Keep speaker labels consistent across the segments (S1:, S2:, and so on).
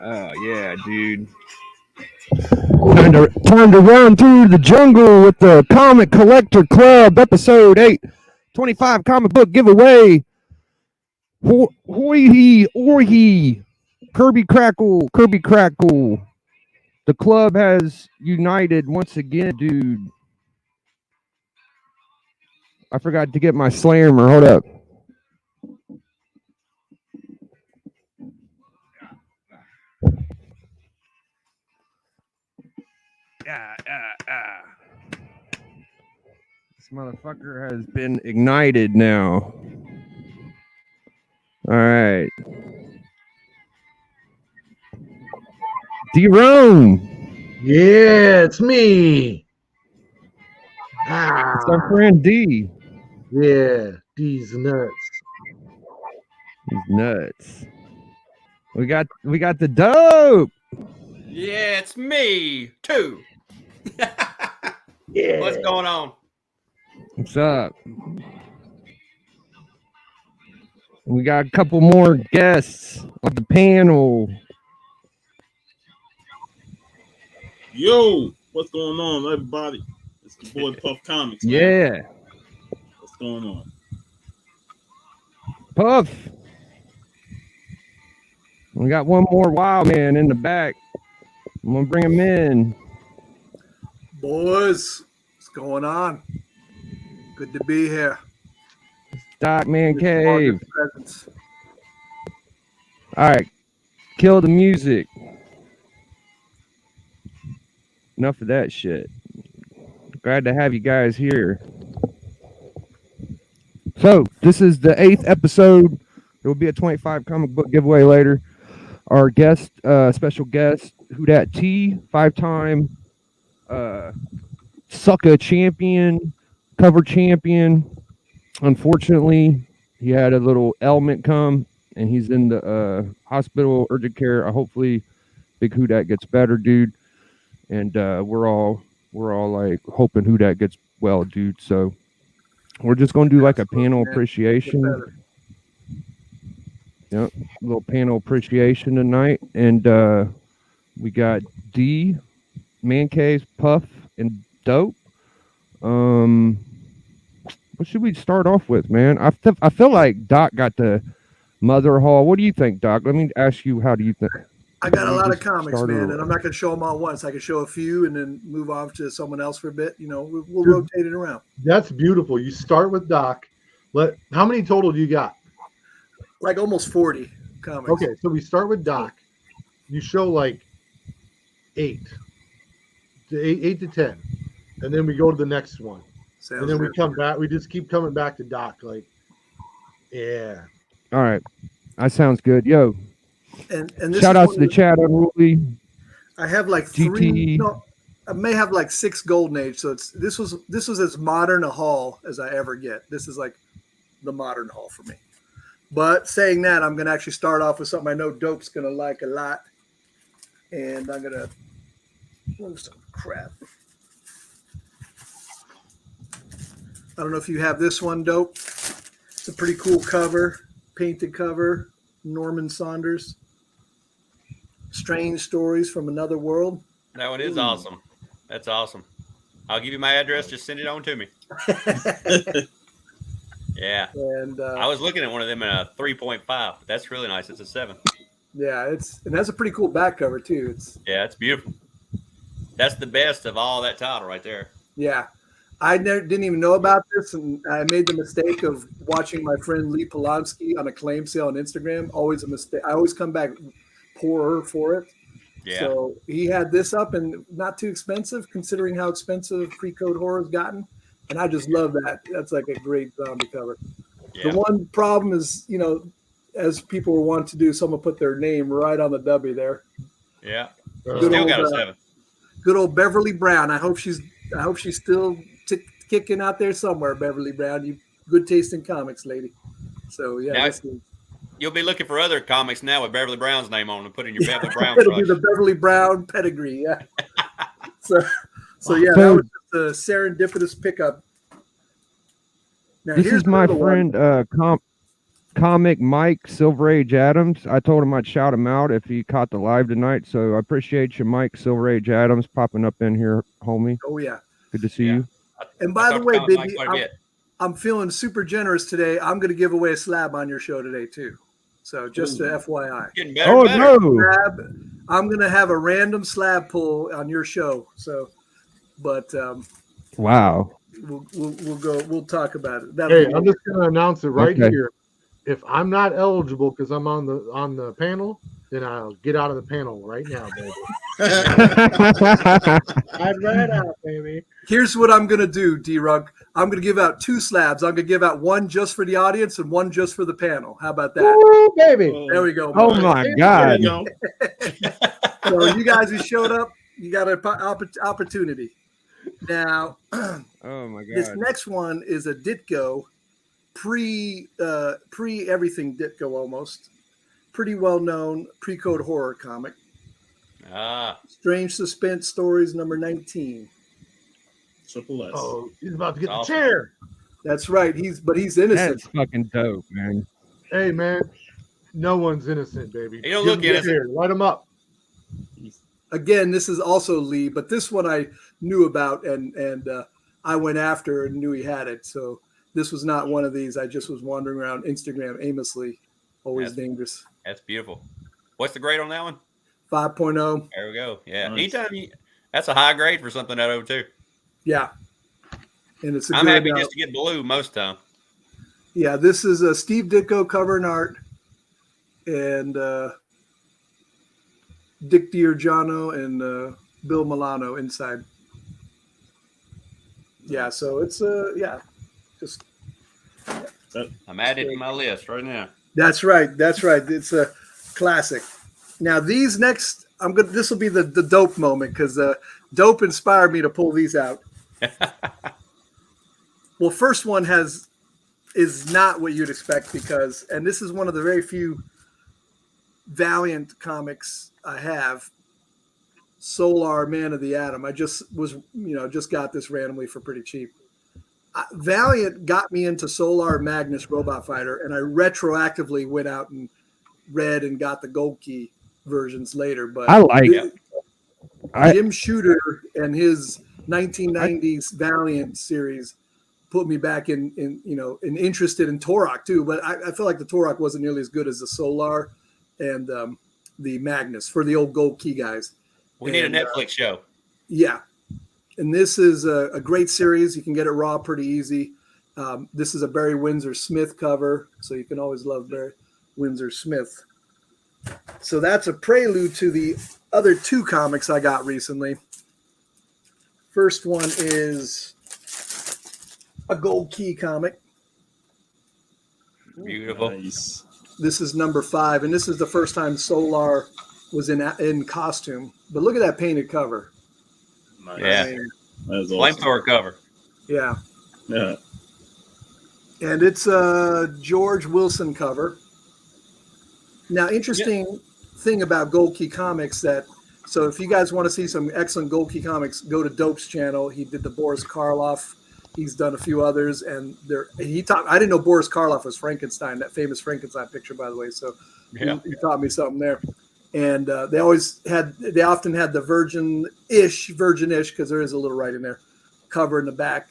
S1: Oh yeah, dude.
S2: Time to run through the jungle with the Comic Collector Club, episode 825 comic book giveaway. Hoy he or he, Kirby Crackle. The club has united once again, dude. I forgot to get my slammer. Hold up. This motherfucker has been ignited now. All right. D-Rome.
S3: Yeah, it's me.
S2: It's our friend D.
S3: Yeah, D's nuts.
S2: He's nuts. We got the dope.
S4: Yeah, it's me too.
S3: Yeah.
S4: What's going on?
S2: What's up? We got a couple more guests on the panel.
S5: Yo, what's going on, everybody? It's the boy Puff Comics. Man.
S2: Yeah.
S5: What's going on?
S2: Puff. We got one more wild man in the back. I'm gonna bring him in.
S6: Boys, what's going on? Good to be here.
S2: Doc Man Cave.
S6: Presence.
S2: All right. Kill the music. Enough of that shit. Glad to have you guys here. So, this is the 8th episode. There will be a 25 comic book giveaway later. Our guest, special guest, whodat T, 5-time sucker champion, cover champion. Unfortunately, he had a little ailment come, and he's in the hospital, urgent care. Hopefully, Big Whodat gets better, dude. And we're all like hoping whodat gets well, dude. So we're just gonna do like a panel appreciation. Yep, a little panel appreciation tonight, and we got D, Man Caves, Puff, and Dope. What should we start off with, man? I feel like Doc got the mother haul. What do you think, Doc? Let me ask you. How do you think?
S6: I got a lot of comics, man, and I'm not going to show them all once. I can show a few and then move on to someone else for a bit. You know, we'll rotate it around.
S3: That's beautiful. You start with Doc. How many total do you got?
S6: Like almost 40 comics.
S3: Okay, so we start with Doc. You show like 8 to 10, and then we go to the next one. And then we come back. We just keep coming back to Doc. Like, yeah.
S2: All right, that sounds good. Yo,
S6: and this
S2: shout out to the chat, Unruly.
S6: I have like
S2: GT.
S6: 3. No, I may have like 6 Golden Age. So this was as modern a haul as I ever get. This is like the modern haul for me. But saying that, I'm going to actually start off with something I know Dope's going to like a lot, and I'm going to move some crap. I don't know if you have this one, Dope. It's a pretty cool cover, painted cover, Norman Saunders. Strange Stories from Another World.
S4: That one is awesome. That's awesome. I'll give you my address. Just send it on to me. Yeah.
S6: And
S4: I was looking at one of them in a 3.5. That's really nice. It's a 7.
S6: Yeah, and that's a pretty cool back cover too.
S4: It's beautiful. That's the best of all that title right there.
S6: Yeah. I didn't even know about this, and I made the mistake of watching my friend Lee Polanski on a claim sale on Instagram. Always a mistake. I always come back poorer for it.
S4: Yeah.
S6: So he had this up and not too expensive, considering how expensive pre-code horror's gotten. And I just love that. That's like a great zombie cover.
S4: Yeah.
S6: The one problem is, you know, as people want to do, someone put their name right on the W there.
S4: Yeah.
S6: Good
S4: Still
S6: old,
S4: got a 7.
S6: Good old Beverly Brown. I hope she's still kicking out there somewhere, Beverly Brown. You good taste in comics, lady. So yeah.
S4: Now, you'll be looking for other comics now with Beverly Brown's name on them, put in your Beverly Brown.
S6: It'll be the Beverly Brown pedigree, yeah. so yeah, that was just a serendipitous pickup. Now,
S2: this is my friend comic Mike Silver Age Adams. I told him I'd shout him out if he caught the live tonight. So I appreciate you, Mike Silver Age Adams, popping up in here, homie.
S6: Oh yeah.
S2: Good to see
S4: Yeah.
S2: you.
S6: And by the way,
S4: talked to Mike
S6: Biggie,
S4: quite a bit.
S6: I'm feeling super generous today. I'm going to give away a slab on your show today too. So just a FYI.
S4: Getting better,
S2: Oh
S4: and better.
S2: no!
S6: Slab, I'm going to have a random slab pull on your show. So, but
S2: Wow.
S6: we'll talk about it.
S3: Hey, I'm just going to announce it right
S2: Okay.
S3: here. If I'm not eligible because I'm on the panel, then I'll get out of the panel right now, baby. I'd right out, baby.
S6: Here's what I'm going to do, D-Rug. I'm going to give out 2 slabs. I'm going to give out one just for the audience and one just for the panel. How about that?
S3: Woo, baby.
S6: There we go.
S2: Oh my
S5: There
S2: God.
S5: you go.
S6: So you guys who showed up, you got an opportunity. Now,
S2: Oh my
S6: this
S2: God.
S6: next one is a Ditko, pre everything Ditko almost. Pretty well known pre-code horror comic.
S4: Ah,
S6: Strange Suspense Stories number 19.
S5: Triple S.
S3: Oh, he's about to get the
S4: Awesome.
S3: chair.
S6: That's right. He's innocent.
S2: That's fucking dope, man.
S3: Hey, man. No one's innocent, baby.
S4: He don't
S3: Give
S4: look
S3: him the
S4: innocent.
S3: chair. Light him up.
S6: Again, this is also Lee, but this one I knew about and I went after and knew he had it. So this was not one of these. I just was wandering around Instagram aimlessly. Always
S4: Yes.
S6: dangerous.
S4: that's beautiful. What's the grade on that one?
S6: 5.0.
S4: There we go. Yeah.
S5: Nice.
S4: That's a high grade for something that over too.
S6: Yeah. And it's a
S4: I'm
S6: good,
S4: happy just to get blue most of the time.
S6: yeah, this is a Steve Ditko cover and art and Dick Giorgiano and Bill Milano inside. Yeah, so it's just
S4: I'm adding it to my list right now.
S6: that's right. It's a classic. Now these next, this will be the dope moment because dope inspired me to pull these out. Well, first one is not what you'd expect because, and this is one of the very few Valiant comics I have. Solar Man of the Atom. I just got this randomly for pretty cheap. Valiant got me into Solar Magnus Robot Fighter, and I retroactively went out and read and got the Gold Key versions later. But
S2: I like it.
S6: Jim Shooter and his 1990s Valiant series put me back in interested in Torok too. But I feel like the Torok wasn't nearly as good as the Solar and the Magnus for the old Gold Key guys.
S4: We need a
S6: And,
S4: Netflix show.
S6: Yeah. And this is a great series. You can get it raw pretty easy. This is a Barry Windsor Smith cover, so you can always love Barry Windsor Smith. So that's a prelude to the other 2 comics I got recently. First one is a Gold Key comic.
S4: Beautiful.
S5: Nice.
S6: This is number 5, and this is the first time Solar was in costume. But look at that painted cover.
S5: Nice.
S4: Yeah.
S6: I mean,
S5: That is awesome.
S4: Flamethrower cover.
S6: yeah.
S5: Yeah.
S6: And it's a George Wilson cover. Now, interesting thing about Gold Key Comics so if you guys want to see some excellent Gold Key comics, go to Dope's channel. He did the Boris Karloff. He's done a few others, and I didn't know Boris Karloff was Frankenstein, that famous Frankenstein picture, by the way. So
S4: Yeah.
S6: he taught me something there. And they often had the virgin-ish, because there is a little writing there, cover in the back.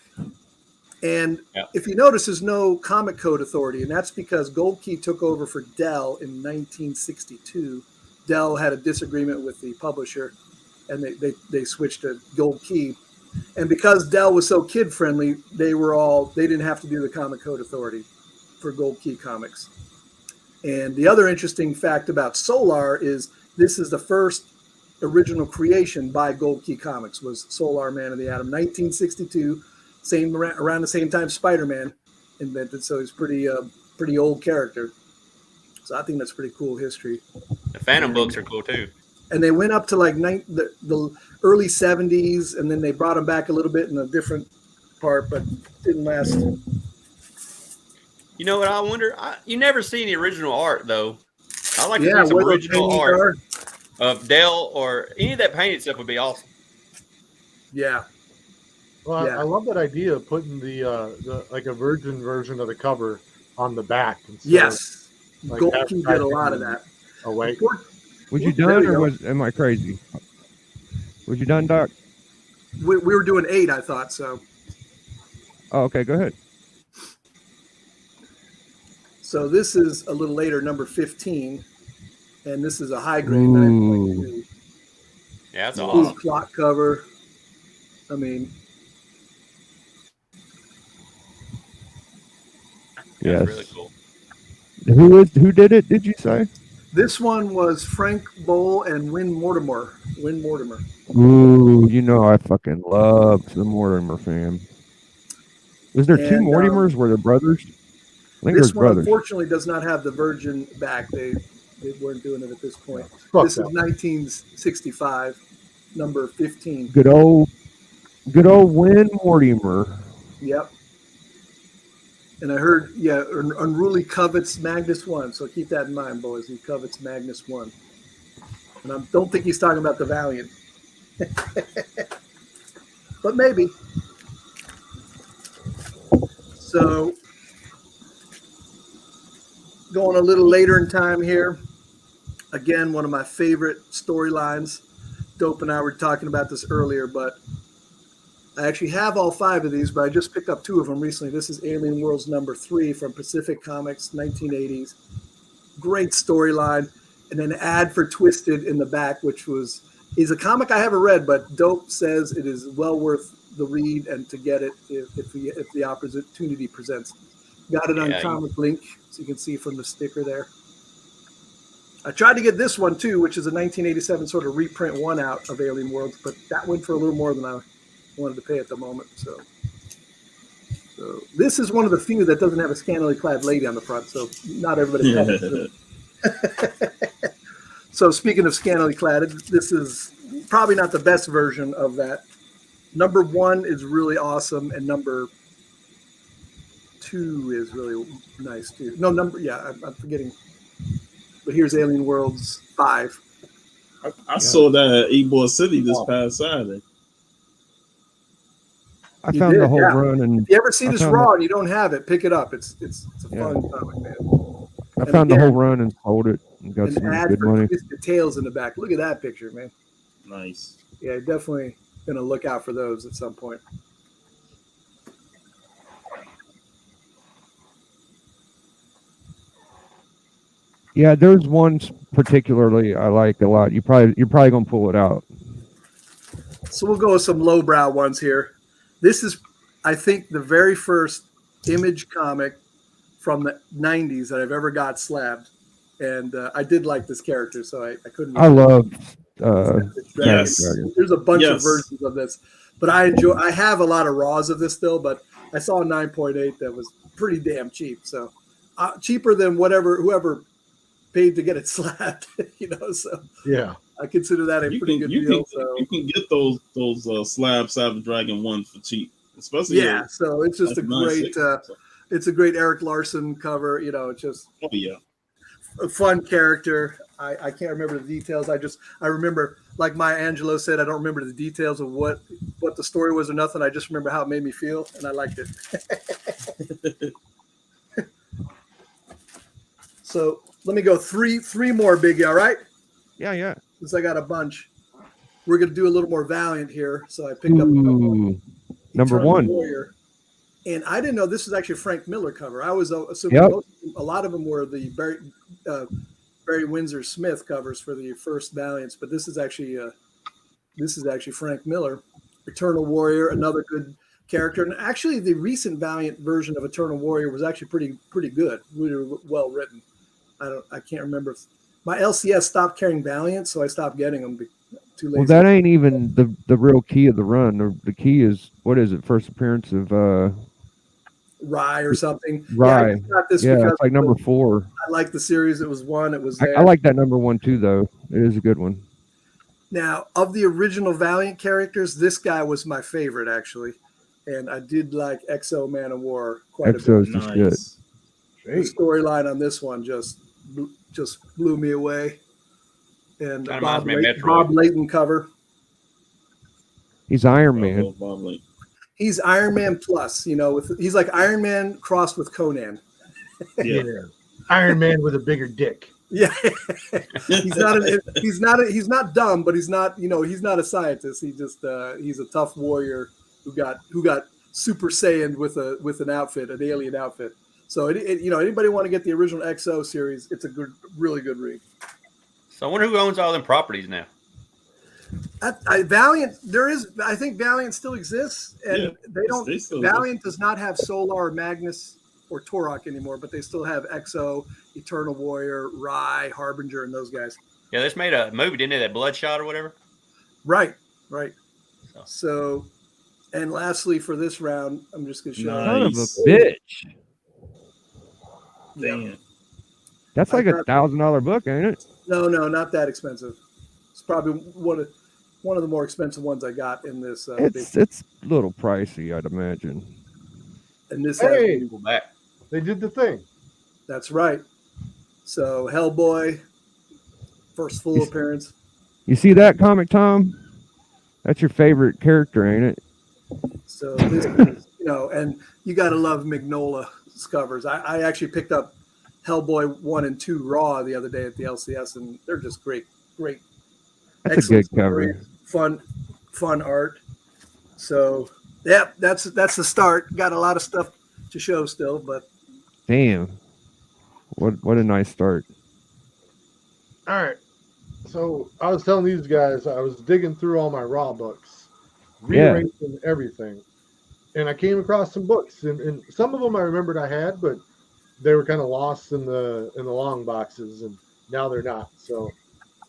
S6: And if you notice, there's no comic code authority, and that's because Gold Key took over for Dell in 1962. Dell had a disagreement with the publisher, and they switched to Gold Key. And because Dell was so kid-friendly, they didn't have to do the comic code authority for Gold Key Comics. And the other interesting fact about Solar is this is the first original creation by Gold Key Comics, was Solar Man of the Atom, 1962, around the same time Spiderman invented. So he's pretty old character. So I think that's pretty cool history.
S4: The Phantom books are cool too.
S6: And they went up to like the early 70s, and then they brought him back a little bit in a different part, but didn't last.
S4: You know what I wonder? You never see any original art though. I like to
S6: Yeah,
S4: see some
S6: where the
S4: original
S6: paintings
S4: art
S6: are.
S4: of Dell or any of that painted stuff would be awesome.
S6: Yeah.
S3: Well,
S6: Yeah.
S3: I love that idea of putting the like a virgin version of the cover on the back. Instead
S6: Yes,
S3: of, like,
S6: Golke did a lot of that.
S3: Oh wait,
S2: Was you
S6: There
S2: done,
S6: we
S2: or
S6: go.
S2: am I crazy? Was you done, Doc?
S6: We were doing 8, I thought so.
S2: Oh, okay, go ahead.
S6: So this is a little later, number 15, and this is a high grade
S2: Ooh.
S6: 9.2.
S4: Yeah, that's
S6: Blue
S4: awesome.
S6: clock cover. I mean,
S2: Yes.
S4: That's really cool.
S2: Who did it? Did you say?
S6: this one was Frank Bowl and Win Mortimer. Win Mortimer.
S2: Ooh, you know I fucking love the Mortimer fam. Was there two
S6: And,
S2: Mortimers? Were they brothers? I think
S6: This
S2: there's
S6: one,
S2: brothers.
S6: unfortunately, does not have the Virgin back. They weren't doing it at this point.
S3: Fuck
S6: This
S3: that.
S6: is 1965, number 15.
S2: Good old Win Mortimer.
S6: Yep. And I heard, yeah, Unruly covets Magnus 1. So keep that in mind, boys. He covets Magnus 1. And I don't think he's talking about the Valiant. But maybe. So going a little later in time here. Again, one of my favorite storylines. Dope and I were talking about this earlier, but I actually have all 5 of these, but I just picked up 2 of them recently. This is Alien Worlds number 3 from Pacific Comics, 1980s. Great storyline. And an ad for Twisted in the back, which is a comic I haven't read, but Dope says it is well worth the read and to get it if the opportunity presents. Got it on Comic Link, so you can see from the sticker there. I tried to get this one too, which is a 1987 sort of reprint one out of Alien Worlds, but that went for a little more than I wanted to pay at the moment. So this is one of the few that doesn't have a scantily clad lady on the front, so not everybody has it. So speaking of scantily clad, this is probably not the best version of that. Number 1 is really awesome, and number 2 is really nice too. No, I'm forgetting. But here's Alien Worlds 5.
S5: I saw that at Ybor City this past Saturday.
S2: I found the whole run, and
S6: if you ever see this raw and you don't have it, pick it up. It's a fun comic, man.
S2: I found the whole run and sold it and got some good money.
S6: Twisted Tails in the back. Look at that picture, man.
S5: Nice.
S6: Yeah, definitely gonna look out for those at some point.
S2: Yeah, there's one particularly I like a lot. You're probably gonna pull it out.
S6: So we'll go with some lowbrow ones here. This is, I think, the very first Image comic from the 90s that I've ever got slabbed. And I did like this character, so I couldn't.
S2: I love
S5: yes.
S6: There's a bunch of versions of this, but I have a lot of raws of this still, but I saw a 9.8 that was pretty damn cheap. So cheaper than whoever paid to get it slabbed, so
S3: yeah,
S6: I consider that a pretty good deal.
S5: You can get those slab Savage Dragon 1 for cheap, especially
S6: so it's just it's a great Eric Larson cover. It's just a fun character. I can't remember the details. I remember, like Maya Angelou said, I don't remember the details of what the story was or nothing. I just remember how it made me feel, and I liked it. So let me go three more, Biggie. All right?
S2: Yeah.
S6: Since I got a bunch, we're gonna do a little more Valiant here. So I picked up
S2: number 1.
S6: Warrior. And I didn't know this was actually a Frank Miller cover. I was assuming a lot of them were the Barry Windsor Smith covers for the first Valiants, but this is actually Frank Miller. Eternal Warrior, another good character, and actually the recent Valiant version of Eternal Warrior was actually pretty good, really well written. I can't remember if my LCS stopped carrying Valiant, so I stopped getting them. Too lazy.
S2: Well, that ain't even the real key of the run. The key is, what is it? First appearance of
S6: Rye or something.
S2: Rye.
S6: Yeah,
S2: it's like number 4.
S6: I like the series. It was one. It was there.
S2: I like that number 1 too, though. It is a good one.
S6: Now, of the original Valiant characters, this guy was my favorite, actually. And I did like Exo Man of War quite a bit.
S2: Exo's just good.
S6: The storyline on this one just blew me away. And Bob Layton cover.
S2: He's Iron Man.
S6: He's Iron Man plus, he's like Iron Man crossed with Conan.
S5: Yeah.
S3: Iron Man with a bigger dick.
S6: Yeah, he's not dumb, but he's not he's not a scientist. He just he's a tough warrior who got Super Saiyan with an outfit, an alien outfit. So anybody want to get the original XO series? It's a really good read.
S4: So I wonder who owns all them properties now.
S6: Valiant, I think Valiant still exists, and
S5: they still
S6: Valiant does not have Solar, Magnus, or Torok anymore, but they still have XO, Eternal Warrior, Rai, Harbinger, and those guys.
S4: Yeah, they just made a movie, didn't they? That Bloodshot or whatever.
S6: Right. So, and lastly for this round, I'm just going to show.
S2: Son of a bitch.
S5: Damn.
S2: That's like $1,000 book, ain't it?
S6: No, not that expensive. It's probably one of the more expensive ones I got in this.
S2: It's a little pricey, I'd imagine.
S6: And this
S3: Hey,
S4: People back.
S3: they did the thing.
S6: that's right. So Hellboy, first full appearance.
S2: You see that comic, Tom? That's your favorite character, ain't it?
S6: So this is, and you got to love Mignola's covers. I actually picked up Hellboy 1 and 2 Raw the other day at the LCS, and they're just great.
S2: That's a good cover.
S6: Fun art. So, yeah, that's the start. Got a lot of stuff to show still, but
S2: Damn. What a nice start.
S3: All right. So I was telling these guys, I was digging through all my Raw books, rearranging everything, and I came across some books, and some of them I remembered I had, but they were kind of lost in the long boxes, and now they're not. So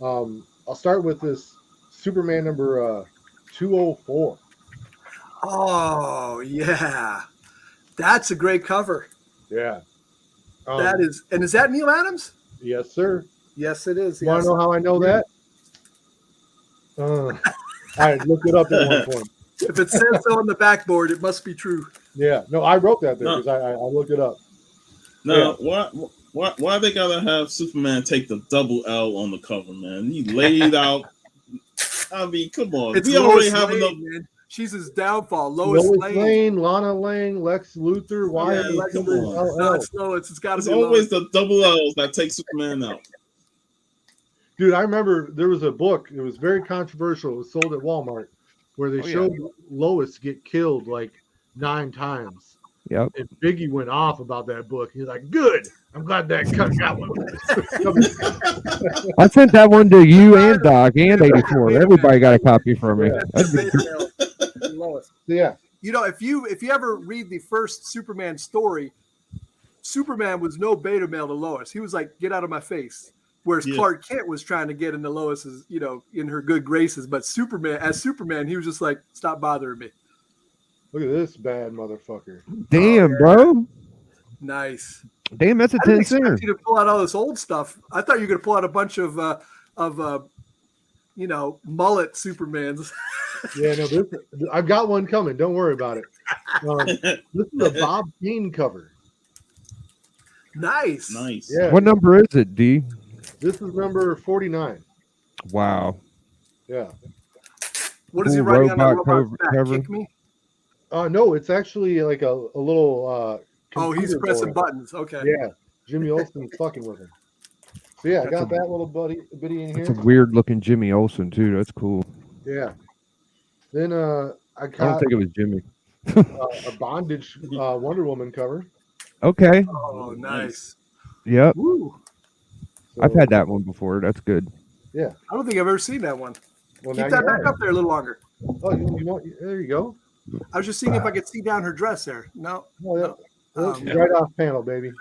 S3: I'll start with this Superman number 204.
S6: oh yeah, that's a great cover.
S3: Yeah.
S6: Is that Neil Adams?
S3: Yes, sir.
S6: Yes, it is.
S3: You want to know how I know that? I looked it up at one point.
S6: If it says so on the backboard, it must be true.
S3: Yeah. No, I wrote that there because I looked it up.
S5: Now, why they gotta have Superman take the double L on the cover, man? He laid out. I mean, come on.
S6: It's
S5: We already
S6: Lois
S5: have
S6: Lane,
S5: enough.
S6: man. She's his downfall.
S3: Lois
S6: Lois
S3: Lane, Lana Lang, Lex Luthor, Wyatt.
S5: Yeah,
S6: Lex
S5: come
S6: Luthor.
S5: on.
S6: No, it's Lois. It's got to
S5: It's
S6: be
S5: always
S6: Lois.
S5: the double L's that take Superman out.
S3: Dude, I remember there was a book. It was very controversial. It was sold at Walmart where they showed Lois get killed like 9 times.
S2: Yep.
S3: And Biggie went off about that book. He's like, good. I'm glad that got one.
S2: I sent that one to you and Doc and 84. Everybody got a copy from me.
S6: Lois.
S3: Yeah.
S6: If you ever read the first Superman story, Superman was no beta male to Lois. He was like, get out of my face. Whereas Clark Kent was trying to get into Lois's, in her good graces. But Superman, he was just like, stop bothering me.
S3: Look at this bad motherfucker.
S2: Damn, bro.
S6: Nice.
S2: Damn, that's a
S6: I didn't
S2: 10 center.
S6: expect you to pull out all this old stuff. I thought you were going to pull out a bunch of mullet Supermans.
S3: Yeah, no, I've got one coming. Don't worry about it. This is a Bob Kane cover.
S6: Nice.
S3: Yeah.
S2: What number is it, D?
S3: This is number 49.
S2: Wow.
S3: Yeah.
S6: What is he
S2: Cool
S6: writing on that
S2: robot
S6: robot's back?
S2: cover.
S6: Kick me?
S3: No, it's actually like a little.
S6: He's
S3: computer
S6: pressing
S3: board.
S6: buttons. Okay.
S3: Yeah, Jimmy Olsen's fucking with him. So yeah, I got that little bitty in here.
S2: It's a weird looking Jimmy Olsen too. That's cool.
S3: Yeah. Then I
S2: I don't
S3: got
S2: think it was Jimmy.
S3: a bondage Wonder Woman cover.
S2: Okay.
S6: Oh, nice.
S2: Yep.
S6: Woo.
S3: So,
S2: I've had that one before. That's good.
S3: Yeah.
S6: I don't think I've ever seen that one.
S3: Well,
S6: Keep
S3: now
S6: that
S3: you
S6: back
S3: have.
S6: up there a little longer.
S3: Oh, there you go.
S6: I was just seeing if I could see down her dress there. No.
S3: Oh, yeah.
S6: Um,
S3: Right off panel, baby.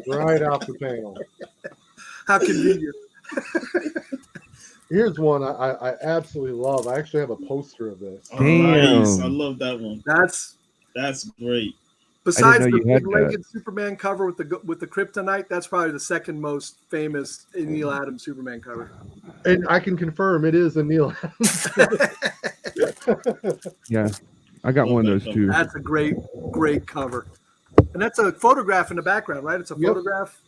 S3: Right off the panel.
S6: How convenient.
S3: Here's one I absolutely love. I actually have a poster of this.
S5: Oh,
S2: Damn.
S5: nice. I love that one.
S6: That's
S5: great.
S6: besides
S2: know
S6: the
S2: you had
S6: big-legged Superman cover with the kryptonite. That's probably the second most famous Neil Adams Superman cover.
S3: And I can confirm it is a Neil Adams.
S2: Yeah. I got one of those too.
S6: That's a great cover. And that's a photograph in the background, right? It's a photograph.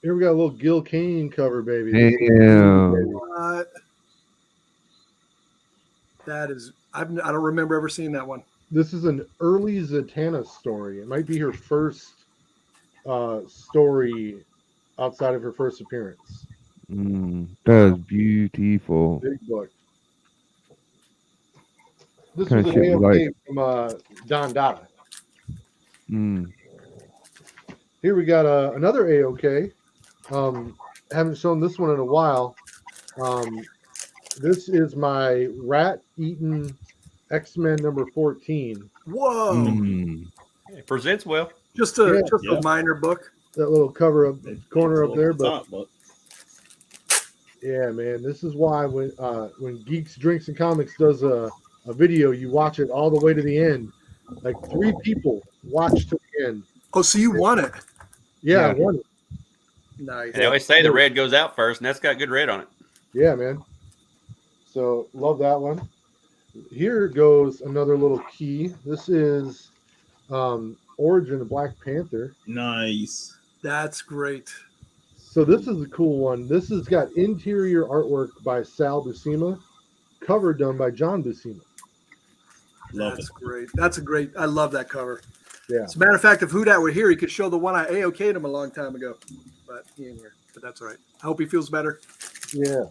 S3: Here we got a little Gil Kane cover, baby.
S2: Damn.
S6: That is, I don't remember ever seeing that one.
S3: This is an early Zatanna story. It might be her first story outside of her first appearance.
S2: That's beautiful.
S3: Big book. This
S2: Kind
S3: was
S2: of
S3: an
S2: shit we
S3: AOK
S2: like.
S3: from Don Dada.
S2: Mm.
S3: Here we got another AOK. Haven't shown this one in a while. This is my rat-eaten X-Men number 14.
S6: Whoa!
S4: It presents well.
S6: Just a
S5: Yeah.
S6: minor book.
S3: That little cover up corner up there,
S5: Top,
S3: but yeah, man, this is why when Geeks, Drinks, and Comics does a video, you watch it all the way to the end. Like 3 people watch to the end.
S6: Oh, so you won it?
S3: Yeah, I
S2: Yeah.
S3: won it.
S6: Nice.
S4: They always say the red goes out first, and that's got good red on it.
S3: Yeah, man. So love that one. Here goes another little key. This is Origin of Black Panther.
S5: nice.
S6: That's great.
S3: So this is a cool one. This has got interior artwork by Sal Buscema, cover done by John Buscema.
S5: Love
S6: That's
S5: it.
S6: great. That's a great. I love that cover.
S3: Yeah.
S6: As a matter of fact, if whodat were here, he could show the one I AOK'd him a long time ago. But he ain't here. But that's all right. I hope he feels better.
S3: Yeah.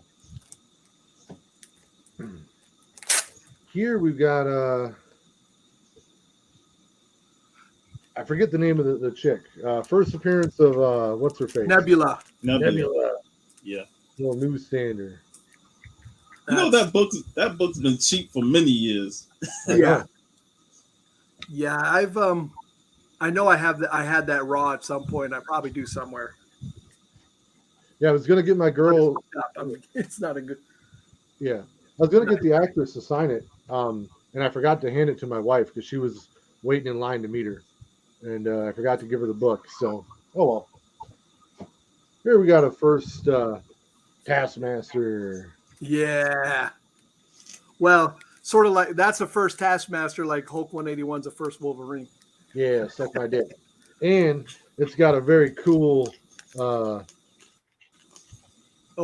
S3: Here we've got I forget the name of the chick. First appearance of what's her face?
S6: Nebula.
S5: Nebula. Yeah.
S3: Little newsstander.
S5: You know that book's been cheap for many years.
S6: Yeah. Yeah, I know I had that raw at some point. I probably do somewhere.
S3: Yeah, I was gonna get my girl.
S6: It's not a good.
S3: Yeah, I was gonna get the actress to sign it, and I forgot to hand it to my wife because she was waiting in line to meet her, and I forgot to give her the book. So, oh well. Here we got a first Taskmaster.
S6: Yeah. Well, sort of like that's the first Taskmaster, like Hulk 181's the first Wolverine.
S3: Yeah, suck my dick. And it's got a very cool
S6: Oh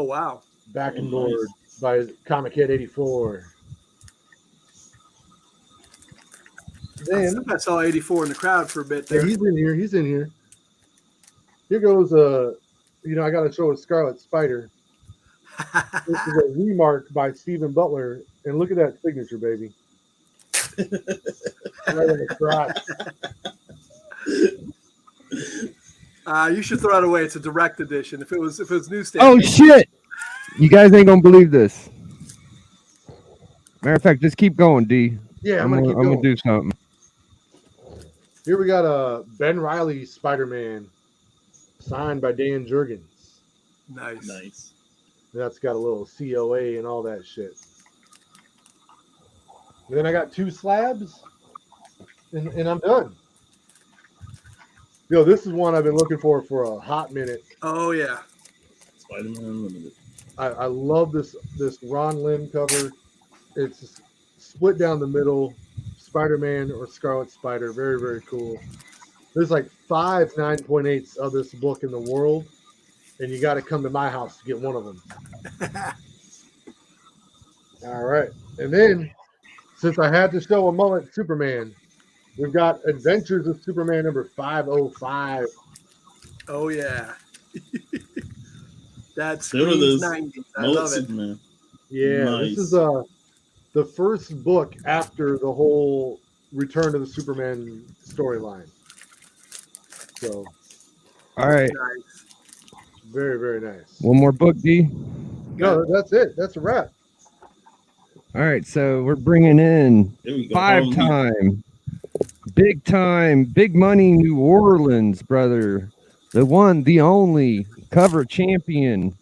S6: wow.
S3: backing board by Comic Head 84.
S6: I
S3: Then
S6: think I saw 84 in the crowd for a bit
S3: yeah,
S6: there.
S3: he's in here. He's in here. Here goes I got to show a Scarlet Spider. This is a remark by Stephen Butler, and look at that signature, baby. Right on the crotch.
S6: You should throw it away. It's a direct edition. If it was newsstand.
S2: Oh shit! You guys ain't gonna believe this. Matter of fact, just keep going, D.
S3: Yeah,
S2: I'm
S3: keep
S2: gonna
S3: going.
S2: do something.
S3: Here we got a Ben Reilly Spider-Man signed by Dan Jurgens.
S6: Nice.
S5: Nice.
S3: That's got a little COA and all that shit. And then I got 2 slabs, and I'm done. Yo, this is one I've been looking for a hot minute.
S6: Oh yeah.
S5: Spiderman Unlimited.
S3: I love this Ron Lim cover. It's split down the middle, Spider-Man or Scarlet Spider. Very, very cool. There's like 5 9.8s of this book in the world, and you got to come to my house to get one of them. All right. And then, since I had to show a mullet Superman, we've got Adventures of Superman number 505.
S6: Oh yeah. That's
S5: There it is.
S6: 90s. I
S5: Mullet
S6: love it.
S5: Superman.
S3: Yeah,
S5: Nice.
S3: this is the first book after the whole Return to the Superman storyline. So,
S2: All right,
S6: Nice.
S3: very, very nice.
S2: one more book, D.
S3: No, that's it. That's a wrap.
S2: All right, so we're bringing in
S5: There we go.
S2: big time, big money New Orleans, brother. The one, the only cover champion,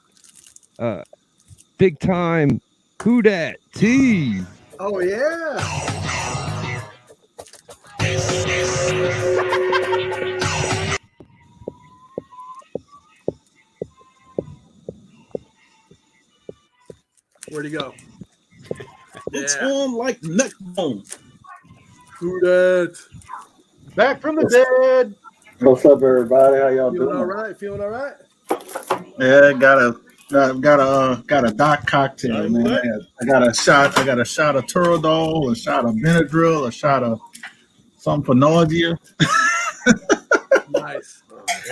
S2: big time whodat T.
S6: Oh yeah. Where'd he go?
S5: It's
S6: Yeah.
S5: on like neck bone.
S6: Whodat.
S3: Back from the dead.
S1: What's up, everybody? How y'all
S6: Feeling
S1: doing?
S6: all right? Feeling all right?
S1: Yeah, got a Doc cocktail, man.
S5: Right.
S1: I got a shot of Turadol, a shot of Benadryl, a shot of something for nausea.
S6: Nice.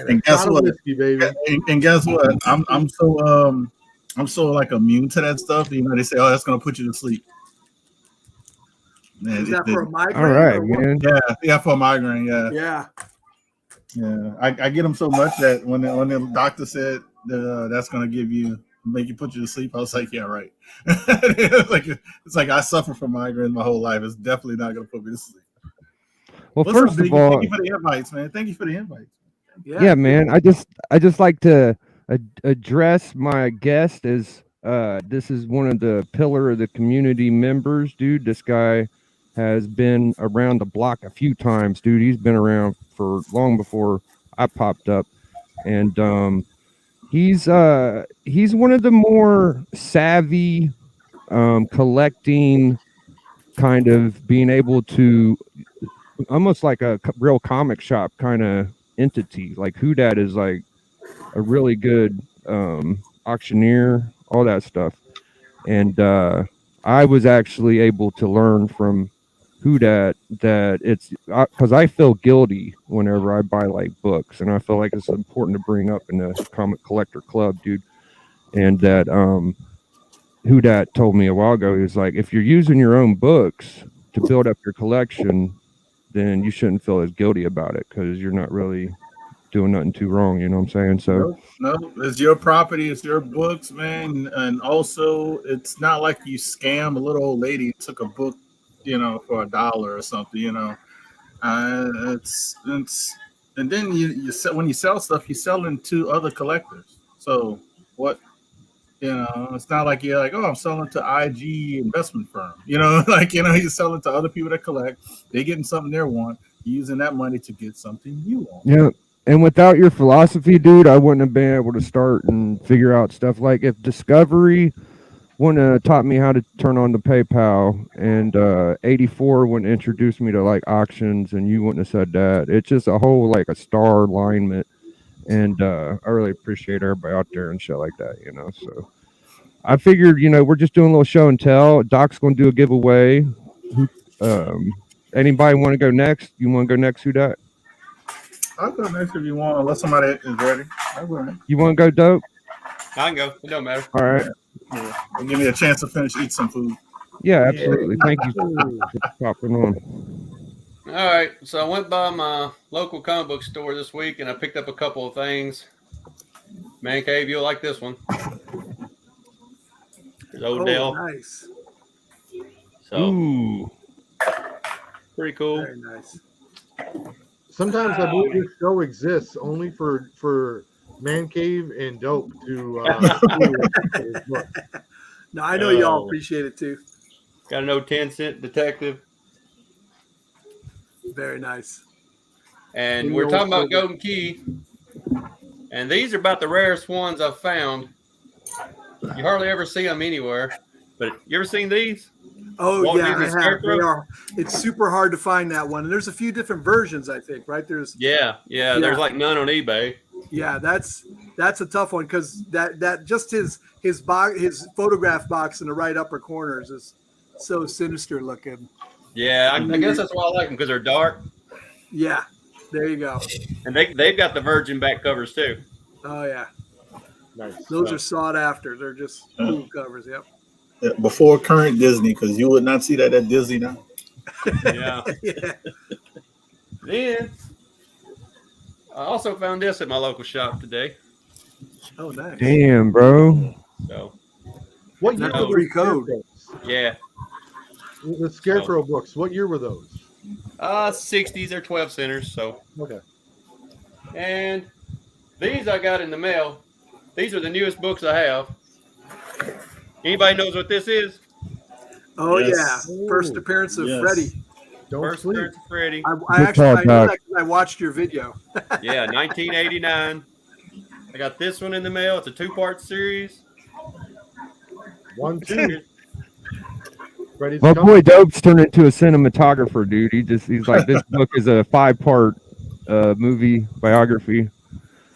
S1: And guess
S3: Shot of
S1: what?
S3: whiskey, baby.
S1: And guess what? I'm so like immune to that stuff. You know, they say, "Oh, that's gonna put you to sleep." Man,
S6: Is that for a
S2: All
S6: migraine?
S2: right,
S6: or what?
S2: man.
S1: yeah, for a migraine.
S6: Yeah.
S1: Yeah. I get them so much that when the doctor said that's gonna make you put you to sleep, I was like, yeah, right. it's like I suffer from migraine my whole life. It's definitely not gonna put me to sleep.
S2: Well,
S1: What's
S2: first
S1: up,
S2: of
S1: Biggie?
S2: all,
S1: Thank you for the invites, man. Thank you for the invites.
S2: yeah, man. I just like to address my guest as this is one of the pillar of the community members, dude. This guy has been around the block a few times, dude. He's been around for long before I popped up, and he's one of the more savvy collecting, kind of being able to almost like a real comic shop kind of entity. Like whodat is like a really good auctioneer, all that stuff. And I was actually able to learn from whodat that it's because I feel guilty whenever I buy like books, and I feel like it's important to bring up in the comic collector club, dude. And that whodat told me a while ago, he was like, if you're using your own books to build up your collection, then you shouldn't feel as guilty about it because you're not really doing nothing too wrong. You know what I'm saying? So
S1: No, it's your property, it's your books, man. And also, it's not like you scam a little old lady and took a book, for $1 or something. It's and then you sell, when you sell stuff, you sell it to other collectors. So what? It's not like you're like, oh, I'm selling to IG investment firm. You're selling to other people that collect. They're getting something they want. You're using that money to get something you want.
S2: yeah. And without your philosophy, dude, I wouldn't have been able to start and figure out stuff. Like if Discovery wouldn't have taught me how to turn on the PayPal, and 84 wouldn't introduce me to like auctions, and you wouldn't have said that. It's just a whole like a star alignment. And I really appreciate everybody out there and shit like that, So I figured, we're just doing a little show and tell. Doc's going to do a giveaway. Anybody want to go next? You want to go next? Who that?
S1: I'll go next if you want, unless somebody is ready. I'll go ahead.
S2: You want to go, Dope?
S4: I can go. It don't matter.
S2: All right.
S1: Yeah. Give me a chance to eat some food.
S2: Yeah, absolutely. Thank you for popping on.
S4: All right. So I went by my local comic book store this week, and I picked up a couple of things. Man Cave, you'll like this one. There's Odell.
S6: Nice.
S4: So
S2: Ooh.
S4: pretty cool.
S6: Very nice.
S3: Sometimes I believe this show exists only for Man Cave and Dope to.
S6: No, I know y'all appreciate it too.
S4: Got an old 10-cent detective.
S6: Very nice.
S4: And we're talking about Golden Key. And these are about the rarest ones I've found. You hardly ever see them anywhere. But you ever seen these?
S6: Oh,
S4: Walt
S6: yeah, I
S4: Disney
S6: have.
S4: Scarecrow?
S6: They are. It's super hard to find that one. And there's a few different versions, I think, right?
S4: Yeah. There's like none on eBay.
S6: Yeah, that's a tough one because that just his photograph box in the right upper corners is so sinister looking.
S4: Yeah, I guess that's why I like them, because they're dark.
S6: Yeah, there you go.
S4: And they've got the virgin back covers too.
S6: Oh yeah,
S3: Nice.
S6: those are sought after. They're just cool covers. Yep.
S1: Yeah, before current Disney, because you would not see that at Disney now.
S4: Yeah.
S6: Yeah.
S4: Then I also found this at my local shop today.
S6: Oh, nice.
S2: Damn, bro.
S4: So
S3: What year
S6: That's a
S3: were
S6: free
S3: those
S6: code.
S3: Scarecrows?
S4: yeah.
S3: The Scarecrow books. What year were those?
S4: 60s, they're 12 centers. So
S3: Okay.
S4: and these I got in the mail. These are the newest books I have. Anybody knows what this is?
S6: Oh
S5: Yes.
S6: yeah, first appearance of
S5: Yes.
S6: Freddy.
S3: Don't
S4: First
S3: sleep.
S4: appearance of Freddy.
S6: I actually
S2: call,
S6: know
S2: Doc.
S6: that 'cause I watched your video.
S4: Yeah, 1989. I got this one in the mail. It's a 2-part series.
S3: 1, 2. Freddy's
S2: My
S3: coming.
S2: boy Dope's turned into a cinematographer, dude. He's like, this book is a 5-part movie biography.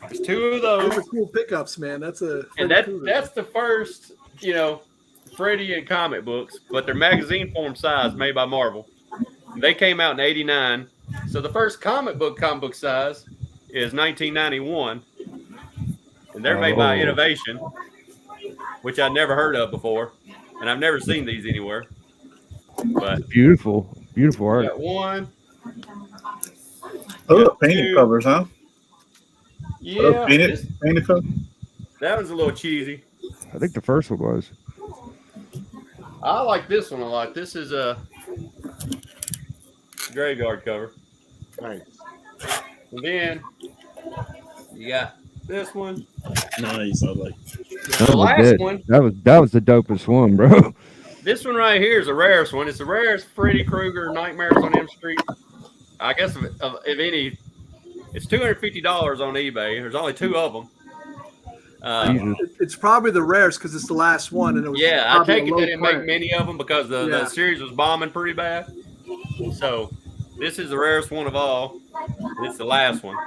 S4: There's 2 of
S6: Those
S4: those.
S6: are cool pickups, man. That's a
S4: And that's the first, Freddy and comic books, but they're magazine form size made by Marvel. They came out in '89. So the first comic book size is 1991, and they're made by Innovation, which I'd never heard of before, and I've never seen these anywhere. But
S2: It's beautiful art.
S4: Got one.
S1: Oh, painted covers, huh?
S4: Yeah,
S1: painted cover.
S4: That was a little cheesy.
S2: I think the first one was.
S4: I like this one a lot. This is a graveyard cover.
S3: Nice.
S4: And then you got this one.
S5: Nice. I like.
S4: The last one.
S2: That was the dopest one, bro.
S4: This one right here is the rarest one. It's the rarest Freddy Krueger Nightmares on Elm Street. I guess if any, it's $250 on eBay. There's only 2 of them.
S6: It's probably the rarest because it's the last one, and it was
S4: I take it they didn't make many of them because the series was bombing pretty bad. So this is the rarest one of all. It's the last one,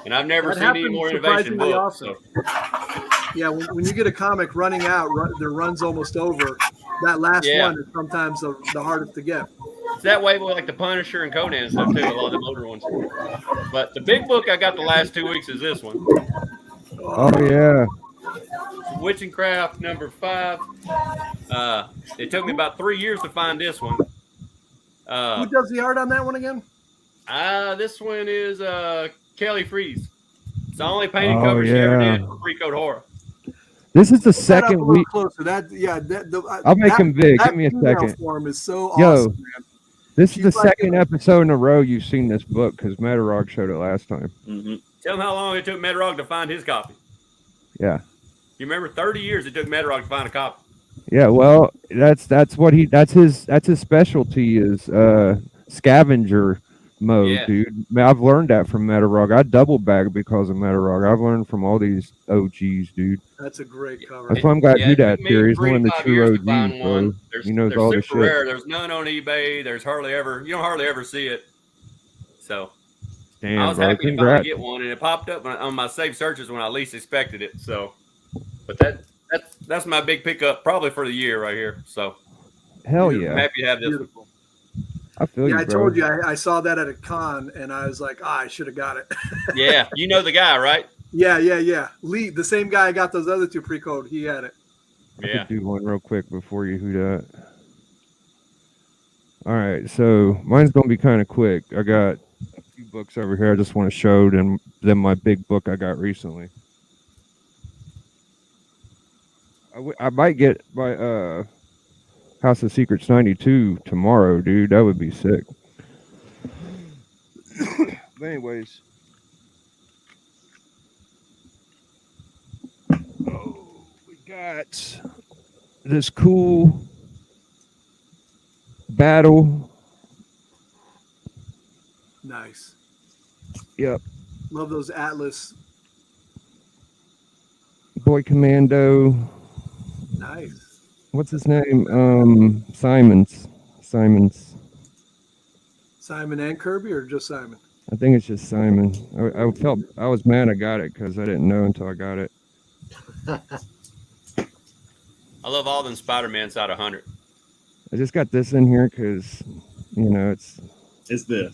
S4: and I've never seen any more Innovation books. So.
S6: Yeah, when you get a comic running out, their run's almost over. That last one is sometimes the hardest to get.
S4: It's that way with like the Punisher and Conan and stuff too. A lot of the older ones. But the big book I got the last 2 weeks is this one.
S2: Oh yeah.
S4: Witching Craft number 5. It took me about 3 years to find this one.
S6: Who does the art on that one again?
S4: This one is Kelly Freeze. It's the only painted cover she ever did for Free Code Horror.
S2: This is the second week.
S6: Closer.
S2: I'll make him big. Give me a second.
S6: Form is so awesome, man.
S2: This is the second episode in a row you've seen this book because Metarog showed it last time.
S5: Mm-hmm.
S4: Tell him how long it took Metarog to find his copy.
S2: Yeah.
S4: You remember 30 years it took Metarog to find a copy.
S2: Yeah, well, that's his specialty is scavenger mode, dude. I've learned that from Metarog. I double bag because of Metarog. I've learned from all these OGs, dude.
S6: That's a great cover.
S2: That's why I'm glad whodat series, one of the true OGs, bro. He knows all the shit.
S4: Rare. There's none on eBay. There's you don't hardly ever see it. So
S2: damn,
S4: I was happy to finally get one, and it popped up on my saved searches when I least expected it. So, but that's my big pickup probably for the year right here. So
S2: hell yeah,
S4: I'm happy to have this.
S6: Beautiful.
S2: I feel you, bro.
S6: I told you I saw that at a con, and I was like, I should have got it.
S4: Yeah, you know the guy, right?
S6: Yeah. Lee, the same guy I got those other 2 pre-code. He had it.
S2: I could do one real quick before you whodat. All right, so mine's gonna be kind of quick. I got a few books over here. I just want to show them my big book I got recently. I might get my House of Secrets 92 tomorrow, dude. That would be sick. But anyways, we got this cool battle.
S6: Nice.
S2: Yep.
S6: Love those Atlas.
S2: Boy Commando.
S6: Nice.
S2: What's his name? Simons.
S6: Simon and Kirby, or just Simon?
S2: I think it's just Simon. I was mad I got it because I didn't know until I got it.
S4: I love all them Spider-Mans out of 100.
S2: I just got this in here because, it's
S5: there.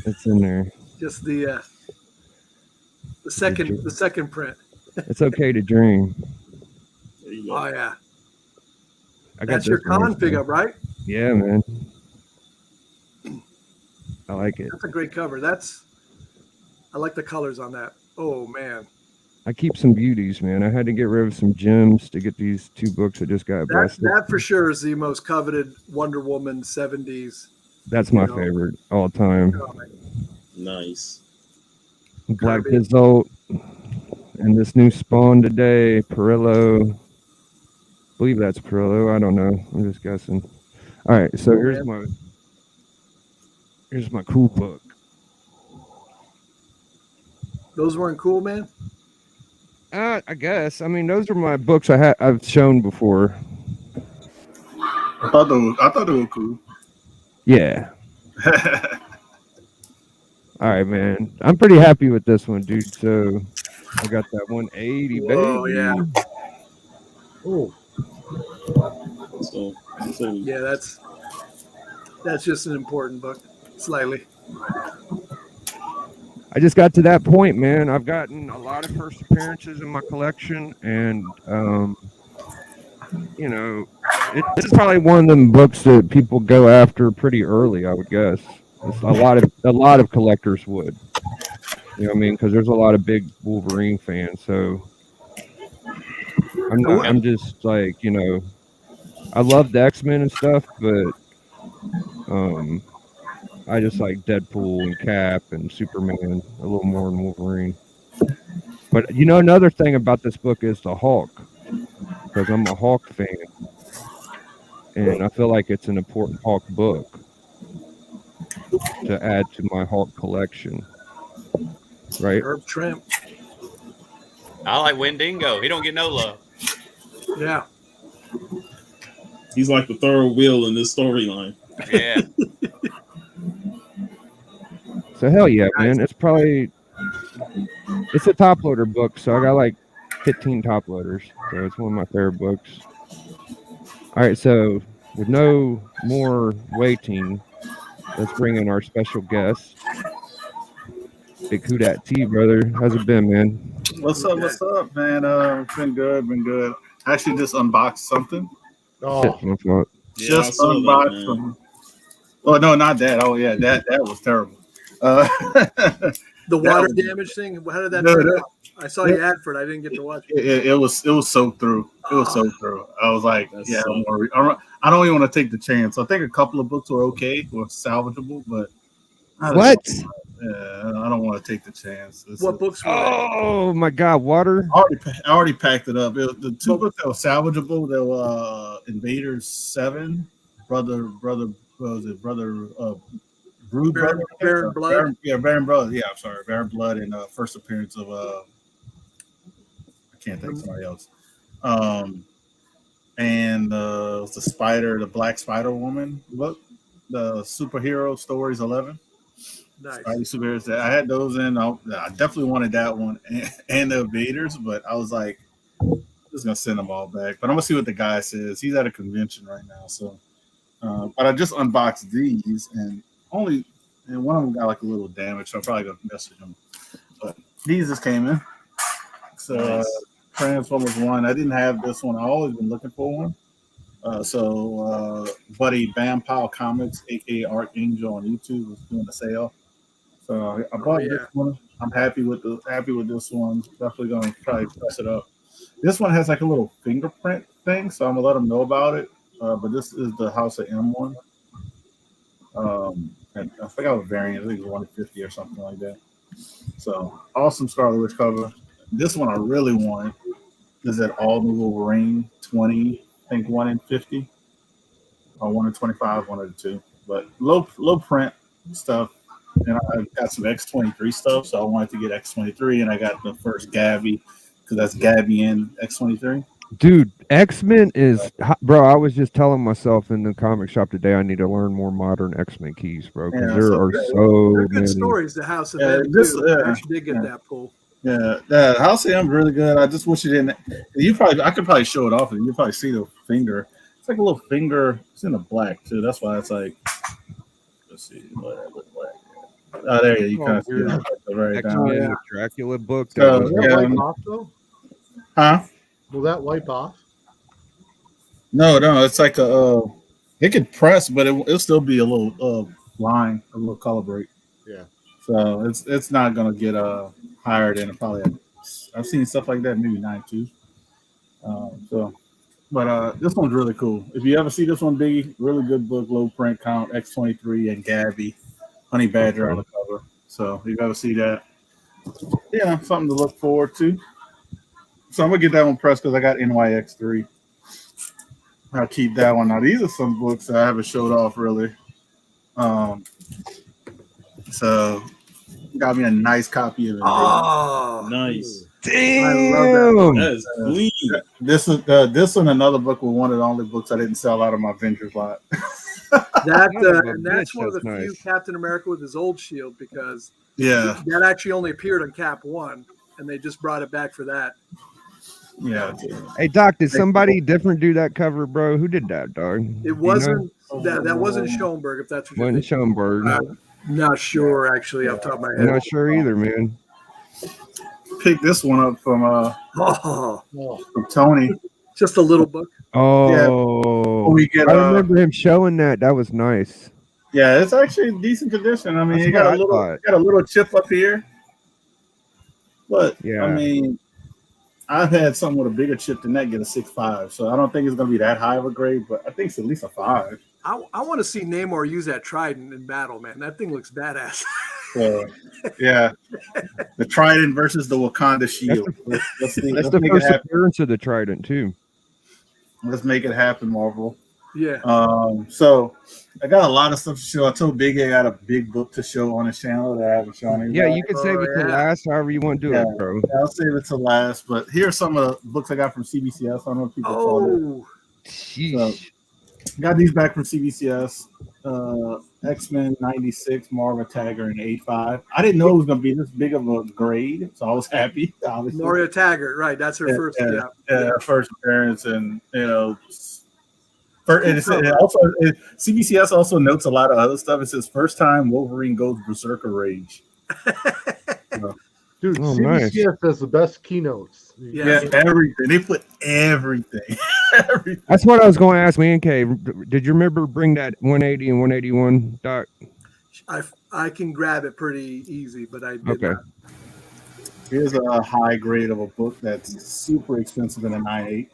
S2: It's in there.
S6: Just the second print.
S2: It's okay to dream.
S6: Oh yeah.
S2: That's
S6: your con pickup, right?
S2: Yeah, man. I like it.
S6: That's a great cover. I like the colors on that. Oh man.
S2: I keep some beauties, man. I had to get rid of some gems to get these 2 books that just got busted.
S6: That for sure is the most coveted Wonder Woman 70s.
S2: That's my favorite all time.
S5: Nice.
S2: Black Result and this new Spawn today, Perillo. I believe that's Perillo. I don't know. I'm just guessing. All right, so here's my cool book.
S6: Those weren't cool, man.
S2: I guess. I mean, those are my books I've shown before.
S1: I thought they were cool.
S2: Yeah. All right, man. I'm pretty happy with this one, dude. So I got that 180, baby.
S6: Oh yeah.
S3: Oh.
S5: So
S6: yeah, that's just an important book. Slightly.
S2: I just got to that point, man. I've gotten a lot of first appearances in my collection, and you know, this is probably one of them books that people go after pretty early. I would guess it's a lot of collectors would. You know what I mean? Because there's a lot of big Wolverine fans. So I'm just like, you know, I love the X-Men and stuff, but I just like Deadpool and Cap and Superman a little more than Wolverine. But you know, another thing about this book is the Hulk, because I'm a Hulk fan, and I feel like it's an important Hulk book to add to my Hulk collection. Right?
S6: Herb Trimp.
S4: I like Wendigo. He don't get no love.
S6: Yeah.
S5: He's like the third wheel in this storyline.
S4: Yeah.
S2: So hell yeah, man. It's a top loader book, so I got like 15 top loaders. So it's one of my favorite books. All right, so with no more waiting, let's bring in our special guest. Big whodat T, brother. How's it been, man?
S1: What's up, man? It's been good. I actually just unboxed something.
S3: Oh,
S1: Just unboxed something. Oh no, not that. Oh yeah, that was terrible.
S6: The water damage thing. How did that turn out? I saw the ad for it. I didn't get to watch it.
S1: It was soaked through. It was soaked through. I was like, yeah, I don't even want to take the chance. I think a couple of books were okay, or salvageable, but
S2: what?
S1: I don't want to take the chance.
S6: What books were
S2: Oh my God, water!
S1: I already packed it up. The two books that were salvageable, they were Invaders 7, Brother Brood Brother,
S6: Baron Blood.
S1: Baron Blood. Yeah, I'm sorry, Baron Blood, and first appearance of I can't think of somebody else. And the Black Spider Woman book, the Superhero Stories 11.
S6: Nice.
S1: Superheroes. I had those in. I definitely wanted that one and the Invaders, but I was like, I'm just gonna send them all back. But I'm gonna see what the guy says. He's at a convention right now, so. But I just unboxed these, and one of them got like a little damage, so I'm probably gonna message him. But these just came in. So Transformers 1. I didn't have this one. I've always been looking for one. Buddy Bam Pow Comics, aka Archangel on YouTube, was doing a sale. So I bought this one. I'm happy with this one. Definitely gonna try to press it up. This one has like a little fingerprint thing, so I'm gonna let them know about it. But this is the House of M one. And I forgot what variant. I think it was 150 or something like that. So awesome Scarlet Witch cover. This one I really want is that all new Wolverine 20. I think 1 in 50 or 1 in 25, one of the two. But low print stuff. And I've got some X23 stuff, so I wanted to get X23, and I got the first Gabby because that's Gabby in X23.
S2: Dude, X-Men is, bro. I was just telling myself in the comic shop today I need to learn more modern X-Men keys, bro. Because there are so
S6: good
S2: many
S6: stories. The House of M too. I actually did get that pull.
S1: Yeah, the House of M really good. I just wish you didn't. I could probably show it off, and you probably see the finger. It's like a little finger. It's in the black too. That's why it's like. Let's see what that looks like. Oh, there you kind of see it right
S2: X-Men Dracula book.
S1: Huh?
S3: Will that wipe off?
S1: No. It's like it could press, but it'll still be a little line, a little color break.
S3: Yeah.
S1: So it's not gonna get higher than probably. I've seen stuff like that, maybe 9.2. But this one's really cool. If you ever see this one, Biggie, really good book, low print count, X23 and Gabby, Honey Badger on the cover. So if you ever see that, yeah, something to look forward to. So I'm gonna get that one pressed because I got NYX3. I'll keep that one. Now these are some books that I haven't showed off really. So got me a nice copy of it.
S3: Oh,
S5: nice.
S2: Damn,
S3: I love that.
S5: That is clean.
S1: This one, another book was one of the only books I didn't sell out of my Avengers lot.
S6: And that's one of the few Captain America with his old shield because that actually only appeared on Cap 1, and they just brought it back for that.
S1: Yeah.
S2: Hey Doc, did somebody different do that cover, bro? Who did that, dog?
S6: It wasn't that wasn't Schoenberg, if that's what
S2: wasn't Schoenberg.
S6: Not sure, actually, off the top of my
S2: I'm
S6: head.
S2: not sure either, man.
S1: Pick this one up from
S6: Oh,
S1: Tony.
S6: just a little book.
S2: Oh,
S1: We get,
S2: I remember him showing that. That was nice.
S1: Yeah, it's actually in decent condition. I mean,
S2: That's
S1: you got
S2: what I
S1: a little chip up here, but
S2: Yeah.
S1: I mean, I've had something with a bigger chip than that get a 6.5, so I don't think it's going to be that high of a grade, but I think it's at least a 5.
S6: I want to see Namor use that trident in battle, man. That thing looks badass.
S1: Yeah, the trident versus the Wakanda shield. Let's see.
S2: That's
S1: Let's
S2: the
S1: make
S2: first
S1: it happen.
S2: appearance of the trident too.
S1: Let's make it happen, Marvel.
S6: Yeah.
S1: So I got a lot of stuff to show. I told Big A I had a big book to show on his channel that I haven't shown anybody.
S2: Yeah, you can save it to last, however you want to do it, bro.
S1: Yeah, I'll save it to last. But here are some of the books I got from CBCS. I don't know if people saw this. So, got these back from CBCS. X-Men 96, Marvel Taggart, and 85. I didn't know it was going to be this big of a grade, so I was happy. Obviously,
S6: Moria Taggart, right? That's her first.
S1: First appearance, and CBCS also notes a lot of other stuff. It says first time Wolverine goes berserker rage.
S3: Dude,
S2: Oh,
S3: CBCS has the best keynotes.
S1: Yeah, everything. They put everything. Everything.
S2: That's what I was going to ask, man. K, did you remember bring that 180 and 181, Doc?
S6: I can grab it pretty easy, but I did
S2: Okay.
S6: not.
S1: Here's a high grade of a book that's super expensive in a 9.8.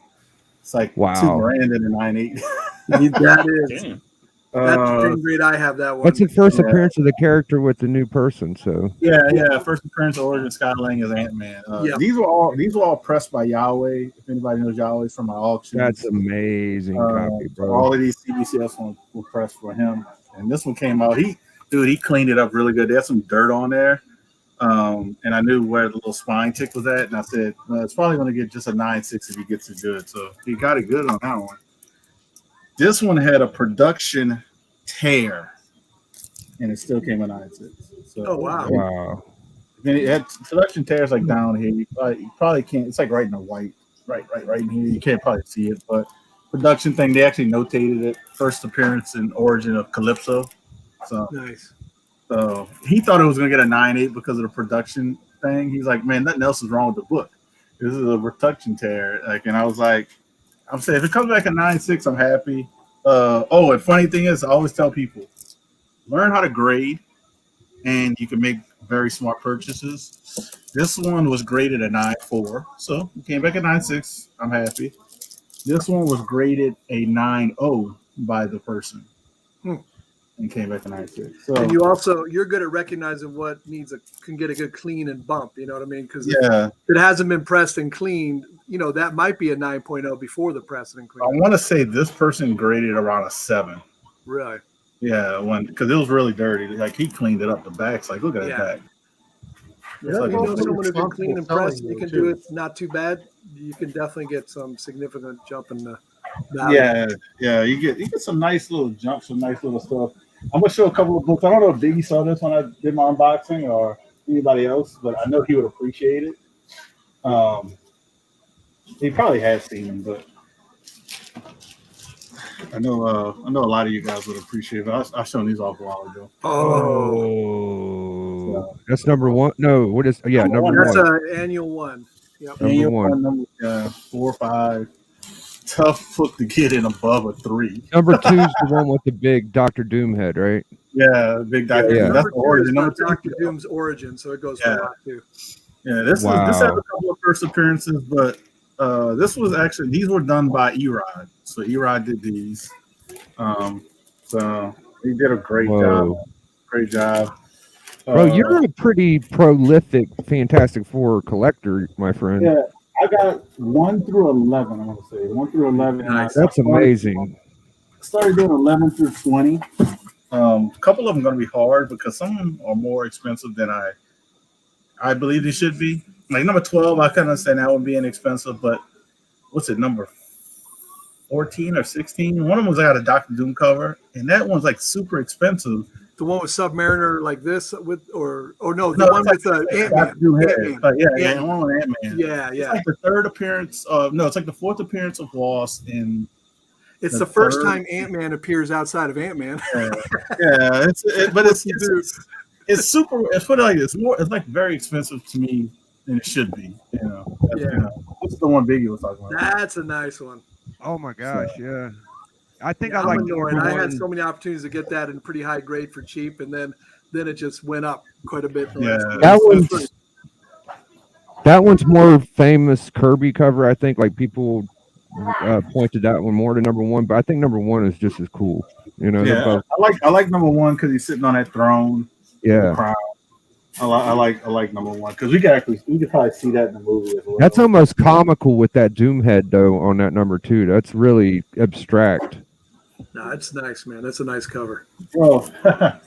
S1: It's like
S2: Wow.
S1: $2,000 in a 9.8.
S6: That is.
S5: Damn.
S6: That's the same grade I have that one.
S2: That's the first appearance of the character with the new person. So
S1: yeah. First appearance of Origin Scott Lang as Ant-Man. These were all pressed by Yahweh. If anybody knows Yahweh from my auction,
S2: that's amazing copy, bro.
S1: All of these CBCS ones were pressed for him, and this one came out. He cleaned it up really good. There's some dirt on there, and I knew where the little spine tick was at, and I said, well, it's probably going to get just a 9.6 if he gets it good. So he got it good on that one. This one had a production tear, and it still came a 9.6. So,
S6: oh wow!
S2: Wow.
S1: I mean, it had production tears like down here. You probably can't. It's like right in the white, right in here. You can't probably see it, but production thing. They actually notated it. First appearance and origin of Calypso. So
S6: Nice.
S1: So he thought it was gonna get a 9.8 because of the production thing. He's like, man, nothing else is wrong with the book. This is a production tear. And I was like, I'm saying if it comes back a 9.6, I'm happy. And funny thing is, I always tell people, learn how to grade, and you can make very smart purchases. This one was graded a 9.4, so it came back a 9.6. I'm happy. This one was graded a 9.0 by the person, and came back a 9.6. So,
S6: and you're good at recognizing what can get a good clean and bump. You know what I mean? Because if it hasn't been pressed and cleaned, that might be a 9.0 before the press and clean.
S1: I want to say this person graded around a 7.
S6: Really?
S1: Yeah, because it was really dirty. Like he cleaned it up. The back's like, look at that back.
S6: Yeah, someone who can clean and press, you can do it not too bad. You can definitely get some significant jump in the value.
S1: Yeah. You get some nice little jumps, some nice little stuff. I'm gonna show a couple of books. I don't know if Biggie saw this when I did my unboxing or anybody else, but I know he would appreciate it. He probably has seen them, but I know a lot of you guys would appreciate it. But I've shown these off a while ago.
S2: Oh, that's number one. No, what is? Yeah, number one.
S6: That's an annual one. Yep.
S2: Number one.
S1: Number 4 or 5. Tough book to get in above a 3.
S2: Number 2 is the one with the big Dr. Doom head, right?
S1: Yeah, big Dr. Doom. That's the origin.
S6: Number 2 Dr. Doom's origin, so it goes for a lot too.
S1: Yeah, this had a couple of first appearances, but this was actually, these were done by Erod. So Erod did these. So he did a great job. Great job.
S2: Bro, you're a pretty prolific Fantastic Four collector, my friend.
S1: Yeah, I got 1 through 11, I want to say. 1 through 11.
S2: Nice. That's amazing.
S1: I started doing 11 through 20. A couple of them going to be hard because some of them are more expensive than I believe they should be. Like number 12, I kind of understand that one being expensive, but what's it, number 14 or 16? One of them was got a Dr. Doom cover, and that one's like super expensive.
S6: The one with Submariner like this the one with Ant-Man.
S1: Yeah, one with Ant-Man.
S6: Yeah.
S1: It's like the third appearance of it's like the fourth appearance of Lost, and
S6: It's the first time Ant-Man appears outside of Ant-Man.
S1: Yeah, but it's super. It's put it like this. It's like very expensive to me than it should be. This is the one Biggie was talking about.
S6: That's a nice one.
S2: Oh my gosh, yeah. I think
S6: Yeah,
S2: I like
S6: I'm annoyed. I had
S2: one.
S6: so many opportunities to get that in pretty high grade for cheap, and then it just went up quite a bit.
S2: That one's more famous Kirby cover. I think like people pointed that one more to number one, but I think number one is just as cool.
S1: Yeah, I like number one because he's sitting on that throne.
S2: Yeah,
S1: I like number one because we could probably see that in the movie as well.
S2: That's almost comical with that Doom head though on that number two. That's really abstract.
S6: No, it's nice, man. That's a nice cover.
S1: Well, I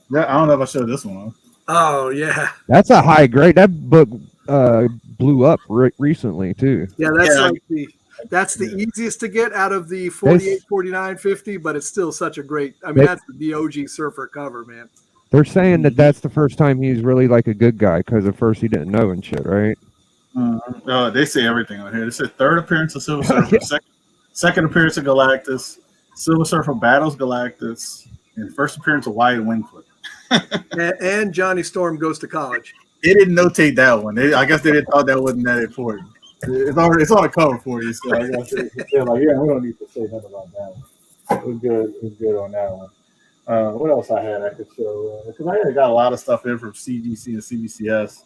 S1: don't know if I showed this one.
S6: Oh yeah,
S2: that's a high grade. That book blew up recently too.
S6: Yeah, that's the easiest to get out of the 48, 49, 50, but it's still such a great. I mean, that's the OG Surfer cover, man.
S2: They're saying that that's the first time he's really like a good guy because at first he didn't know and shit, right?
S1: They say everything on here. They said third appearance of Silver Surfer, second appearance of Galactus, Silver Surfer battles Galactus, and first appearance of Wyatt Wingfoot.
S6: and Johnny Storm goes to college.
S1: They didn't notate that one. I guess they thought that wasn't that important. It's on the cover for you, so I guess they're like, yeah, we don't need to say nothing about that one. It was good on that one. What else I had I could show? Because I got a lot of stuff in from CGC and CBCS.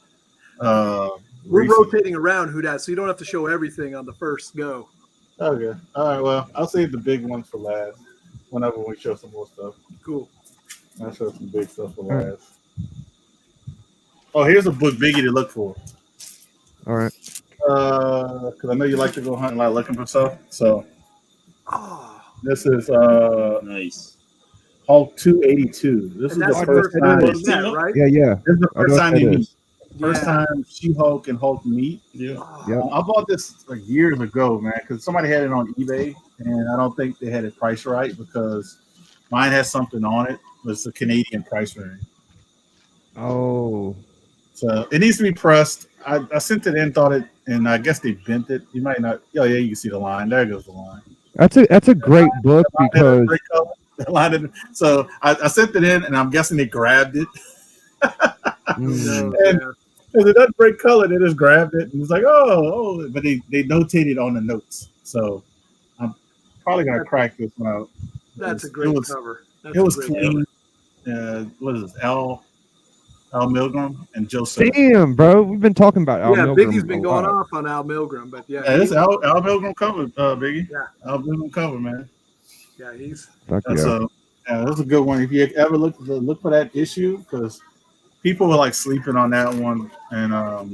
S6: We're rotating around whodat, so you don't have to show everything on the first go.
S1: Okay. All right. Well, I'll save the big ones for last. Whenever we show some more stuff.
S6: Cool.
S1: I'll show some big stuff for last. Oh, here's a book Biggie to look for.
S2: All right.
S1: Because I know you like to go hunting, like looking for stuff. So, this is
S5: nice.
S1: Hulk 282. This is the first time,
S2: right? Yeah.
S1: This is the first time they meet. First time She-Hulk and Hulk meet.
S5: Yeah.
S1: I bought this like years ago, man, because somebody had it on eBay, and I don't think they had it priced right because mine has something on it. It's a Canadian price range.
S2: Oh.
S1: So it needs to be pressed. I sent it in, thought it, and I guess they bent it. You might not. Oh yeah, you can see the line. There goes the line.
S2: That's a great book because.
S1: So I sent it in, and I'm guessing they grabbed it. And it doesn't break color. They just grabbed it, and it's like, oh, but they notated on the notes. So I'm probably gonna crack this one out.
S6: That's a great cover.
S1: It was clean. What is this? Al Milgram and Joseph.
S2: Damn, bro, we've been talking about Al Milgram.
S6: Biggie's been going off on Al Milgram, but
S1: it's Al Milgram cover, Biggie. Yeah, Al Milgram cover, man.
S6: Yeah, he's.
S1: That's a good one. If you ever look for that issue, because people were like sleeping on that one, and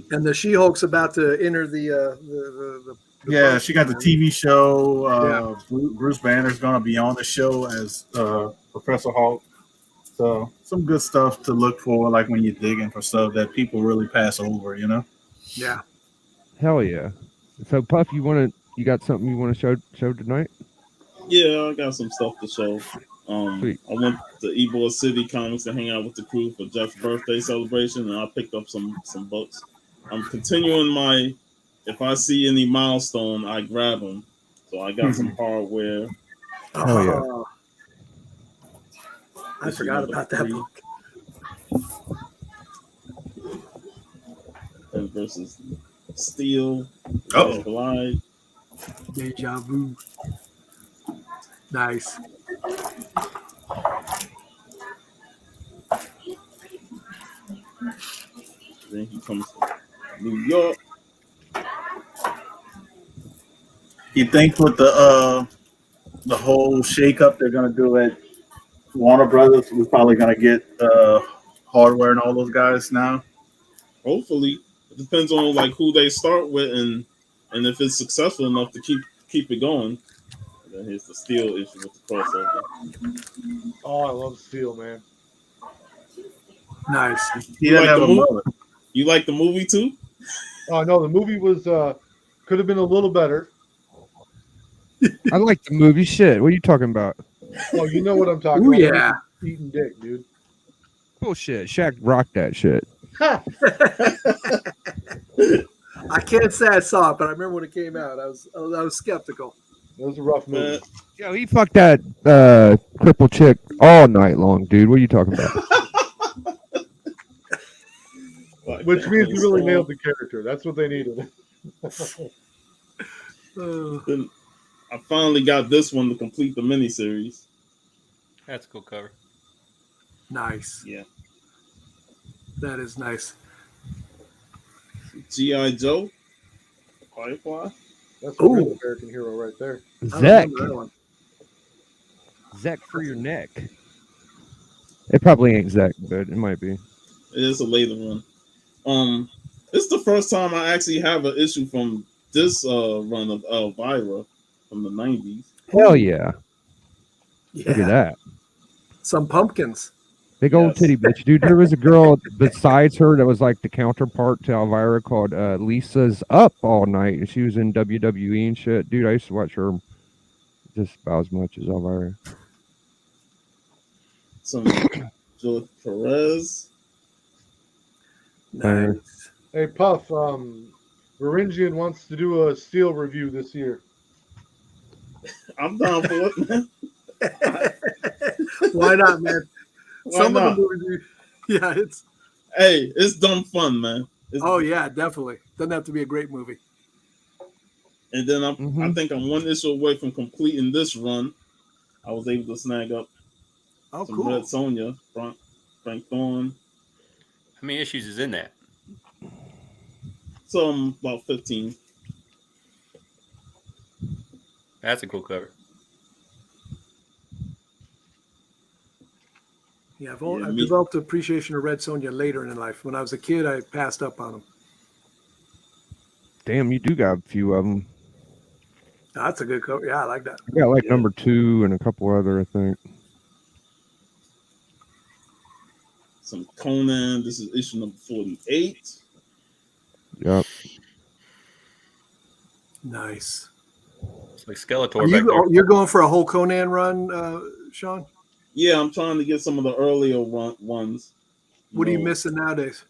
S6: the She-Hulk's about to enter the
S1: yeah, she got the TV show. Bruce Banner's gonna be on the show as Professor Hulk. So some good stuff to look for, like when you're digging for stuff that people really pass over, you know?
S6: Yeah.
S2: Hell yeah. So Puff, you got something you want to show tonight?
S5: Yeah, I got some stuff to show. I went to Ybor City Comics to hang out with the crew for Jeff's birthday celebration, and I picked up some books. I'm continuing my, if I see any milestone, I grab them. So I got some hardware.
S2: Oh yeah.
S6: I forgot about that book.
S5: And versus Steel. Glide.
S6: Deja Vu. Nice.
S5: Then he comes to New York.
S1: You think with the whole shakeup they're gonna do at Warner Brothers, we're probably gonna get hardware and all those guys now?
S5: Hopefully, it depends on like who they start with and if it's successful enough to keep it going. And then here's the Steel issue with the crossover.
S3: Oh, I love Steel, man.
S6: Nice.
S5: You like the movie too?
S3: Oh no, the movie was could have been a little better.
S2: I like the movie. Shit, what are you talking about?
S3: Well, you know what I'm talking about.
S6: Yeah.
S3: Eating dick, dude.
S2: Bullshit. Shaq rocked that shit.
S6: I can't say I saw it, but I remember when it came out. I was skeptical.
S3: It was a rough movie.
S2: Yo, he fucked that cripple chick all night long, dude. What are you talking about?
S3: Which means he really nailed the character. That's what they needed.
S5: Then I finally got this one to complete the miniseries.
S4: That's a cool cover.
S6: Nice.
S5: Yeah.
S6: That is nice.
S5: G.I. Joe. Firefly.
S3: That's a real American hero right there.
S2: Zek. Zek for your neck. It probably ain't Zek, but it might be.
S5: It is a later one. It's the first time I actually have an issue from this run of Elvira from the 90s.
S2: Hell yeah.
S6: Yeah.
S2: Look at that.
S6: Some pumpkins.
S2: Big old titty bitch. Dude, there was a girl besides her that was like the counterpart to Elvira called Lisa's Up All Night. And she was in WWE and shit. Dude, I used to watch her just about as much as Elvira.
S5: Some George Perez.
S6: Nice.
S3: Hey, Puff, Varingian wants to do a Steel review this year.
S5: I'm down for it, man.
S6: Why not, man?
S5: Why not?
S6: Yeah, it's.
S5: Hey, it's dumb fun, man.
S6: Yeah, definitely. Doesn't have to be a great movie.
S5: And then I think I'm one issue away from completing this run. I was able to snag up some
S6: cool.
S5: Red Sonja, Frank Thorne.
S4: How many issues is in that?
S5: So about 15.
S4: That's a cool cover.
S6: Yeah, I've developed an appreciation of Red Sonja later in life. When I was a kid, I passed up on them.
S2: Damn, you do got a few of them.
S6: That's a good cover. Yeah, I like that.
S2: I got like number 2 and a couple other, I think.
S5: Some Conan. This is issue number 48.
S2: Yep.
S6: Nice.
S4: It's like Skeletor back there.
S6: You're going for a whole Conan run, Sean?
S5: Yeah, I'm trying to get some of the earlier ones.
S6: What are you missing nowadays?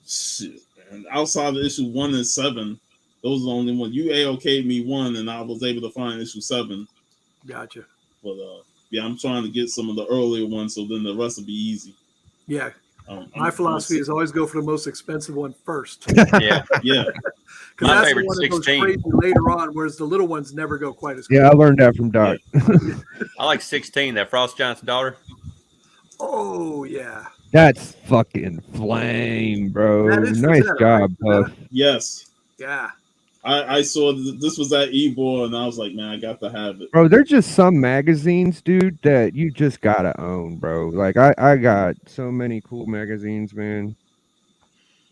S5: Shit, man. Outside of issue 1 and 7, those are the only ones. You AOK'd me 1, and I was able to find issue 7.
S6: Gotcha.
S5: But yeah, I'm trying to get some of the earlier ones, so then the rest will be easy.
S6: Yeah. My philosophy is always go for the most expensive one first.
S4: Yeah.
S5: Yeah.
S6: Because that's the one that goes crazy later on, whereas the little ones never go quite as quick.
S2: Yeah, I learned that from Doc.
S4: I like 16, that Frost Giant's daughter.
S6: Oh, yeah.
S2: That's fucking flame, bro. Nice
S6: Frazetta,
S2: job,
S6: right?
S2: Puff.
S5: Yes.
S6: Yeah.
S5: I saw this was at Ebor, and I was like, man, I got to have it.
S2: Bro, there's just some magazines, dude, that you just gotta own, bro. Like I got so many cool magazines, man.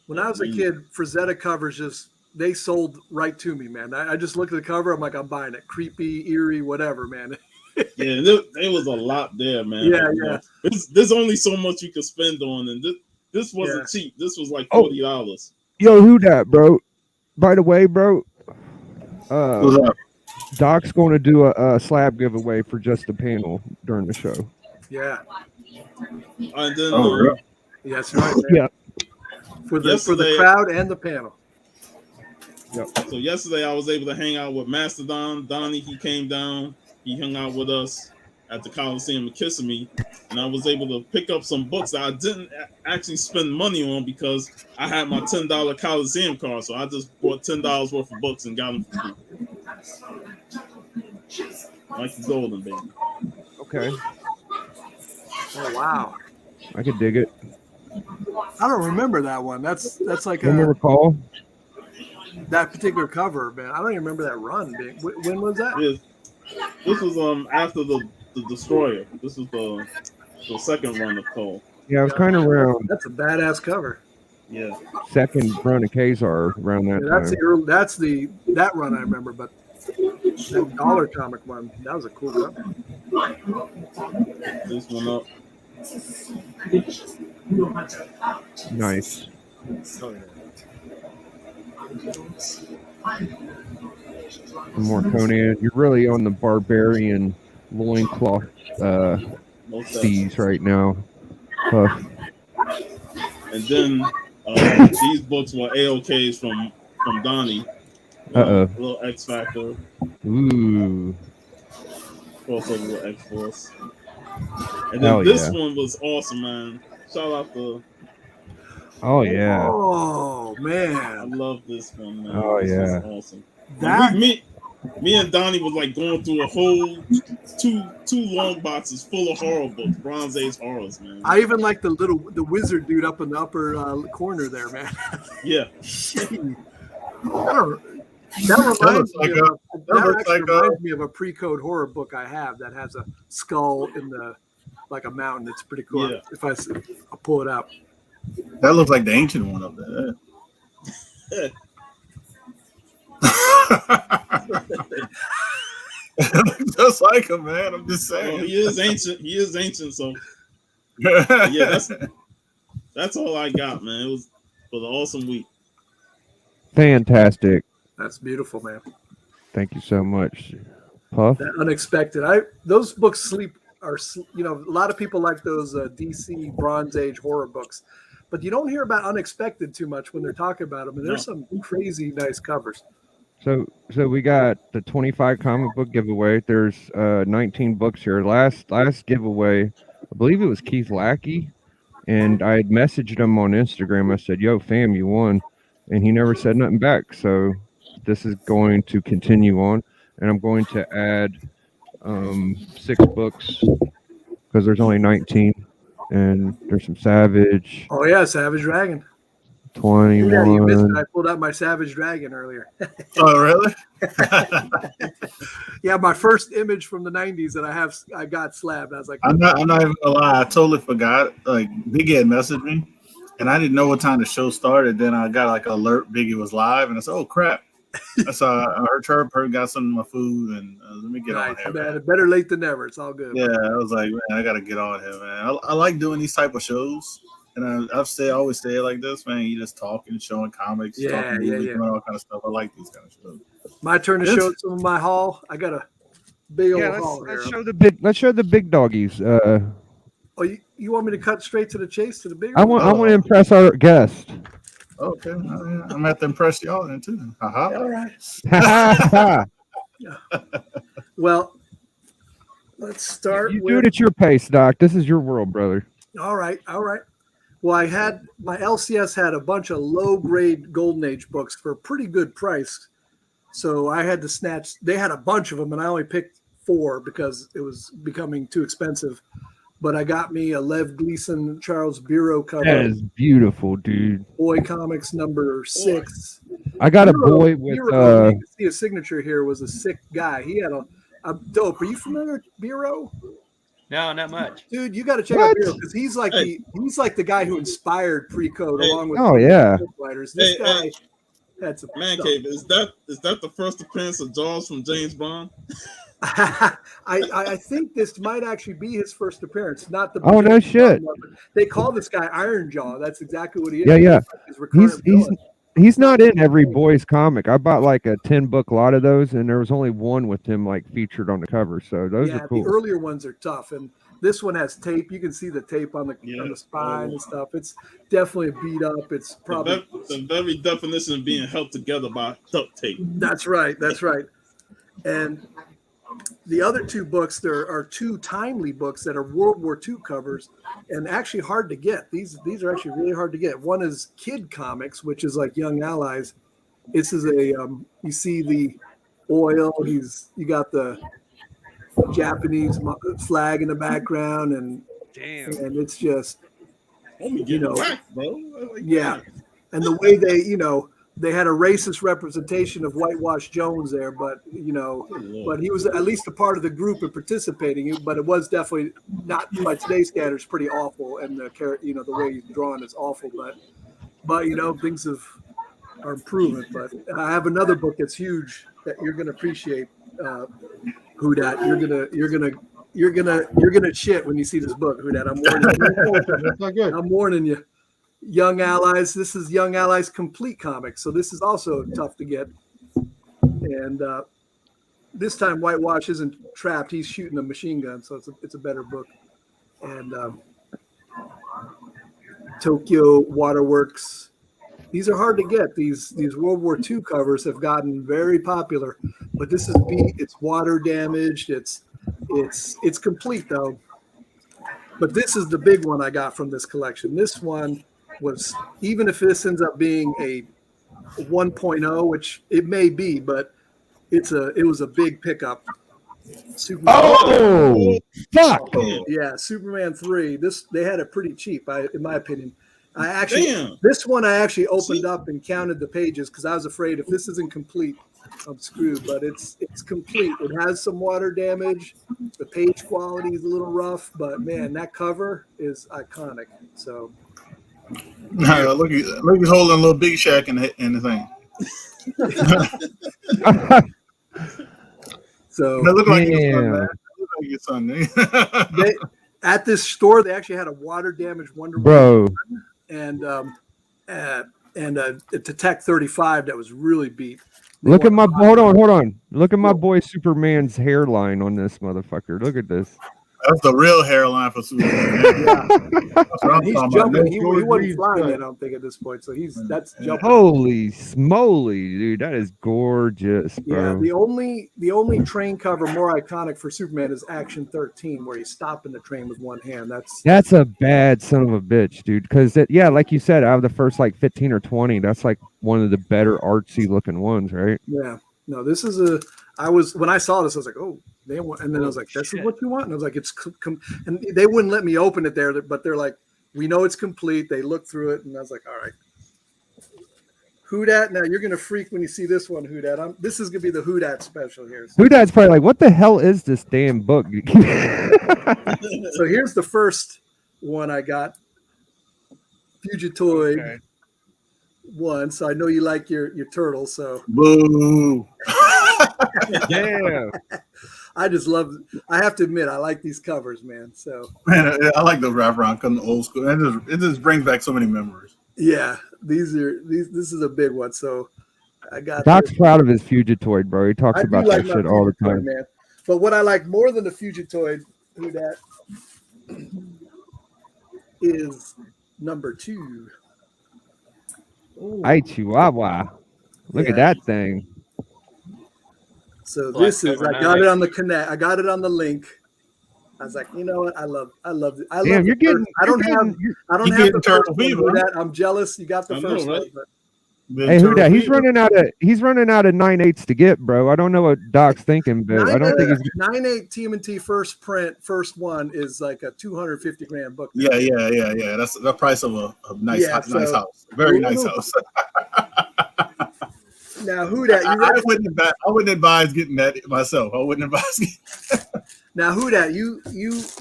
S6: When I was a kid, Frazetta covers they sold right to me, man. I just looked at the cover, I'm like, I'm buying it. Creepy, eerie, whatever, man.
S5: Yeah, there was a lot there, man.
S6: Yeah,
S5: like, yeah. There's only so much you could spend on, and this wasn't cheap. This was like $40.
S2: Yo, whodat, bro? By the way, bro, Doc's going to do a slab giveaway for just the panel during the show.
S6: Yeah.
S5: And then,
S6: yes, right. Man.
S2: Yeah.
S6: For the crowd and the panel.
S5: Yep. So yesterday I was able to hang out with Mastodon. Donnie, he came down. He hung out with us at the Coliseum in Kissimmee, and I was able to pick up some books that I didn't actually spend money on because I had my $10 Coliseum card. So I just bought $10 worth of books and got them for free. Like Golden, baby.
S2: Okay.
S6: Oh wow.
S2: I could dig it.
S6: I don't remember that one. That's like
S2: Can you recall
S6: that particular cover, man? I don't even remember that run. When was that?
S5: This was after the Destroyer. This was the second run of Cole.
S2: Yeah, I was kind of around.
S6: That's a badass cover.
S5: Yeah.
S2: Second run of Kazar around that time.
S6: That's that run I remember, but that dollar comic one, that was a cool cover.
S5: This one up.
S2: Nice.
S6: Oh, yeah.
S2: More Conan. You're really on the barbarian loincloth steez right now.
S5: And then these books were AOKs from Donnie.
S2: Uh-oh.
S5: A little X Factor.
S2: Ooh.
S5: Crossover with X Force. And then this one was awesome, man. Shout out to.
S2: Oh yeah.
S6: Oh
S5: I
S6: man.
S5: love this one, man.
S2: Oh
S5: this
S2: yeah.
S5: was awesome.
S6: That
S5: Me and Donnie was like going through a whole two long boxes full of horror books, Bronze Age horrors, man.
S6: I even like the wizard dude up in the upper corner there, man.
S5: Yeah.
S6: That reminds me of a pre-code horror book I have that has a skull in like a mountain. It's pretty cool.
S5: Yeah.
S6: If I'll pull it up.
S1: That looks like the ancient one up there. Just like him, man. I'm just saying.
S5: Well, he is ancient. So yeah, that's all I got, man. It was an awesome week.
S2: Fantastic.
S6: That's beautiful, man.
S2: Thank you so much, Puff.
S6: That unexpected. Those books a lot of people like those DC Bronze Age horror books, but you don't hear about Unexpected too much when they're talking about them. And there's some crazy nice covers.
S2: So we got the 25 comic book giveaway. There's 19 books here. Last giveaway, I believe it was Keith Lackey, and I had messaged him on Instagram. I said, "Yo, fam, you won," and he never said nothing back. So this is going to continue on, and I'm going to add 6 books because there's only 19, and there's some Savage.
S6: Oh yeah, Savage Dragon.
S2: 21.
S6: Yeah, you missed it. I pulled out my Savage Dragon earlier.
S1: Oh, really?
S6: Yeah, my first image from the 90s that I got slabbed. I was like,
S1: I'm not even gonna lie. I totally forgot. Like Biggie had messaged me, and I didn't know what time the show started. Then I got like an alert Biggie was live, and I said, "Oh crap!" So I heard got some of my food, and let me get on here.
S6: Man. Better late than never. It's all good.
S1: Yeah, I was like, man, I gotta get on here, man. I like doing these type of shows. And I always say it like this, man. You just talking, showing comics, talking movies, doing all kind of stuff. I like these kind of shows.
S6: My turn to show some of my haul. I got a big old haul here.
S2: Let's show the big doggies.
S6: Oh, you want me to cut straight to the chase to the big?
S2: I want to impress our guest.
S1: Okay, I'm gonna have to impress y'all then too.
S6: All right. Well, let's start.
S2: You do it at your pace, Doc. This is your world, brother.
S6: All right. Well, my LCS had a bunch of low-grade Golden Age books for a pretty good price. So I had to snatch. They had a bunch of them, and I only picked 4 because it was becoming too expensive. But I got me a Lev Gleason Charles Bureau cover.
S2: That is beautiful, dude.
S6: Boy Comics number 6.
S2: I got a boy with.
S6: You can see his signature here was a sick guy. He had a dope. Are you familiar with Bureau?
S4: No, not much.
S6: Dude, you got to check out Bureau because he's like the guy who inspired Pre-Code along with writers. This guy had some
S5: Man
S6: stuff.
S5: Cave. Is that the first appearance of Jaws from James Bond?
S6: I think this might actually be his first appearance. Not the.
S2: Oh no shit!
S6: They call this guy Iron Jaw. That's exactly what he is.
S2: Yeah. He's not in every boys comic. I bought like a 10-book lot of those, and there was only one with him like featured on the cover. So those are cool.
S6: The earlier ones are tough, and this one has tape. You can see the tape on the spine and stuff. It's definitely beat up. It's probably
S5: the very definition of being held together by duct tape.
S6: That's right. And the other 2 books, there are 2 timely books that are World War II covers and actually hard to get. These are actually really hard to get. One is Kid Comics, which is like Young Allies. This is you see the oil. You got the Japanese flag in the background, and it's just,
S5: whacked, bro.
S6: And the way they had a racist representation of Whitewash Jones there, but but he was at least a part of the group and participating. But it was definitely not by today's standards pretty awful, and the way he's drawn is awful. But things are improving. But I have another book that's huge that you're gonna appreciate. Whodat, you're gonna shit when you see this book. Whodat, I'm warning you.
S3: That's not good.
S6: I'm warning you. Young Allies. This is Young Allies Complete Comics, so this is also tough to get. And this time, Whitewash isn't trapped; he's shooting a machine gun, so it's a better book. And Tokyo Waterworks these are hard to get. These World War II covers have gotten very popular, but this is beat. It's water damaged. It's complete though. But this is the big one I got from this collection. This one was, even if this ends up being a 1.0, which it may be, but it was a big pickup. Superman.
S2: Oh, fuck!
S6: Yeah, Superman 3. They had it pretty cheap, in my opinion. This one I actually opened up and counted the pages because I was afraid if this isn't complete, I'm screwed. But it's complete. It has some water damage. The page quality is a little rough, but man, that cover is iconic. So
S1: look, he's holding a little Big Shack in the thing.
S6: So
S1: it looked like your son, man.
S6: At this store, they actually had a water damaged Wonder
S2: Woman
S6: and a Tech 35 that was really beat.
S2: Look at my hold on. Look at my boy Superman's hairline on this motherfucker. Look at this.
S1: That's the real hairline for Superman.
S6: He's jumping. He wasn't flying yet, I don't think, at this point. So that's jumping.
S2: Holy smoly, dude! That is gorgeous, bro.
S6: Yeah, the only train cover more iconic for Superman is Action 13, where he's stopping the train with one hand. That's a
S2: bad son of a bitch, dude. Because like you said, out of the first like 15 or 20, that's like one of the better artsy looking ones, right?
S6: Yeah. No, this is when I saw this, I was like, oh. And then I was like, "This is what you want." And I was like, "It's," and they wouldn't let me open it there, but they're like, "We know it's complete." They looked through it, and I was like, "All right, whodat." Now you're gonna freak when you see this one, whodat. This is gonna be the whodat special here. So.
S2: Whodat's probably like, "What the hell is this damn book?"
S6: So here's the first one I got, Fugitoid 1. So I know you like your turtles. So
S1: boo.
S2: Damn.
S6: I just love. I have to admit, I like these covers, man. So
S1: man, I like the wraparound come old school. It just brings back so many memories.
S6: Yeah, this is a big one. So I got.
S2: Doc's proud of his Fugitoid, bro. He talks about that shit all the time,
S6: man. But what I like more than the Fugitoid, that is number 2.
S2: Ay, Chihuahua. Look at that thing.
S6: So this is, I got it on the Connect. I got it on the link. I was like, you know what? I love it.
S2: Damn, you're getting.
S6: I don't have the turtle fever. I'm jealous. You got the first one. But.
S2: Hey, whodat? He's running out of 9/8s to get, bro. I don't know what Doc's thinking, but I don't think he's
S6: 9/8 TMNT first print, first one is like a $250,000 book.
S1: Yeah. That's the price of a nice house. Very nice house.
S6: Now, whodat?
S1: I wouldn't advise getting that myself. I wouldn't advise.
S6: Now, whodat? You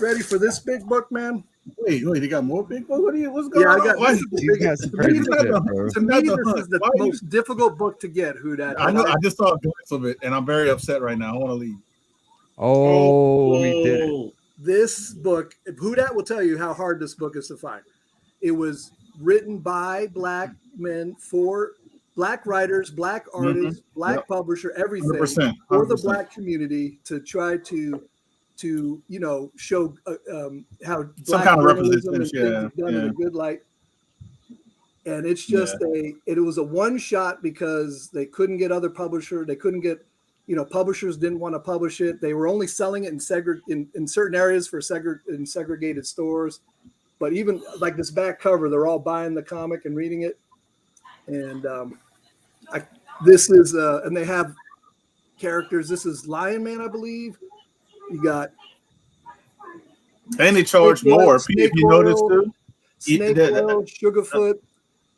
S6: ready for this big book, man?
S1: Wait, you got more big book? What's going on?
S6: To me, this is the most difficult book to get, whodat.
S1: I know. I just saw a glimpse of it, and I'm very upset right now. I want to leave.
S2: Oh, we did it.
S6: This book, whodat will tell you how hard this book is to find. It was written by Black men for Black writers, Black artists, Black publisher, everything 100%. For the Black community to try to show how
S1: some kind of representation
S6: done in a good light. And it's just it was a one shot because they couldn't get other publisher. They couldn't get, publishers didn't want to publish it. They were only selling it in certain areas for in segregated stores. But even like this back cover, they're all buying the comic and reading it. And this is and they have characters. This is Lion Man, I believe. You got,
S1: and they charge more. If you notice too,
S6: Snake Oil, Sugarfoot,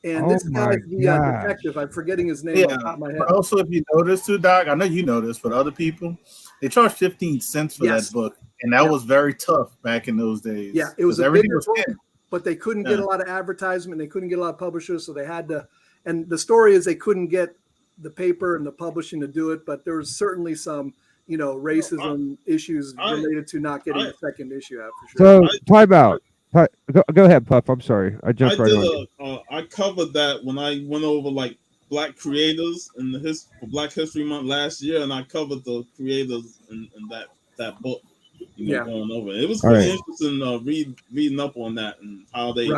S6: and this guy's the detective. I'm forgetting his name on top of my head.
S1: Also, if you notice too, Doc, I know you noticed, but other people, they charge 15 cents for that book, and that was very tough back in those days.
S6: Yeah, it was everything was book, but they couldn't get a lot of advertisement. They couldn't get a lot of publishers, so they had to. And the story is they couldn't get the paper and the publishing to do it, but there was certainly some. Racism issues related to not getting a second issue out for
S2: sure. So, time out. Go ahead, Puff. I'm sorry. I jumped right on.
S5: I covered that when I went over like Black creators in for Black History Month last year, and I covered the creators in that book. Going over. It was pretty interesting reading up on that and how they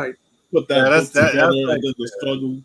S5: put that book together and the struggle.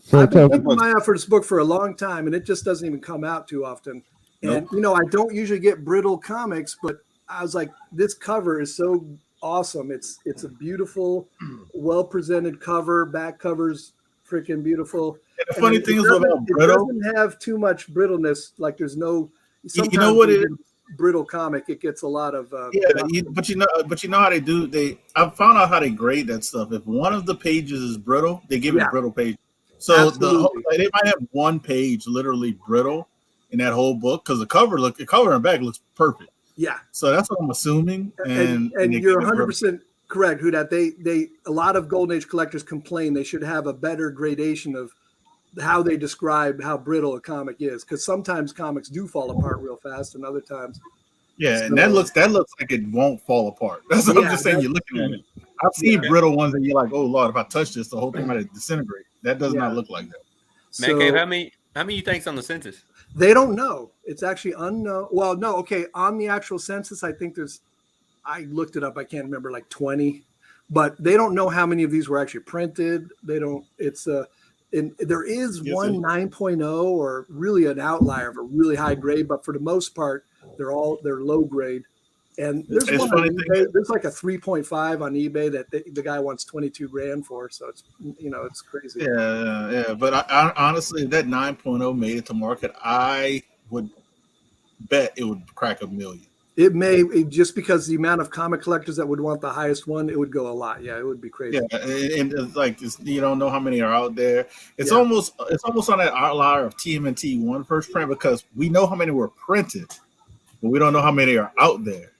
S2: So
S6: I've been keeping my eye out for this book for a long time, and it just doesn't even come out too often. And I don't usually get brittle comics, but I was like, this cover is so awesome. It's a beautiful, well presented cover. Back cover's freaking beautiful.
S1: And the funny thing is about brittle,
S6: it doesn't have too much brittleness. Like there's no.
S1: You know what it is?
S6: Brittle comic, it gets a lot of
S1: but you know how they do. I found out how they grade that stuff. If one of the pages is brittle, they give it a brittle page. So they might have one page literally brittle in that whole book because the cover and back looks perfect.
S6: Yeah.
S1: So that's what I'm assuming. And
S6: you're 100% correct, whodat. They a lot of Golden Age collectors complain they should have a better gradation of how they describe how brittle a comic is, because sometimes comics do fall apart real fast, and other times,
S1: and that looks like it won't fall apart. That's what I'm just saying. You're looking at it. I've seen brittle ones, and you're like, "Oh Lord, if I touch this, the whole thing might disintegrate." That does not look like that.
S4: Man, Cave, how many you think's on the census?
S6: They don't know. It's actually unknown. Well, no, okay. On the actual census, I think I looked it up. I can't remember, like 20, but they don't know how many of these were actually printed. They don't. It's and there is one 9.0 or really an outlier of a really high grade, but for the most part, they're low grade. And there's one on eBay, there's like a 3.5 on eBay that the guy wants $22,000 for. So it's it's crazy.
S1: Yeah. But I honestly, if that 9.0 made it to market, I would bet it would crack $1 million.
S6: It may, just because the amount of comic collectors that would want the highest one, it would go a lot. Yeah, it would be crazy.
S1: Yeah, and it's like you don't know how many are out there. It's almost on that outlier of TMNT one first print, because we know how many were printed, but we don't know how many are out there.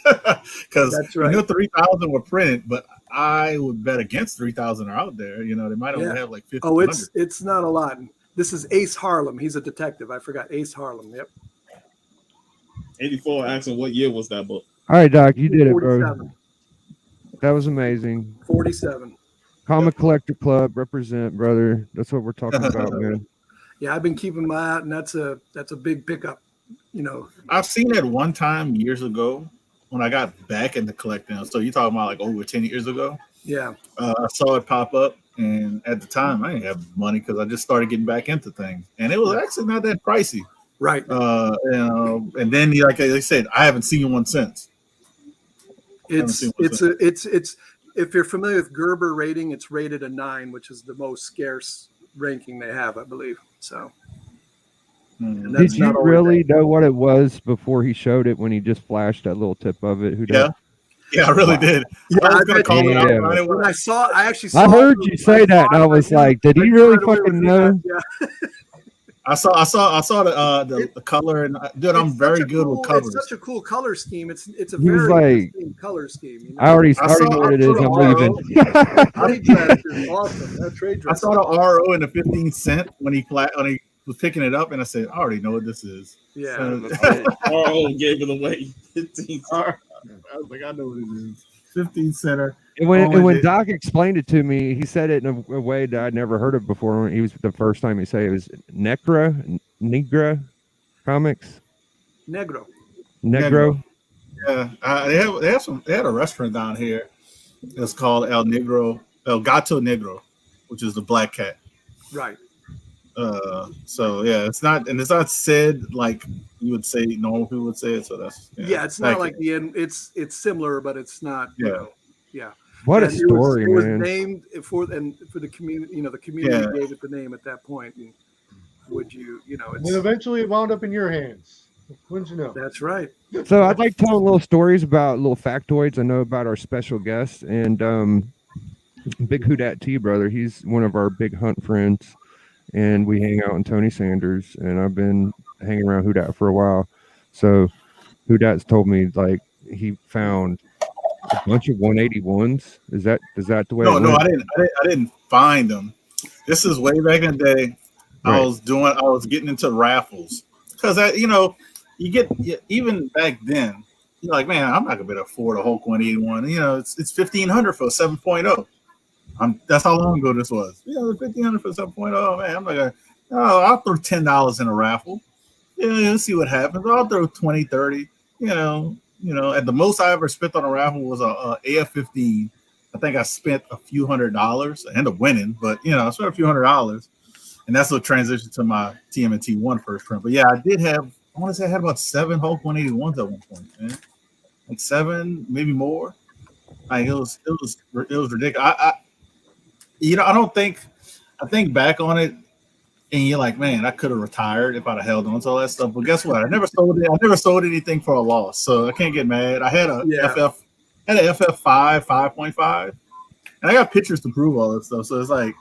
S1: Because
S6: right.
S1: we know 3,000 were printed, but I would bet against 3,000 are out there. They might only have like 50.
S6: Oh, it's not a lot. This is Ace Harlem. He's a detective. I forgot Ace Harlem. Yep.
S5: 84 asking what year was that book?
S2: All right, Doc, you did it, bro.
S6: 47.
S2: That was amazing.
S6: 47.
S2: Comic Collector Club, represent, brother. That's what we're talking about, man.
S6: Yeah, I've been keeping my eye out, and that's a big pickup.
S1: I've seen that one time years ago when I got back into collecting. So you're talking about like over 10 years ago?
S6: Yeah.
S1: I saw it pop up, and at the time I didn't have money because I just started getting back into things, and it was actually not that pricey.
S6: Right.
S1: And then like I said, I haven't seen one since.
S6: It's if you're familiar with Gerber rating, it's rated a 9, which is the most scarce ranking they have, I believe. So.
S2: Did you really know what it was before he showed it when he just flashed that little tip of it?
S1: Yeah, I really did.
S6: Yeah,
S1: I was going to call it out.
S6: When I actually saw
S2: I heard you say that, and I was like, did he really fucking know?
S6: Yeah.
S1: I saw the color, and dude, I'm very good with colors.
S6: It's such a cool color scheme. It's a very interesting color scheme.
S2: I already know what it is. I'm leaving.
S6: Trade dress is awesome. That trade dress.
S1: I saw the RO in the 15 cent when he was picking it up, and I said, I already know what this is.
S6: Yeah.
S5: RO gave it away. 15 cent.
S1: I was like, I know what it is. 15 center.
S2: And when Doc explained it to me, he said it in a way that I'd never heard of before. He was the first time he said it was Negra Comics.
S6: Negro.
S1: Yeah, they had a restaurant down here. It's called El Gato Negro, which is the black cat.
S6: Right.
S1: So yeah, it's not said like you would say normal people would say it. So that's
S6: it's not like the end. It's similar, but it's not. Yeah.
S2: What a story,
S6: man! It was
S2: named
S6: for the community. The community gave it the name at that point. And would you?
S3: And eventually it wound up in your hands. Wouldn't you know?
S6: That's right.
S2: So I'd like to tell little stories about little factoids I know about our special guest and Big Whodat T brother. He's one of our big hunt friends. And we hang out in Tony Sanders, and I've been hanging around Whodat for a while. So Whodat's told me like he found a bunch of 181s. Is that the way?
S1: No, I didn't find them. This is way back in the day. Right. I was getting into raffles because you get even back then. You're like, man, I'm not gonna be able to afford a Hulk 181. It's $1,500 for a 7.0. That's how long ago this was. $1,500 for 7.0. Man, I'm like, I'll throw $10 in a raffle. Let's see what happens. I'll throw 20, 30. At the most I ever spent on a raffle was a AF-15. I think I spent a few $100s. I ended up winning, but I spent a few $100, and that's what transitioned to my TMNT 1 first print. But yeah, I did have. I want to say I had about 7 Hulk 181s at one point, man. Like 7, maybe more. Like it was ridiculous. I don't think. I think back on it, and you're like, man, I could have retired if I'd have held on to all that stuff. But guess what? I never sold it. I never sold anything for a loss, so I can't get mad. I had a FF5 5.5, and I got pictures to prove all that stuff. So it's like,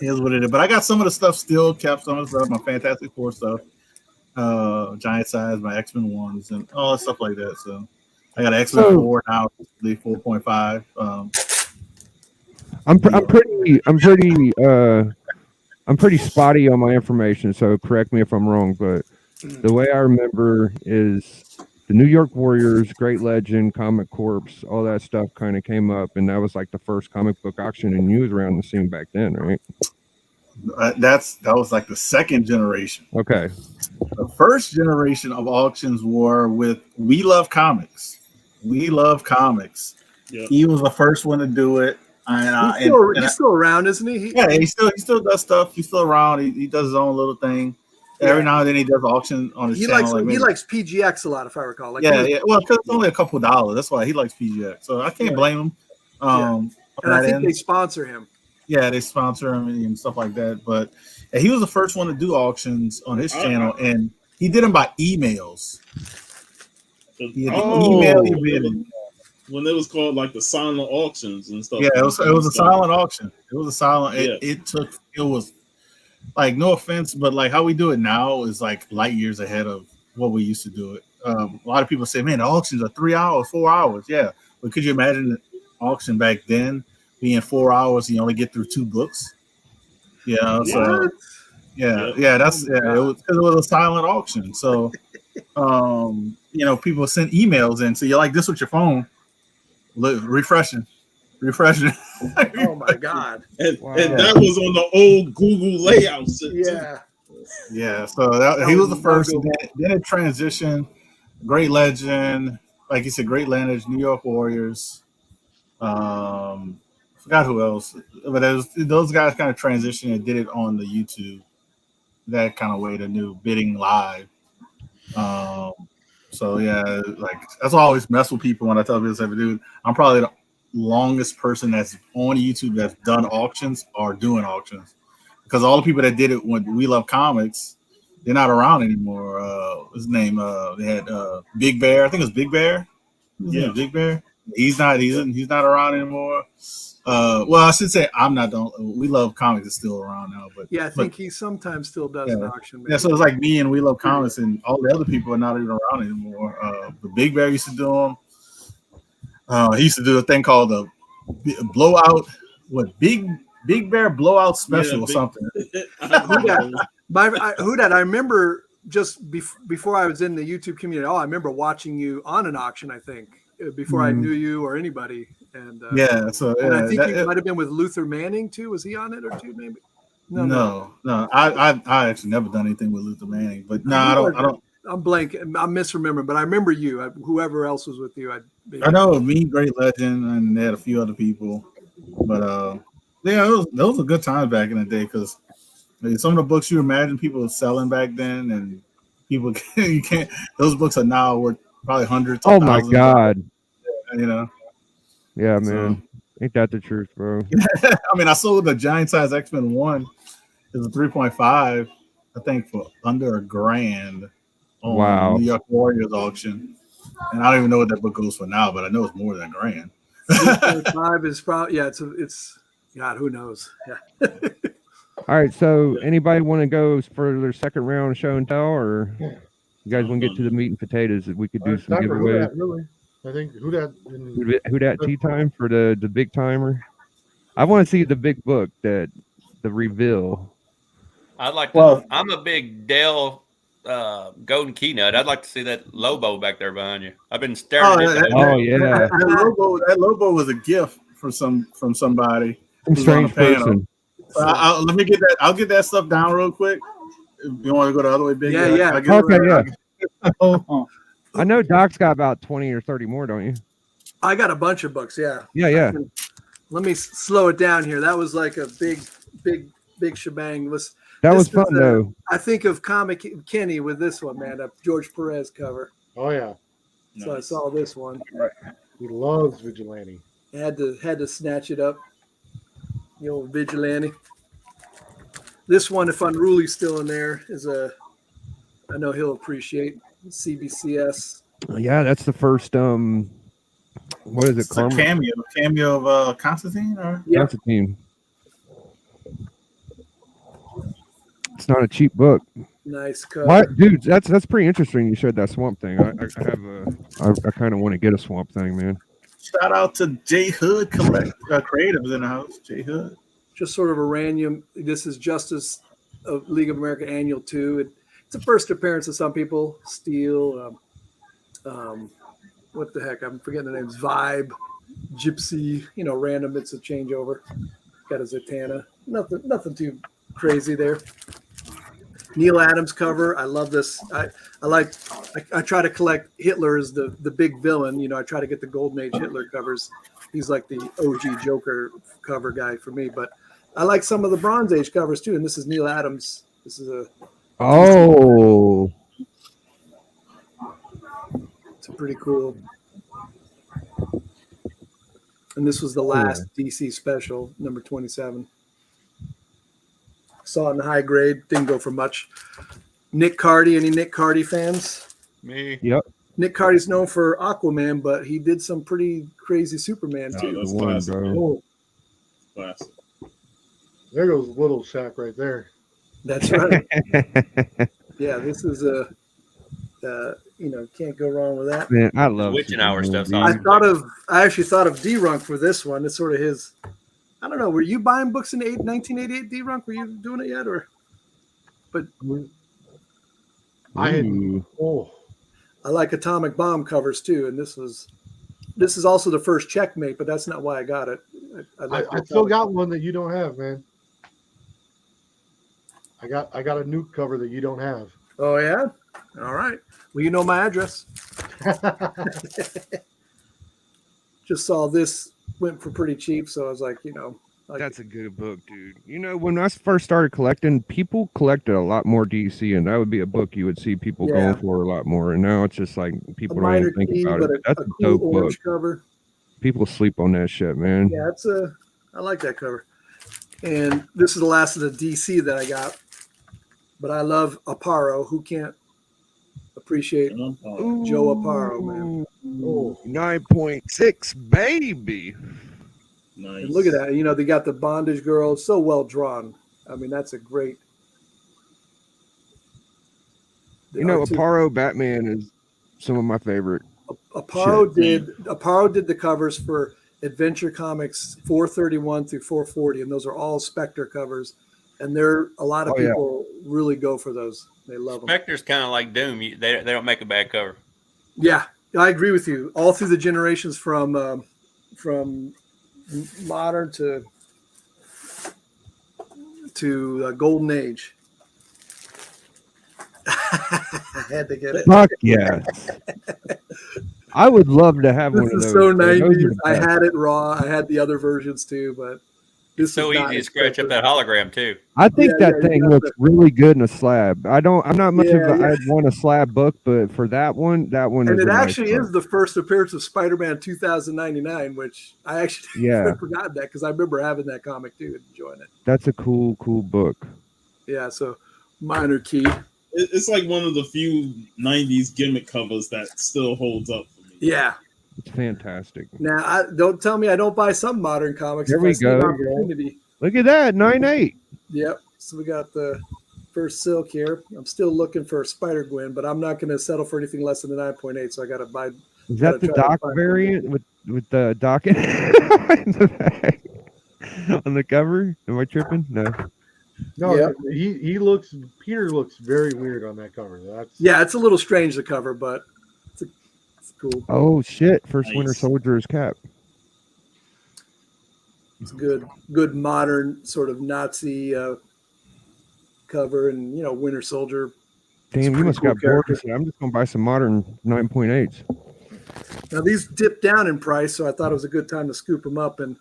S1: here's what it is. But I got some of the stuff still, kept some of the stuff, my Fantastic Four stuff, Giant Size, my X-Men ones, and all that stuff like that. So I got an X-Men 4 now, the 4.5.
S2: I'm pretty spotty on my information, so correct me if I'm wrong, but the way I remember is the New York Warriors, Great Legend, Comic Corps, all that stuff kind of came up, and that was like the first comic book auction, and you was around the scene back then, right?
S1: That was like the second generation.
S2: Okay.
S1: The first generation of auctions were with We Love Comics. We Love Comics. Yep. He was the first one to do it.
S6: He's still around, isn't he?
S1: He still does stuff. He's still around. He does his own little thing. Yeah. Every now and then he does auction on his channel.
S6: He likes PGX a lot, if I recall.
S1: Well, because it's only a couple $. That's why he likes PGX. So I can't blame him.
S6: And I think they sponsor him.
S1: Yeah, they sponsor him and stuff like that. But he was the first one to do auctions on his channel, and he did them by emails.
S5: When it was called like the silent auctions and stuff.
S1: Yeah, it was a silent auction. It was a silent. It was like, no offense, but like how we do it now is like light years ahead of what we used to do it. A lot of people say, man, the auctions are 3 hours, 4 hours. Yeah, but could you imagine the auction back then being 4 hours and you only get through 2 books? It was a silent auction. So people send emails in, so you're like this with your phone. Refreshing.
S6: Oh my God!
S5: And that was on the old Google layout.
S1: Yeah. So he was the first. Then it transitioned. Great Legend, like you said, Great Legend, New York Warriors. Forgot who else, but those guys kind of transitioned and did it on the YouTube. That kind of way to do bidding live. So yeah, like that's why I always mess with people when I tell people, dude, I'm probably the longest person that's on YouTube that's done auctions or doing auctions, because all the people that did it when We Love Comics, they're not around anymore. What's his name? They had Big Bear. I think it was Big Bear. Yeah, Big Bear. He's not around anymore. Well, I should say I'm not. We Love Comics is still around now, but
S6: I think he sometimes still does an auction. Maybe.
S1: Yeah, so it's like me and We Love Comics, and all the other people are not even around anymore. The Big Bear used to do them. He used to do a thing called the blowout. What Big Bear blowout special or something?
S6: Whodat, I remember just before I was in the YouTube community. I remember watching you on an auction. I think before I knew you or anybody. And I think you might have been with Luther Manning too. Was he on it or two? Maybe. No.
S1: I actually never done anything with Luther Manning, but no, I don't.
S6: I'm blank. I'm misremembering, but I remember you. Whoever else was with you,
S1: I know me, Great Legend, and they had a few other people. But those were good times back in the day, because some of the books you imagine people were selling back then, and people you can't. Those books are now worth probably hundreds.
S2: Oh my God!
S1: Yeah,
S2: man. Ain't that the truth, bro?
S1: I mean, I sold the Giant Size X-Men 1. It was a 3.5, I think, for under $1,000 on New York Warriors auction. And I don't even know what that book goes for now, but I know it's more than $1,000.
S6: 3.5 is probably it's God, who knows? Yeah.
S2: All right, so anybody want to go for their second round of show and tell, or you guys want to get to the meat and potatoes that we could do some giveaways?
S3: Really? I think
S2: whodat tea time for the big timer. I want to see the big book, the reveal.
S4: I'd like to. I'm a big Dell golden key nut. I'd like to see that Lobo back there behind you. I've been staring at that.
S1: That Lobo was a gift from somebody.
S2: Some strange person.
S1: Let me get that. I'll get that stuff down real quick. If you want to go the other way, big.
S6: Yeah.
S2: Okay, yeah. I know Doc's got about 20 or 30 more, don't you?
S6: I got a bunch of books. Yeah.
S2: Yeah.
S6: Let me slow it down here. That was like a big shebang.
S2: That was fun though.
S6: I think of Comic Kenny with this one, man, a George Perez cover.
S3: Oh yeah.
S6: So nice. I saw this one.
S3: He loves Vigilante.
S6: Had to snatch it up. The old Vigilante. This one, if Unruly's still in there, I know he'll appreciate CBCS.
S2: Yeah, that's the first what is it?
S1: It's a cameo of Constantine, or
S2: Constantine. It's not a cheap book.
S6: Nice cover.
S2: What, dude? That's pretty interesting. You showed that Swamp Thing. I kind of want to get a Swamp Thing, man.
S1: Shout out to J Hood creatives in the house. J Hood.
S6: Just sort of a random. This is Justice of League of America Annual 2. It's a first appearance of some people. Steel. What the heck? I'm forgetting the names. Vibe, Gypsy. Random. It's a changeover. Got a Zatanna. Nothing too crazy there. Neil Adams cover. I love this. I try to collect Hitler as the big villain. I try to get the Golden Age Hitler covers. He's like the OG Joker cover guy for me. But I like some of the Bronze Age covers too. And this is Neil Adams. This is it's a pretty cool. And this was the last DC special, number 27. Saw it in high grade. Didn't go for much. Nick Cardy. Any Nick Cardy fans?
S4: Me.
S2: Yep.
S6: Nick Cardy's known for Aquaman, but he did some pretty crazy Superman too.
S5: That's classic.
S3: Oh.
S5: Classic.
S3: There goes Little Shack right there.
S6: That's right. Yeah, this is can't go wrong with that.
S2: Man, I love
S4: Witching Hour stuff.
S6: I actually thought of D-Runk for this one. It's sort of his. I don't know. Were you buying books in 1988, D-Runk? Were you doing it yet, or? But I like Atomic Bomb covers too, and this is also the first Checkmate, but that's not why I got it.
S3: I still got one that you don't have, man. I got a nuke cover that you don't have.
S6: Oh yeah? All right. Well, you know my address. Just saw this went for pretty cheap, so I was like,
S2: that's a good book, dude. When I first started collecting, people collected a lot more DC, and that would be a book you would see people going for a lot more. And now it's just like people don't even think about it. That's a dope book.
S6: Cover.
S2: People sleep on that shit, man.
S6: Yeah, I like that cover. And this is the last of the DC that I got. But I love Aparo. Who can't appreciate Joe Aparo, man?
S2: Oh, 9.6, baby.
S5: Nice.
S6: And look at that. They got the bondage girl. It's so well drawn. I mean, that's a great.
S2: Aparo Batman is some of my favorite.
S6: Aparo did the covers for Adventure Comics 431 through 440, and those are all Spectre covers. And a lot of people really go for those. They love them.
S4: Spectre's kind of like Doom. They don't make a bad cover.
S6: Yeah, I agree with you. All through the generations from modern to Golden Age. I had to get it.
S2: Fuck yeah. I would love to have one of those.
S6: This is so 90s. I had it raw. I had the other versions too, but
S4: it's so easy to scratch up that hologram too.
S2: I think that thing looks really good in a slab. I'm not much of I'd want a slab book, but for that one
S6: and it actually is the first appearance of Spider-Man 2099, which I actually forgot that because I remember having that comic too and enjoying it.
S2: That's a cool book.
S6: Yeah, so minor key.
S5: It's like one of the few 90s gimmick covers that still holds up for me.
S6: Yeah.
S2: It's fantastic.
S6: Now, don't tell me I don't buy some modern comics.
S2: There we go. Look at that, 9.8.
S6: Yep. So we got the first Silk here. I'm still looking for Spider-Gwen, but I'm not going to settle for anything less than the 9.8. So I got to buy.
S2: Is that the Doc variant with the Doc in the back on the cover? Am I tripping? No.
S3: No, Peter looks very weird on that cover.
S6: It's a little strange, the cover, but it's cool.
S2: Oh shit! First Winter Soldier's cap.
S6: It's good modern sort of Nazi cover, and Winter Soldier.
S2: Damn, you must got bored. I'm just gonna buy some modern 9.8s.
S6: Now these dipped down in price, so I thought it was a good time to scoop them up. And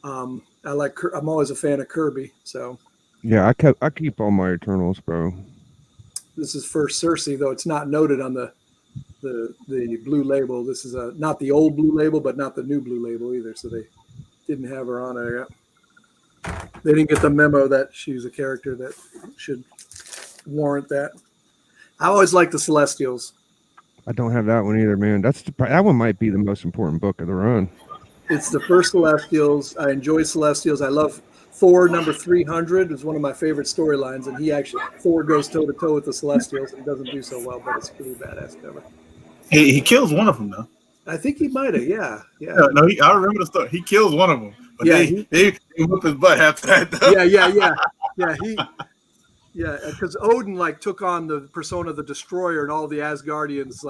S6: I'm always a fan of Kirby, so
S2: Yeah, I keep all my Eternals, bro.
S6: this is first Cersei, though it's not noted on the blue label. This is not the old blue label, but not the new blue label either. So they didn't have her on there yet. They didn't get the memo that she's a character that should warrant that. I always like the Celestials.
S2: I don't have that one either, man. That one might be the most important book of the run.
S6: It's the first Celestials. I enjoy Celestials. I love Thor number 300 is one of my favorite storylines, and Thor goes toe to toe with the Celestials and doesn't do so well, but it's pretty badass cover.
S1: He kills one of them though.
S6: I think he might have, yeah.
S1: No, I remember the story. He kills one of them, but they whip his butt after that. Though. Yeah. Because Odin took on the persona of the Destroyer, and all the Asgardians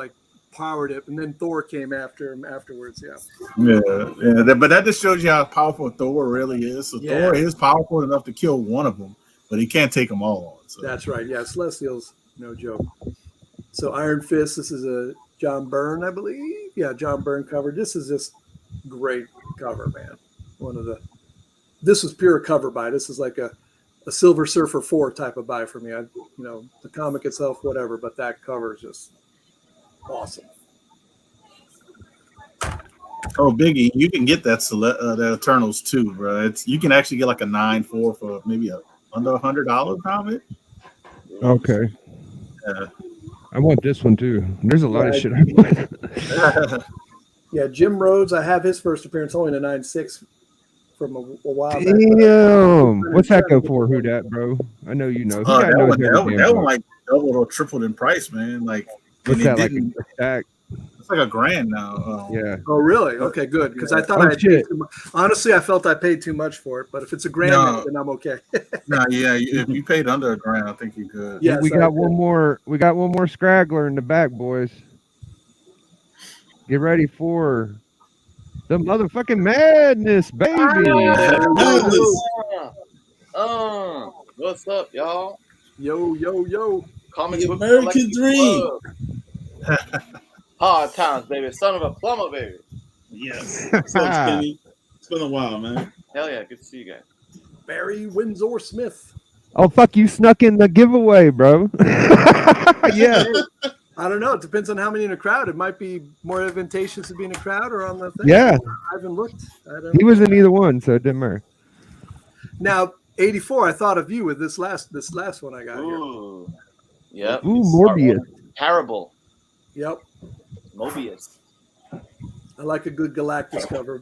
S1: powered it, and then Thor came after him afterwards. Yeah. But that just shows you how powerful Thor really is. So Thor is powerful enough to kill one of them, but he can't take them all on. So.
S6: That's right. Yeah, Celestials, no joke. So Iron Fist. This is a John Byrne, I believe. Yeah, John Byrne cover. This is just great cover, man. This was pure cover buy. This is like a Silver Surfer 4 type of buy for me. The comic itself, whatever, but that cover is just awesome.
S1: Oh, Biggie, you can get that Eternals too, bro. You can actually get a 9.4 for maybe under $100 comic.
S2: Okay.
S1: Yeah.
S2: I want this one too. There's a lot of shit I want.
S6: Yeah, Jim Rhodes. I have his first appearance only in a 9.6 from a while back.
S2: Damn. What's that go for? Who dat, bro? I know you know.
S1: That one doubled or tripled in price, man.
S2: What's that, a stack?
S1: It's $1,000 now.
S2: Yeah.
S6: Oh, really? Okay, good. Because I thought I paid too much. Honestly, I felt I paid too much for it. But if it's $1,000, then I'm okay.
S1: If you paid under $1,000, I think you could.
S2: Yeah, we got one more. We got one more scraggler in the back, boys. Get ready for the motherfucking madness, baby.
S7: What's up, y'all?
S6: Yo.
S7: Comics book
S5: American Dream.
S7: Hard times, baby. Son of a plumber, baby.
S5: Yes. What's up, Kenny? It's been a while, man.
S7: Hell yeah, good to see you guys.
S6: Barry Windsor Smith.
S2: Oh, fuck, you snuck in the giveaway, bro. Yeah.
S6: I don't know. It depends on how many in a crowd. It might be more advantageous to be in a crowd or on the thing.
S2: Yeah.
S6: I haven't looked.
S2: He was in either one, so it didn't matter.
S6: Now, 84, I thought of you with this last one I got
S7: Ooh.
S6: here.
S7: Yep.
S2: Ooh, Morbius.
S7: Parable.
S6: Yep.
S7: Mobius.
S6: I like a good Galactus cover.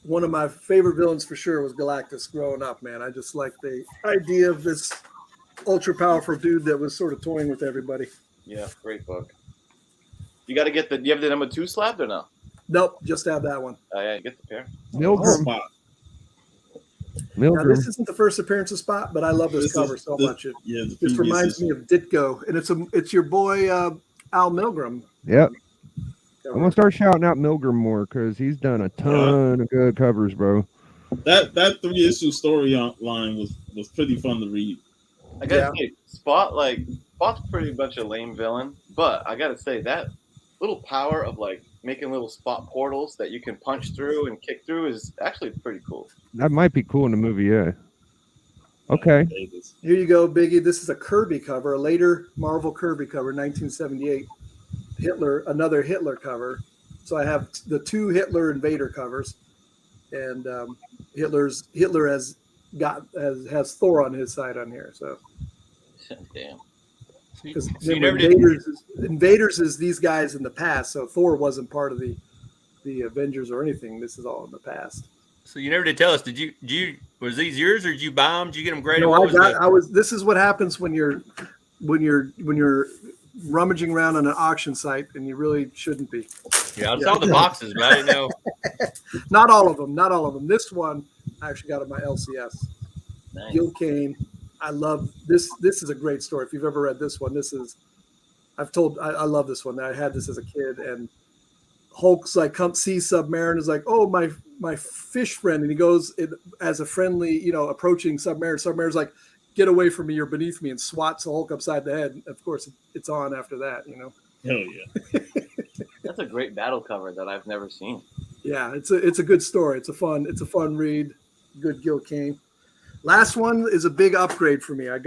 S6: One of my favorite villains for sure was Galactus growing up, man. I just like the idea of this ultra powerful dude that was sort of toying with everybody.
S7: Yeah, great book. You got to get do you have the number 2 slab or no?
S6: Nope, just have that one.
S7: Oh, yeah, get the pair.
S2: Milgram.
S6: Now, this isn't the first appearance of Spot, but I love this cover so much. It just reminds me of Ditko, and it's your boy Al Milgram.
S2: Yep. I'm gonna start shouting out Milgram more because he's done a ton of good covers, bro.
S5: That 3-issue storyline was pretty fun to read.
S7: I gotta say, Spot's pretty much a lame villain, but I gotta say that little power of making little spot portals that you can punch through and kick through is actually pretty cool.
S2: That might be cool in the movie, yeah. Okay.
S6: Here you go, Biggie. This is a Kirby cover, a later Marvel Kirby cover, 1978. Another Hitler cover. So I have the 2 Hitler and Vader covers, and Hitler has Thor on his side on here. So
S7: damn.
S6: Because Invaders is these guys in the past, so Thor wasn't part of the Avengers or anything. This is all in the past.
S4: So you never did tell us. Did you was these yours or did you buy them? Did you get them graded?
S6: No, this is what happens when you're rummaging around on an auction site, and you really shouldn't be.
S4: Yeah, I saw the boxes, but I didn't know.
S6: Not all of them. This one I actually got at my LCS. Nice. Gil Kane. I love this. This is a great story. If you've ever read this one, I love this one. I had this as a kid, and Hulk's come see Submariner is oh, my fish friend, and he goes as a friendly, approaching Submariner. Submariner's get away from me, you're beneath me, and swats Hulk upside the head. Of course, it's on after that,
S5: Hell yeah.
S7: That's a great battle cover that I've never seen.
S6: Yeah, it's a good story. It's a fun read. Good Gil Kane. Last one is a big upgrade for me. I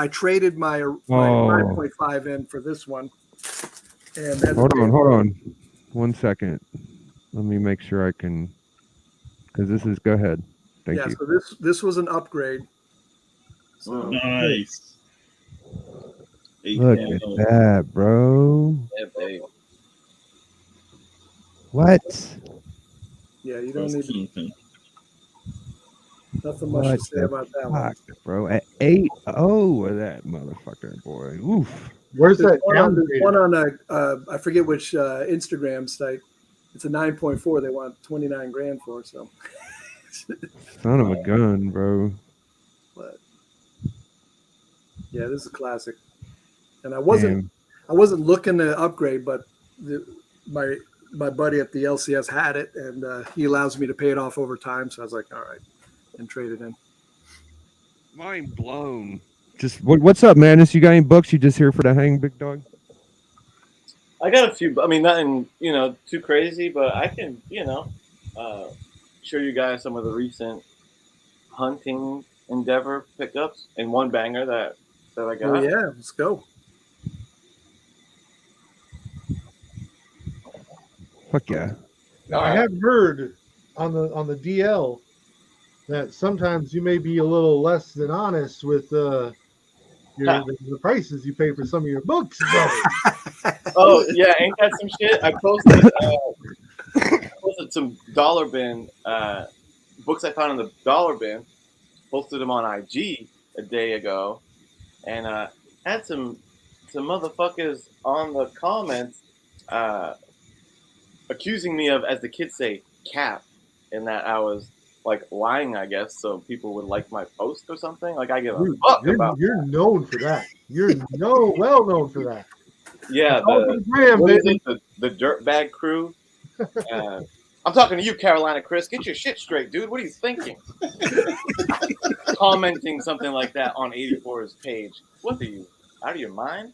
S6: traded my 5.5 in for this one. And
S2: hold on. 1 second. Let me make sure I can, because this is. Go ahead. Thank you.
S6: So this was an upgrade. So,
S5: nice.
S2: Look at that, bro.
S7: Yeah, babe.
S2: What?
S6: Yeah, you don't need nothing much
S2: What
S6: to say about that one,
S2: bro. At 8-0 of that motherfucker, boy. Oof.
S3: Where's
S6: There's
S3: that
S6: one on a I forget which Instagram site. It's a 9.4. They want 29 grand for. So,
S2: Son of a gun, bro.
S6: but yeah, this is a classic. And I wasn't looking to upgrade, but my buddy at the LCS had it, and he allows me to pay it off over time. So I was like, all right, and trade it in.
S2: Mind blown. Just what's up, Madness? You got any books? You just here for the hang, big dog?
S7: I got a few. I mean, nothing too crazy, but I can show you guys some of the recent hunting endeavor pickups and one banger that I got.
S6: Oh yeah, let's go.
S2: Fuck yeah.
S3: Now I have heard on the DL that sometimes you may be a little less than honest with the prices you pay for some of your books, brother.
S7: Oh yeah, ain't that some shit? I posted some dollar bin books I found in the dollar bin. Posted them on IG a day ago, and had some motherfuckers on the comments accusing me of, as the kids say, cap, and that I was like lying, I guess, so people would like my post or something. Like I give a fuck about.
S3: You're known for that. You're well known for that.
S7: Yeah, the dirtbag crew. I'm talking to you, Carolina Chris. Get your shit straight, dude. What are you thinking? Commenting something like that on 84's page. What are you? Out of your mind?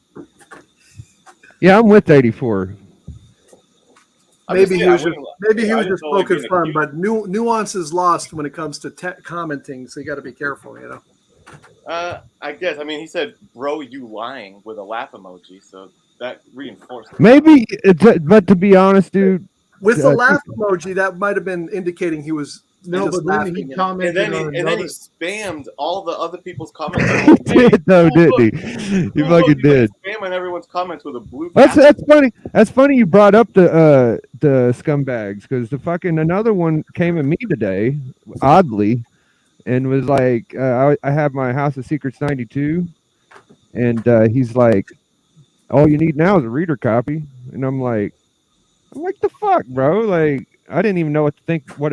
S2: Yeah, I'm with 84.
S6: Maybe he was just poking fun, but nuance is lost when it comes to commenting, so you got to be careful, you know.
S7: I guess. I mean, he said, "Bro, you lying," with a laugh emoji, so that reinforced it.
S2: Maybe, but to be honest, dude,
S6: with the laugh emoji, that might have been indicating he was.
S3: No, but then he commented
S7: and then he spammed all the other people's comments.
S2: He did, though, didn't he? He fucking did.
S7: Spamming everyone's comments with a blue.
S2: That's funny. That's funny you brought up the scumbags, because the fucking another one came at me today, oddly, and was like, I have my House of Secrets 92, and he's like, all you need now is a reader copy, and I'm like, the fuck, bro, like. I didn't even know what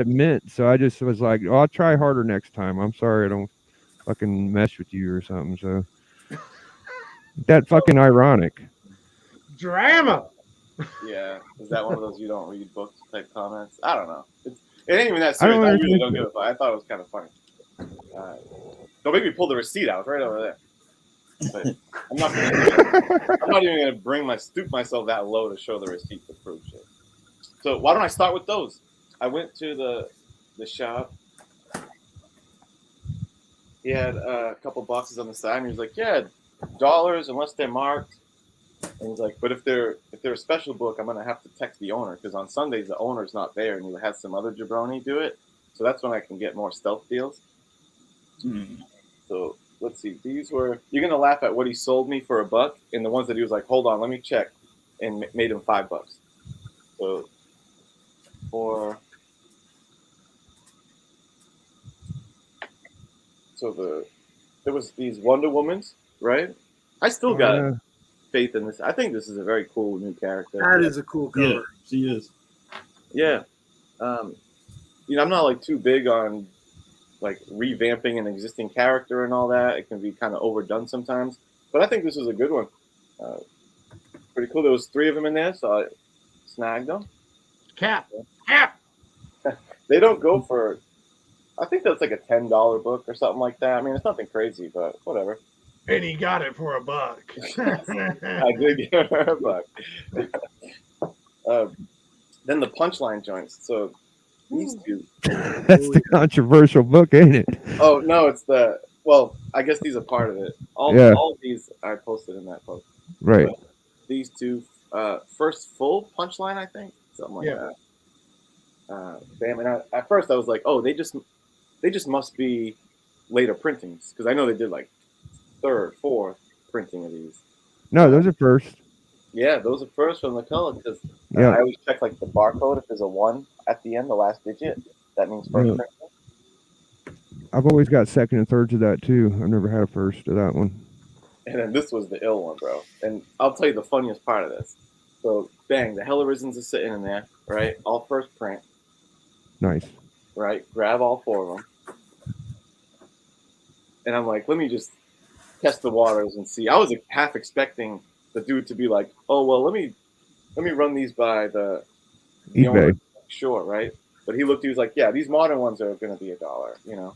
S2: it meant, so I just was like, "Oh, I'll try harder next time. I'm sorry I don't fucking mess with you or something." So that fucking ironic.
S3: Drama.
S7: Yeah, is that one of those you don't read books type comments? I don't know. It ain't even that serious. I really don't give a fuck. I thought it was kind of funny. Don't make me pull the receipt out. It's right over there. But I'm not even gonna stoop myself that low to show the receipt to prove shit. So why don't I start with those? I went to the shop. He had a couple boxes on the side, and he was like, "Yeah, $, unless they're marked." And he's like, "But if they're a special book, I'm gonna have to text the owner, because on Sundays the owner's not there, and he has some other jabroni do it. So that's when I can get more stealth deals." So let's see. These were, you're gonna laugh at what he sold me for $1, and the ones that he was like, "Hold on, let me check," and made him $5. So. There was these Wonder Womans, right? I still got faith in this. I think this is a very cool new character.
S6: That is a cool cover.
S5: Yeah, she is.
S7: Yeah. I'm not like too big on like revamping an existing character and all that. It can be kind of overdone sometimes, but I think this is a good one. Pretty cool. There was 3 of them in there, so I snagged them.
S3: Cap.
S7: They don't go for, I think that's like a $10 book or something like that. I mean, it's nothing crazy, but whatever.
S3: And he got it for $1.
S7: I did get it for $1. Then the punchline joints. So these two.
S2: That's the controversial book, ain't it?
S7: Oh no, it's the. Well, I guess these are part of it. All of these I posted in that post.
S2: Right.
S7: But these two, first full punchline, I think, something like that. Damn, and at first I was like, oh, they just must be later printings because I know they did like third, fourth printing of these.
S2: No, those are first.
S7: Yeah, those are first from the color because I always check like the barcode. If there's a 1 at the end, the last digit, that means first printing.
S2: I've always got second and thirds of that too. I've never had a first of that one.
S7: And then this was the ill one, bro. And I'll tell you the funniest part of this. So, bang, the Hell Arisons are sitting in there, right? All first print.
S2: Nice.
S7: Right? Grab all 4 of them. And I'm like, let me just test the waters and see. I was half expecting the dude to be like, oh, well, let me run these by the
S2: eBay.
S7: Owner. Sure, right? But he was like, yeah, these modern ones are going to be $1, you know?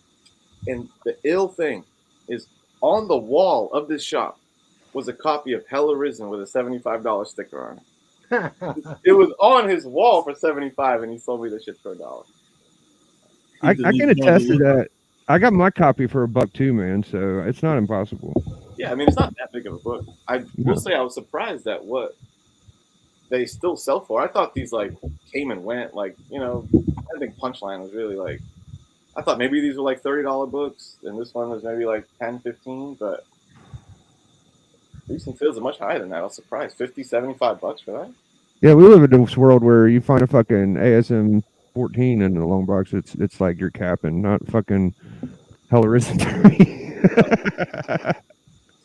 S7: And the ill thing is on the wall of this shop was a copy of Hell Arisen with a $75 sticker on it. It was on his wall for $75, and he sold me the shit for $1.
S2: I can attest to that. I got my copy for $1 too, man. So it's not impossible.
S7: Yeah, I mean, it's not that big of a book. I will say I was surprised at what they still sell for. I thought these like came and went. Like, you know, I think Punchline was really like, I thought maybe these were like $30 books, and this one was maybe like 10, 15, but recent sales are much higher than that. I was surprised. $50, $75 for that?
S2: Yeah, we live in this world where you find a fucking ASM 14 in the long box. It's like you're capping, not fucking Hell Arisen 3.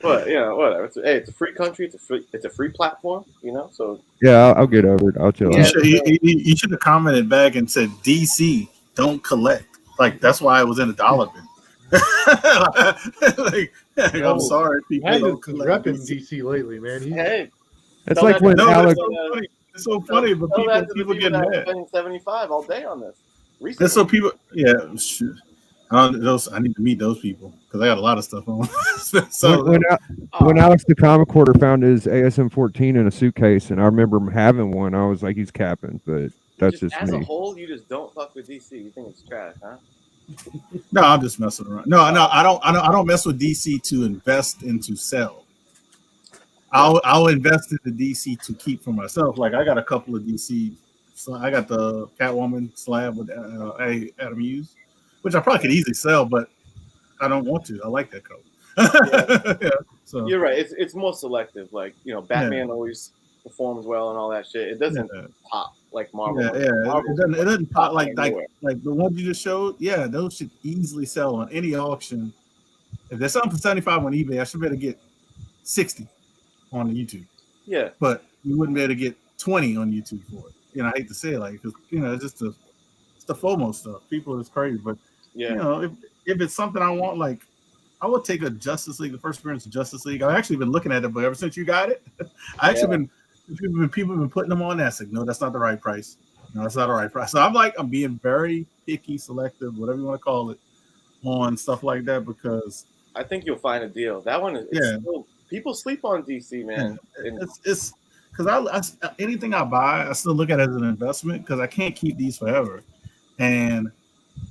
S7: But yeah, whatever. It's a free country. It's a free platform. You know, so
S2: yeah, I'll get over it. I'll chill.
S1: You should have commented back and said DC don't collect. Like that's why I was in a dollar bin. I'm sorry, people don't collect.
S3: Repping DC lately, man.
S7: Hey,
S2: it's like when Alex.
S1: It's so funny, but people get mad.
S7: Spending $75 all day on this. Recently.
S1: That's so people. Yeah, shoot. I need to meet those people because I got a lot of stuff on. So
S2: when Alex the comic quarter found his ASM 14 in a suitcase, and I remember him having one, I was like, he's capping, but that's just
S7: as
S2: me.
S7: a whole, you just don't fuck with DC. You think it's trash, huh?
S1: No, I'm just messing around. No, I don't mess with DC to invest and to sell. I'll invest in the DC to keep for myself. Like I got a couple of DC. So I got the Catwoman slab with Adam Hughes, which I probably could easily sell, but I don't want to. I like that coat. Yeah, so
S7: you're right. It's more selective. Like, you know, Batman always performs well and all that shit. It doesn't pop like Marvel.
S1: Yeah. It doesn't pop like the ones you just showed. Yeah, those should easily sell on any auction. If there's something for 75 on eBay, I should be able to get 60 on YouTube.
S7: Yeah,
S1: but you wouldn't be able to get 20 on YouTube for it. You know, I hate to say it like because you know it's just the FOMO stuff. People is crazy, but you know if it's something I want, like I would take a Justice League, the first appearance of Justice League. I've actually been looking at it, but ever since you got it, people have been putting them on. That's like, no, that's not the right price. No, that's not the right price. So I'm being very picky, selective, whatever you want to call it, on stuff like that because
S7: I think you'll find a deal. That one is still, people sleep on DC, man.
S1: Yeah, it's because anything I buy, I still look at it as an investment because I can't keep these forever. And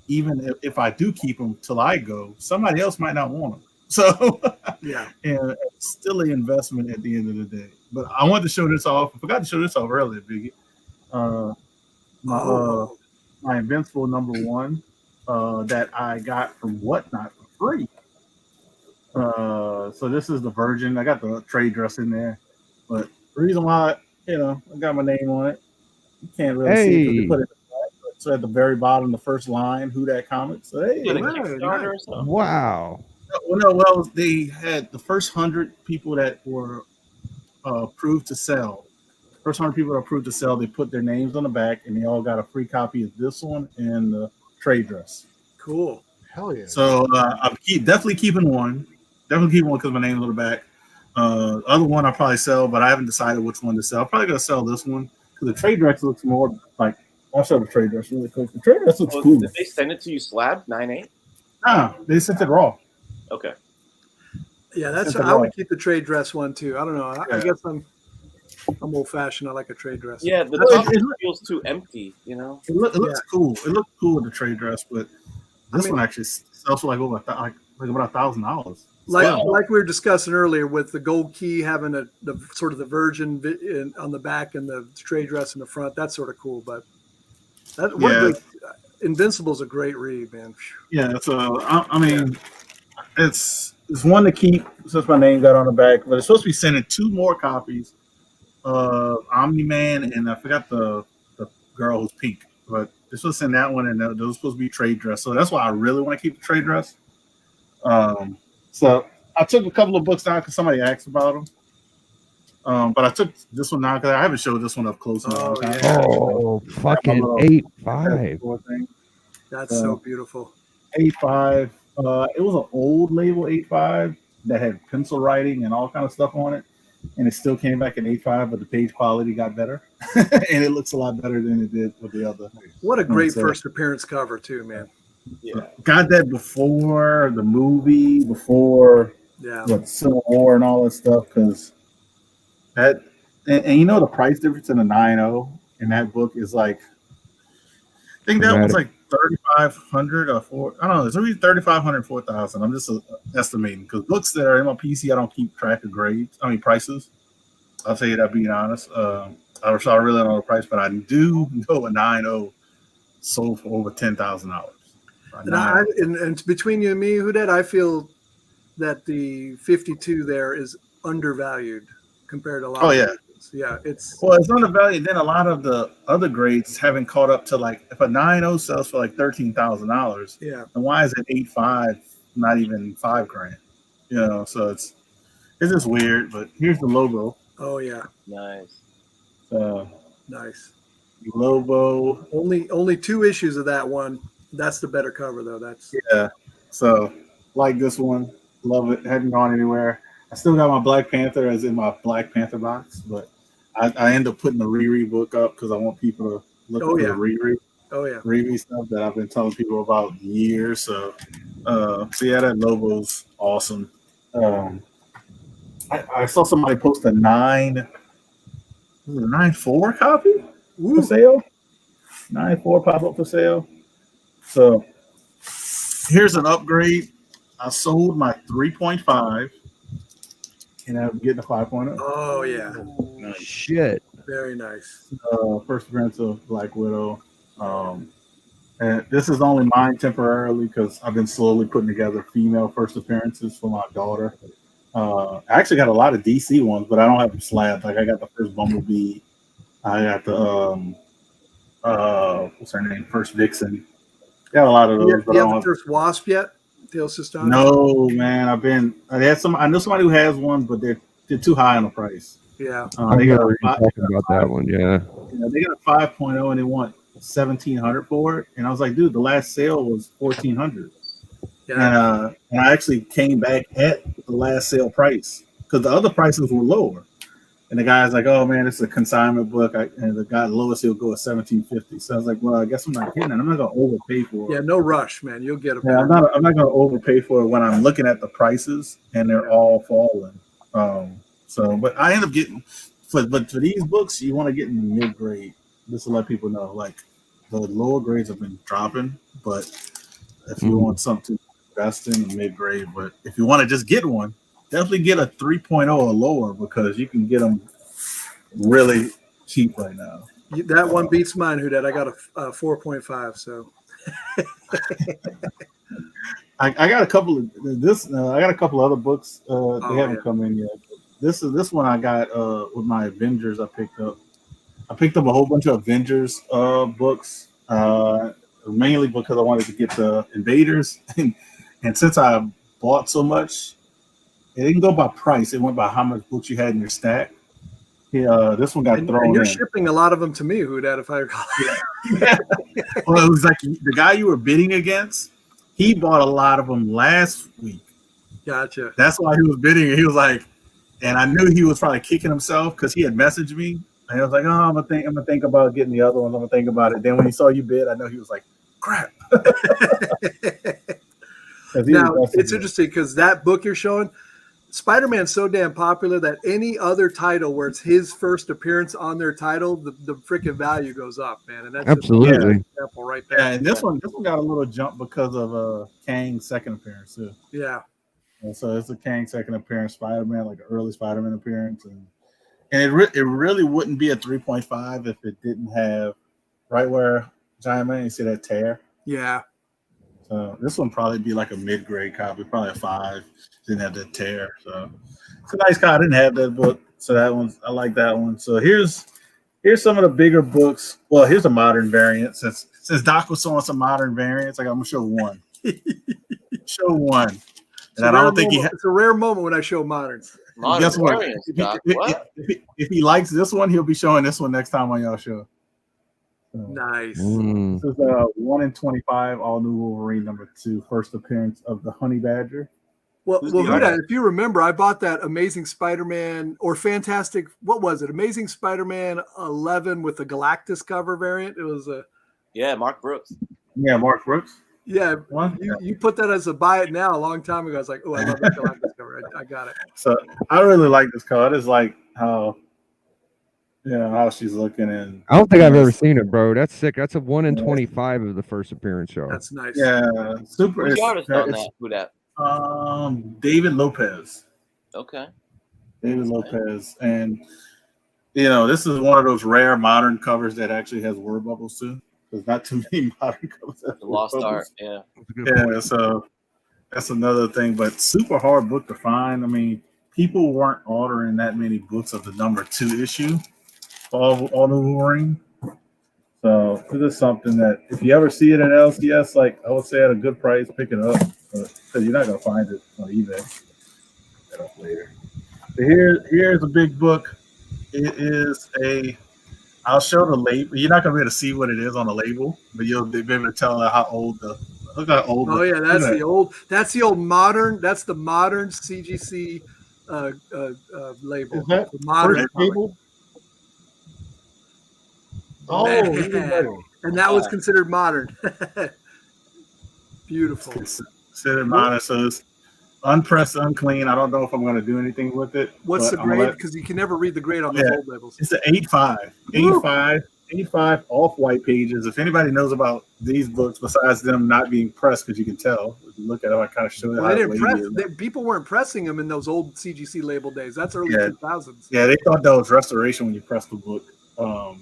S1: even if I do keep them till I go, somebody else might not want them. So and it's still an investment at the end of the day. But I wanted to show this off. I forgot to show this off earlier, Biggie. My Invincible #1 that I got from Whatnot for free. So this is the Virgin. I got the trade dress in there, but the reason why, you know, I got my name on it. You can't really see it because they put it so at the very bottom, the first line, whodat Comics. So, hey,
S2: wow.
S1: Well, they had the first 100 people that were approved to sell. First 100 people that were approved to sell, they put their names on the back, and they all got a free copy of this one and the trade dress.
S6: Cool.
S3: Hell yeah.
S1: So I'm definitely keeping one. Definitely keeping one because my name's on the back. Other one I'll probably sell, but I haven't decided which one to sell. I'm probably gonna sell this one because the trade dress looks more like. I'll show the trade dress really quick. The trade dress looks cool.
S7: Did they send it to you slab 9/8?
S1: No, they sent it raw.
S7: Okay.
S6: Yeah, I would keep the trade dress one too. I don't know. I guess I'm old fashioned. I like a trade dress.
S7: Yeah, the
S1: Well,
S7: top feels too empty, you know.
S1: It looks cool. It looks cool with the trade dress, but this one actually sells for like over like about $1,000.
S6: Like we were discussing earlier, with the gold key having the sort of the virgin on the back and the trade dress in the front. That's sort of cool. But Invincible's a great read, man.
S1: Yeah, so I mean, it's one to keep since my name got on the back, but it's supposed to be sending 2 more copies of Omni-Man, and I forgot the girl who's pink, but they're supposed to send that one, and those supposed to be trade dress. So that's why I really want to keep the trade dress. So I took a couple of books down because somebody asked about them. But I took this one down because I haven't showed this one up close enough.
S2: Oh, fucking 8.5.
S6: That's so beautiful.
S1: 8.5. It was an old label 8.5 that had pencil writing and all kind of stuff on it, and it still came back at 8.5, but the page quality got better, and it looks a lot better than it did with the other.
S6: What a great first appearance cover too, man.
S1: Yeah, got that before the movie, before Civil War and all that stuff, because that and you know the price difference in the 9.0 in that book is like, I think that was like 3,500 or 4. I don't know. It's really 3,500, 4,000. I'm just estimating because books that are in my PC, I don't keep track of grades. I mean prices. I'll tell you that being honest. I really don't know the price, but I do know a 9.0 sold for over $10,000.
S6: And between you and me, whodat, I feel that the 52 there is undervalued compared to a lot. It's
S1: undervalued. Then a lot of the other grades haven't caught up to, like, if a 9.0 sells for like $13,000, then why is it 8.5, not even $5,000? You know, so it's just weird. But here's the logo.
S6: Oh yeah,
S7: nice.
S6: Nice
S1: logo.
S6: Only 2 issues of that one. That's the better cover though.
S1: So like this one, love it. Hadn't gone anywhere. I still got my Black Panther as in my Black Panther box, but I end up putting the Riri book up because I want people to look at the Riri.
S6: Oh yeah,
S1: Riri stuff that I've been telling people about years. So that logo's awesome. I saw somebody post a 9.4 copy for sale. 9.4 pop up for sale. So here's an upgrade. I sold my 3.5 and I'm getting a 5.0.
S6: Oh yeah.
S2: Nice. Shit.
S6: Very nice.
S1: First appearance of Black Widow. And this is only mine temporarily because I've been slowly putting together female first appearances for my daughter. I actually got a lot of DC ones, but I don't have them slabs. Like I got the first Bumblebee. I got the what's her name? First Vixen. Got a lot of those.
S6: You have the first Wasp yet?
S1: No, man. I know somebody who has one, but they're too high on the price.
S6: Yeah.
S1: They got
S2: talking about that one. Yeah.
S1: They got a 5.0 and they want $1,700 for it. And I was like, dude, the last sale was $1,400. Yeah. And I actually came back at the last sale price because the other prices were lower. And the guy's like, "Oh man, it's a consignment book." And the guy lowest he'll go at $1,750. So I was like, "Well, I guess I'm not getting it. I'm not gonna overpay for it."
S6: Yeah, no rush, man. You'll get it.
S1: Yeah, I'm not gonna overpay for it when I'm looking at the prices and they're all falling. But I end up getting but for these books, you want to get in the mid grade. Just to let people know, like the lower grades have been dropping, but if you want something to invest in the mid grade, but if you want to just get one, definitely get a 3.0 or lower because you can get them really cheap right now.
S6: That one beats mine, whodat. I got a 4.5. So
S1: I got a couple of this. I got a couple other books. They haven't come in yet. This one I got with my Avengers. I picked up a whole bunch of Avengers books, mainly because I wanted to get the Invaders, and since I bought so much. It didn't go by price. It went by how much books you had in your stack. This one got thrown in.
S6: You're shipping a lot of them to me, whodat, if I recall.
S1: Yeah. Well, it was like the guy you were bidding against, he bought a lot of them last week.
S6: Gotcha.
S1: That's why he was bidding. He was like, and I knew he was probably kicking himself because he had messaged me. And I was like, I'm gonna think about getting the other ones. I'm gonna think about it. Then when he saw you bid, I know he was like, crap.
S6: Now, it's interesting because that book you're showing, Spider-Man's so damn popular that any other title where it's his first appearance on their title, the freaking value goes up, man. And that's
S2: absolutely
S6: just an example right there.
S1: Yeah, and this one got a little jump because of Kang's second appearance too.
S6: Yeah.
S1: And so it's a Kang second appearance, Spider-Man, like an early Spider-Man appearance, and it really wouldn't be a 3.5 if it didn't have right where Giant Man, you see that tear.
S6: Yeah.
S1: So this one probably be like a mid-grade copy, probably a 5. Didn't have that tear, so it's a nice copy. I didn't have that book, so that one I like that one. So here's some of the bigger books. Well, here's a modern variant. Since Doc was showing some modern variants, like I'm gonna show one. Show one. And I don't think
S6: it's a rare moment when I show moderns.
S1: Guess what? If he likes this one, he'll be showing this one next time on y'all show. So,
S6: nice.
S1: This is 1 in 25, all new Wolverine #2, first appearance of the Honey Badger.
S6: Well, whodat, if you remember, I bought that Amazing Spider-Man or Fantastic. What was it? Amazing Spider-Man 11 with the Galactus cover variant. It was
S7: Mark Brooks.
S1: Yeah, Mark Brooks.
S6: Yeah, you put that as a buy it now a long time ago. I was like, oh, I love that Galactus cover. I got it.
S1: So I really like this card. It's like how she's looking, and
S2: I don't think I've ever seen it, bro. That's sick. That's a 1 in 25 of the first appearance show.
S6: That's nice.
S1: Yeah, super.
S7: Who's the artist on that? Whodat?
S1: David Lopez.
S7: Okay.
S1: David Lopez, and this is one of those rare modern covers that actually has word bubbles too. There's not too many modern covers. That
S7: the Lost Art, yeah.
S1: Yeah, so that's another thing, but super hard book to find. I mean, people weren't ordering that many books of the #2 issue, all the Wolverine. So this is something that if you ever see it in LCS, like I would say at a good price, pick it up because you're not gonna find it on eBay. Pick it up later. But here's a big book. It is I'll show the label. You're not gonna be able to see what it is on the label, but you'll be able to tell how old look how old.
S6: Oh yeah, that's the old. That's the old modern. That's the modern CGC label.
S3: Is that
S6: the modern
S3: label? Oh,
S6: and that was considered modern. Beautiful.
S1: Considered modern, so it's unpressed, unclean. I don't know if I'm going to do anything with it.
S6: What's the grade? Because you can never read the grade on those old labels.
S1: It's an 8.5. 85 off-white pages. If anybody knows about these books, besides them not being pressed, because you can tell if you look at them, I kind of show you how
S6: people weren't pressing them in those old CGC label days. That's early 2000s.
S1: Yeah, they thought that was restoration when you pressed the book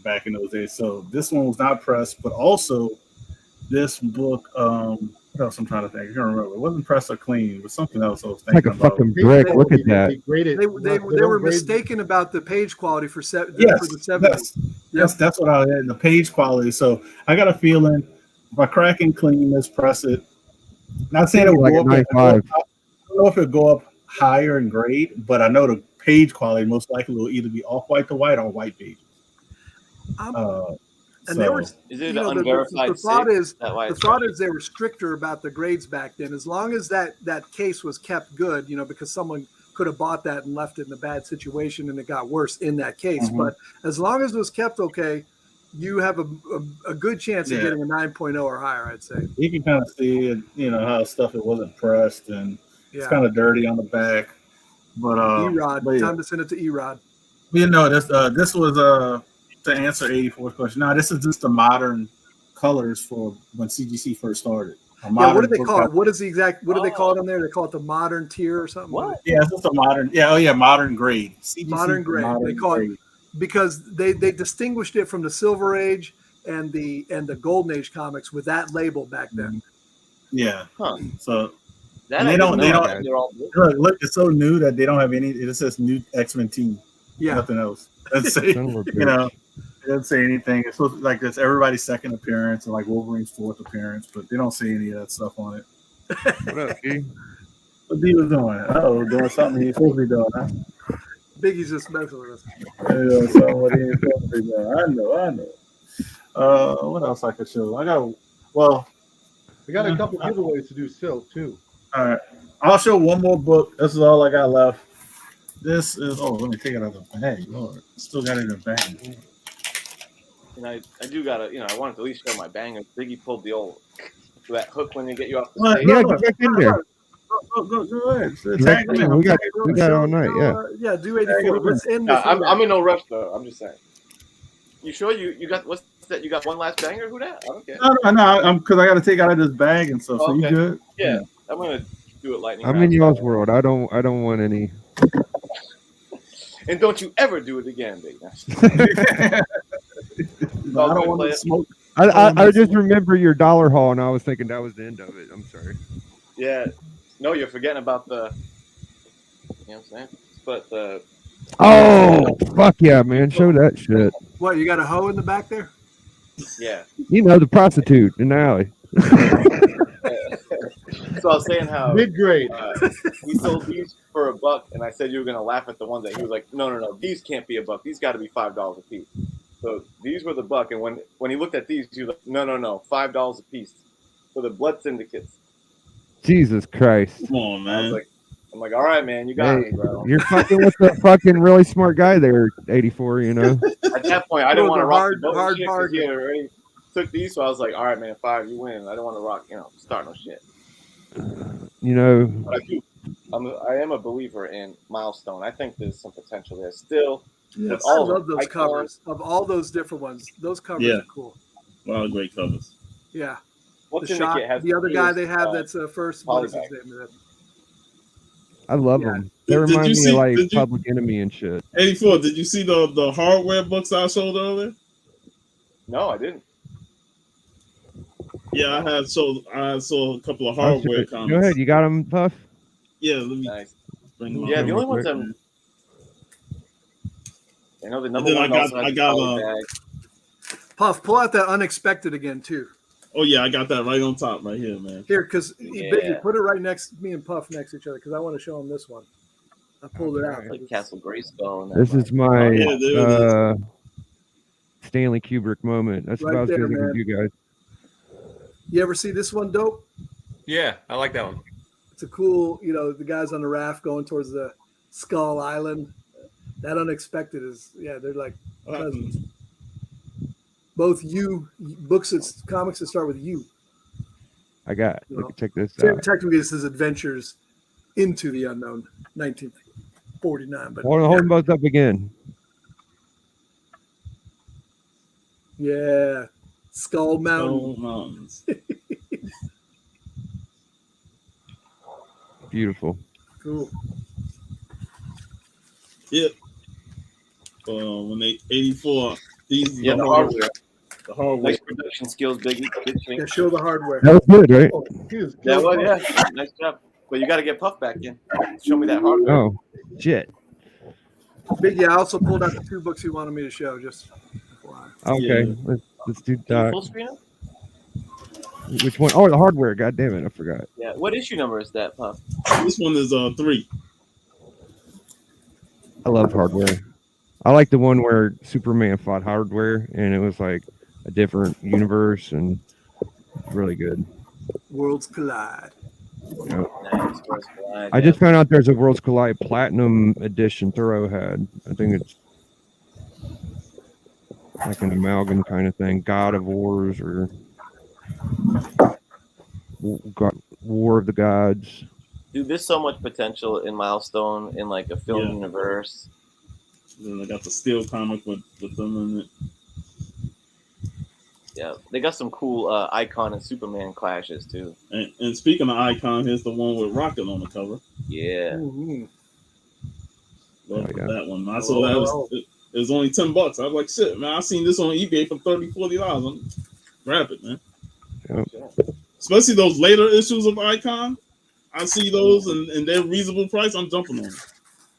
S1: back in those days. So this one was not pressed, but also this book. What else I'm trying to think? I can't remember. It wasn't pressed or clean. It was something else I was thinking
S2: like a fucking brick. Look at that.
S6: They were mistaken about the page quality for the 70s.
S1: That's what I had, the page quality. So I got a feeling if I crack and clean this, press it. Not saying it will go up. I don't know if it'll go up higher in grade, but I know the page quality most likely will either be off white to white or white pages.
S6: And they were,
S7: is it an unverified
S6: the thought is they were stricter about the grades back then. As long as that case was kept good, because someone could have bought that and left it in a bad situation and it got worse in that case. Mm-hmm. But as long as it was kept okay, you have a good chance of getting a 9.0 or higher, I'd say. You
S1: can kind of see it, how stuff it wasn't pressed and it's kind of dirty on the back. But
S6: Erod, time to send it to Erod.
S1: This was to answer 84's question. Now, this is just the modern colors for when CGC first started.
S6: What do they call it? What is the exact? What do they call it on there? They call it the modern tier or something.
S7: What?
S1: Yeah, it's just a modern. Modern grade. CGC
S6: modern grade. They call it because they distinguished it from the Silver Age and the Golden Age comics with that label back then.
S1: Yeah.
S7: Huh.
S1: So
S7: that
S1: they don't. Look, it's so new that they don't have any. It just says new X-Men team.
S6: Yeah.
S1: Nothing else. Let's say it doesn't say anything. It's supposed to, like it's everybody's second appearance and like Wolverine's 4th appearance, but they don't say any of that stuff on it.
S2: What up, G?
S1: What D was doing? Doing something he's supposed to be doing. Huh?
S6: Biggie's just messing with us.
S1: Something he ain't supposed to be doing. I know. What else I could show?
S3: We got a couple giveaways to do still too.
S1: All right, I'll show one more book. This is all I got left. This is let me take it out of the bag. Lord, still got it in the bag.
S7: And I do gotta, I wanted to at least show my banger. Biggie pulled the old that hook when they get you off the stage.
S2: Yeah, get back in there.
S1: Go ahead.
S2: Tag them in. We got all night. Yeah.
S6: Do 84. Let's end with
S7: I'm in no rush though. I'm just saying. You sure you got what's that? You got one last banger? Who that? I don't care.
S1: No. Because I got to take out of this bag and stuff. So you good?
S7: Yeah. I'm gonna do it lightning.
S2: I'm in y'all's world. I don't want any.
S7: And don't you ever do it again, big.
S1: I don't want to smoke.
S2: I just remember your dollar haul, and I was thinking that was the end of it. I'm sorry.
S7: Yeah. No, you're forgetting about the. You know what I'm saying? But the.
S2: Oh, fuck yeah, man. Show that shit.
S6: What, you got a hoe in the back there?
S7: Yeah.
S2: You know, the prostitute in the alley.
S7: So I was saying how
S3: mid-grade.
S7: We sold these for $1, and I said you were gonna laugh at the ones that he was like, no, these can't be $1. These got to be $5 a piece. So these were the $1, and when he looked at these, he was like, no, $5 a piece for the blood syndicates.
S2: Jesus Christ!
S5: Come on, man.
S7: I'm like, all right, man, you got me, bro.
S2: You're fucking with the fucking really smart guy there, 84. You know.
S7: At that point, I didn't want to rock the boat
S6: hard
S7: shit because he already took these, so I was like, all right, man, 5, you win. I didn't want to rock, start no shit.
S2: You know.
S7: But I am a believer in Milestone. I think there's some potential there still.
S6: Yes, I love those covers. Of all those different ones, those covers are cool.
S5: A lot of great covers.
S6: Yeah.
S7: What's
S6: the other guy they have that's first. What is his name?
S2: I love them. They remind me of like Public Enemy and shit.
S5: 84. Did you see the hardware books I showed earlier?
S7: No, I didn't.
S5: Yeah, I saw a couple of hardware comics.
S2: Go ahead, you got them, Puff?
S5: Yeah, let me bring them up.
S7: The only ones I know the number one.
S5: I got
S6: Puff, pull out that Unexpected again too.
S5: Oh yeah, I got that right on top right here, man.
S6: Here, because Biggie, put it right next me and Puff next to each other because I want to show him this one. I pulled it out.
S7: Like Castle Grayskull.
S2: This is my Stanley Kubrick moment. That's what I was going to give you guys.
S6: You ever see this one, Dope?
S4: Yeah, I like that one.
S6: It's a cool, the guys on the raft going towards the Skull Island. That Unexpected is, they're like cousins. Both comics that start with U.
S2: I got. Check this out.
S6: Technically, this is Adventures into the Unknown, 1949. But
S2: hold them both up again.
S6: Yeah, Skull
S5: Mountains.
S2: Beautiful.
S6: Cool.
S5: Yep. When they 84, these
S7: the hardware.
S5: The hardware.
S7: Nice production skills, Biggie.
S6: Yeah, show the hardware.
S2: That was good, right?
S7: Yeah, nice job. But you got to get Puff back in. Show me that hardware.
S2: Oh, shit.
S6: Biggie, I also pulled out the 2 books you wanted me to show. Just
S2: okay,
S5: yeah.
S2: let's do that.
S7: Full screen?
S2: Which one? Oh, the hardware. God damn it, I forgot.
S7: Yeah. What issue number is that, Puff?
S5: This one is 3.
S2: I love hardware. I like the one where Superman fought hardware, and it was like a different universe and really good.
S6: Worlds Collide.
S2: Yep.
S7: Nice.
S2: I just found out there's a Worlds Collide Platinum Edition Thoroughhead. I think it's like an amalgam kind of thing. God of Wars or War of the Gods.
S7: Dude, there's so much potential in Milestone in like a film universe.
S5: Then I got the Steel comic with them in it.
S7: Yeah, they got some cool Icon and Superman clashes too.
S5: And speaking of Icon, here's the one with Rocket on the cover.
S7: Yeah.
S6: Mm-hmm.
S5: That one. I saw that it was only $10. I was like, shit, man, I seen this on eBay for $30, $40. I'm grab it, man.
S2: Yep.
S5: Especially those later issues of Icon. I see those and they're reasonable price. I'm jumping on them.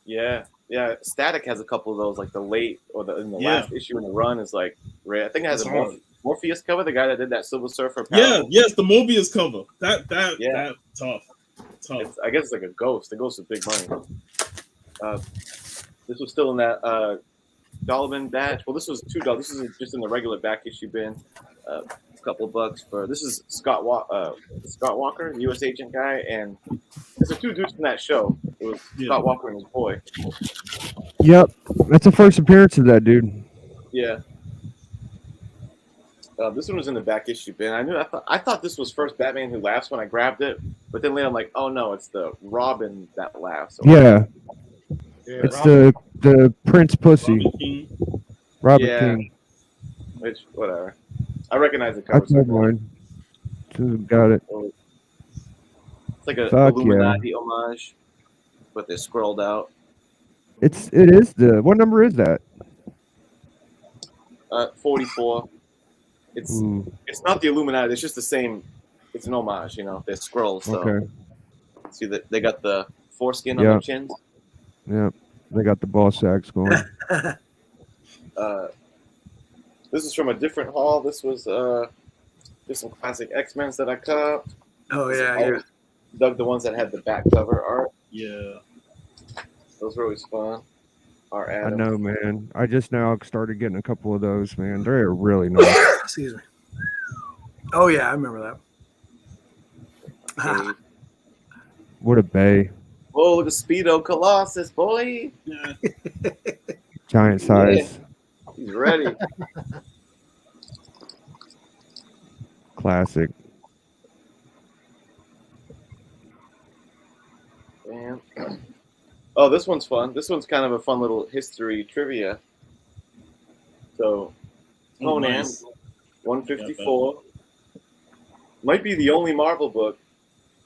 S7: Yeah. Yeah, Static has a couple of those, like the late or in the last issue in the run is like rare. I think it has a Morpheus cover, the guy that did that Silver Surfer.
S5: Yeah, yes, the Mobius cover. That tough.
S7: I guess it's like a Ghost. The Ghost is big money. This was still in that Dollarman batch. Well, this was $2. This is just in the regular back issue bin. A couple of bucks for this is Scott Walker, U.S. agent guy, and there's the 2 dudes from that show. It was Scott Walker and his boy.
S2: Yep, that's the first appearance of that dude.
S7: Yeah. This one was in the back issue bin. I thought this was first Batman Who Laughs when I grabbed it, but then later I'm like, oh no, it's the Robin that laughs.
S2: Yeah,
S3: Yeah,
S2: it's
S3: Robin.
S2: the Prince Pussy,
S5: Robin King.
S2: Robert
S7: Yeah.
S2: King.
S7: Which whatever. I recognize the
S2: I
S7: cover.
S2: told mine. Got it.
S7: It's like a
S2: Fuck
S7: Illuminati homage, but they're scrolled out.
S2: It is the what number is that?
S7: 44.
S2: Ooh,
S7: It's not the Illuminati. It's just the same. It's an homage, you know. They're scrolls. So
S2: okay.
S7: see that they got the foreskin on
S2: Yeah.
S7: their chins.
S2: Yeah, they got the ball sacks going.
S7: This is from a different haul. This was just some classic X-Men's that I caught.
S6: Oh yeah,
S7: I
S6: yeah.
S7: always dug the ones that had the back cover art.
S5: Yeah.
S7: Those were always fun. Our
S2: I
S7: Adam.
S2: know, man. I just now started getting a couple of those, man. They're really nice.
S6: Excuse me. Oh yeah, I remember that.
S7: Cave.
S2: What a bay.
S7: Oh, the Speedo Colossus, boy.
S5: Yeah.
S2: Giant size.
S7: He's ready.
S2: Classic.
S7: Man. Oh, this one's fun. This one's kind of a fun little history trivia. So,
S5: Oh,
S7: Conan,
S5: nice.
S7: 154, might be the only Marvel book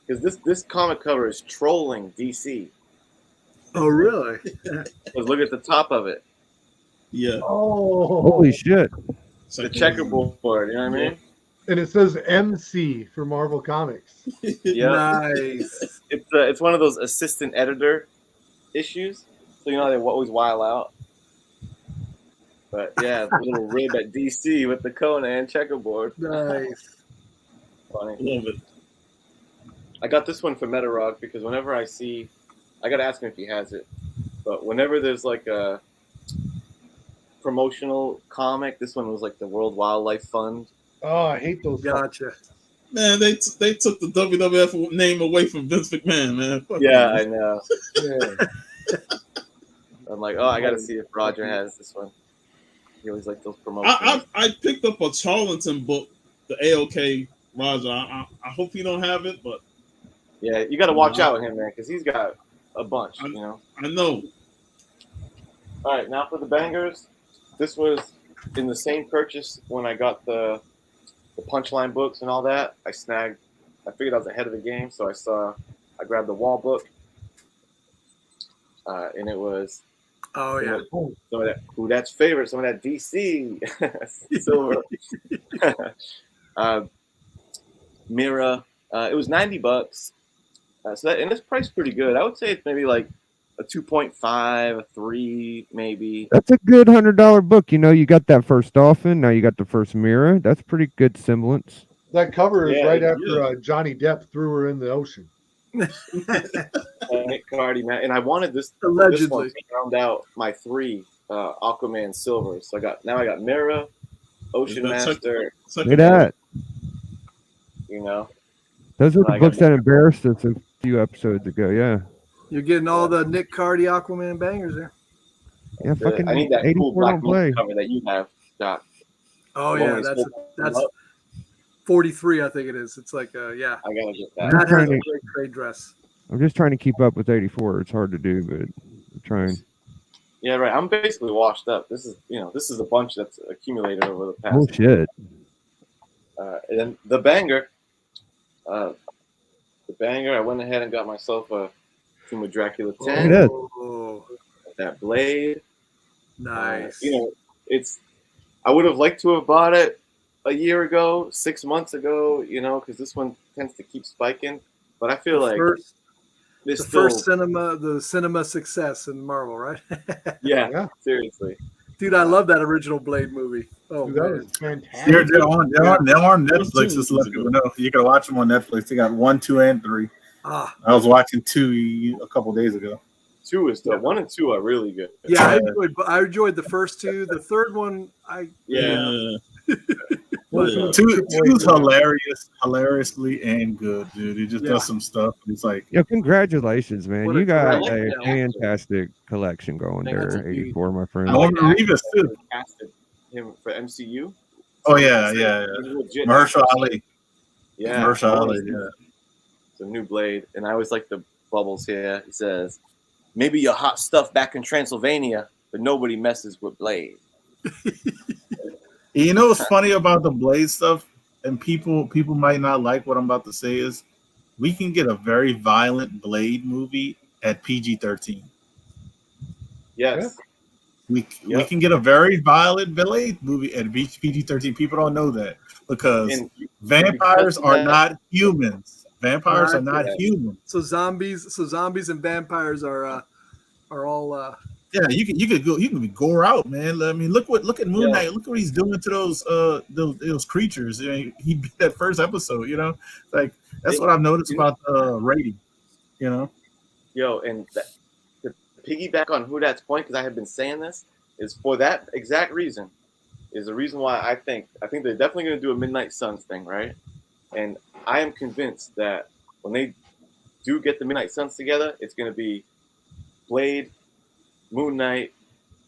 S7: because this comic cover is trolling DC.
S6: Oh really?
S7: Because look at the top of it,
S5: Yeah.
S3: Oh,
S2: Holy shit.
S7: the checkerboard. You know what I mean?
S3: and it says MC for Marvel Comics.
S7: Yeah.
S6: Nice.
S7: It's one of those assistant editor issues, so you know they always while out. But yeah, the little rib at DC with the Conan checkerboard.
S6: Nice.
S7: Funny.
S5: Love it.
S7: I got this one for Metarog because whenever I see, I gotta ask him if he has it. But whenever there's like a promotional comic, this one was like the World Wildlife Fund.
S3: Oh, I hate those.
S6: Gotcha.
S5: Man, they took the WWF name away from Vince McMahon, man. Fuck
S7: Yeah,
S5: you.
S7: I know.
S3: Yeah.
S7: I'm like, oh, I gotta see if Roger has this one. He always like those promotions.
S5: I picked up a Charlton book, the AOK Roger. I hope he don't have it, but
S7: Yeah, you gotta watch out with him, man, because he's got a bunch. You know.
S5: I know.
S7: All right, now for the bangers. This was in the same purchase when I got the Punchline books and all that. I figured I was ahead of the game, so I grabbed the Wall book, and it was
S6: Oh yeah.
S7: some of that whodat's favorite, some of that DC silver. Mira, it was $90. So that, and it's priced pretty good. I would say it's maybe like a 2.5, a 3, maybe.
S2: That's a good $100 book. You know, you got that first dolphin. Now you got the first mirror. That's pretty good semblance.
S3: That cover is
S7: Yeah,
S3: right
S7: yeah.
S3: after Johnny Depp threw her in the ocean.
S7: Nick Cardi, man, and I wanted this
S6: Allegedly.
S7: one to round out my 3 Aquaman silvers. So I got Mira, Ocean
S5: Is that
S7: Master,
S2: Look at that.
S7: you know.
S2: Those are the
S7: I got
S2: books that embarrassed us a few episodes ago. Yeah.
S6: You're getting all the Nick Cardi Aquaman bangers there.
S2: Yeah, fucking
S7: I need that cool
S2: 84
S7: black
S2: don't play.
S7: cover that you have, Doc.
S6: Oh
S7: The one
S6: yeah,
S7: where he's
S6: that's
S7: holding up.
S6: 43, I think it is. It's like yeah.
S7: I gotta get
S2: I'm
S7: that.
S6: That
S2: trying
S6: has a
S2: to-
S6: great trade dress.
S2: I'm just trying to keep up with 84. It's hard to do, but I'm trying.
S7: Yeah, right. I'm basically washed up. This is a bunch that's accumulated over the past.
S2: Oh shit.
S7: And then the banger. I went ahead and got myself a Tomb of Dracula 10.
S2: Look at that.
S6: Oh,
S7: That blade.
S6: nice.
S7: I would have liked to have bought it a year ago, 6 months ago, because this one tends to keep spiking. But I feel like
S6: the first cinema success in Marvel, right?
S7: yeah, seriously.
S6: Dude, I love that original Blade movie. Oh,
S3: Dude, that
S6: man.
S3: is fantastic.
S1: They're on Netflix.
S5: Two
S1: Just let
S5: is
S1: people
S5: good.
S1: know. You can watch them on Netflix. They got 1, 2, and 3.
S6: Ah,
S1: I was watching 2 a couple days ago.
S7: 2 is the 1 and 2 are really good.
S6: yeah, I enjoyed the first 2. The third one,
S5: Yeah.
S6: But-
S1: 2's hilariously and good, dude. He just does some stuff. It's like,
S2: Yo, congratulations, man.
S6: What
S2: You
S6: a-
S2: got
S7: I like
S2: a
S7: that.
S2: fantastic collection going
S7: I think that's
S2: there.
S7: a huge-
S2: 84, my friend.
S7: I like
S1: Norman
S7: the
S1: Reedus
S7: actor
S1: too.
S7: that casted him for MCU.
S1: Oh yeah, yeah. Mahershala Ali.
S7: Yeah,
S1: Mahershala Ali. Yeah.
S7: It's a new blade, and I always like the bubbles here. It says, "Maybe you're hot stuff back in Transylvania, but nobody messes with Blade."
S1: You know what's funny about the Blade stuff, and people might not like what I'm about to say is, we can get a very violent Blade movie at PG-13.
S7: Yes.
S1: We can get a very violent Blade movie at PG-13. People don't know that because vampires are not humans. Vampires are not humans.
S6: So zombies and vampires are all.
S1: Yeah, you can gore out, man. I mean, look at Moon Knight. Look what he's doing to those creatures. You know, he beat that first episode. You know, like that's what I've noticed about the rating. You know,
S7: and to piggyback on whodat's point, because I have been saying this, is for that exact reason. Is the reason why I think they're definitely going to do a Midnight Suns thing, right? And I am convinced that when they do get the Midnight Suns together, it's going to be Blade, Moon Knight,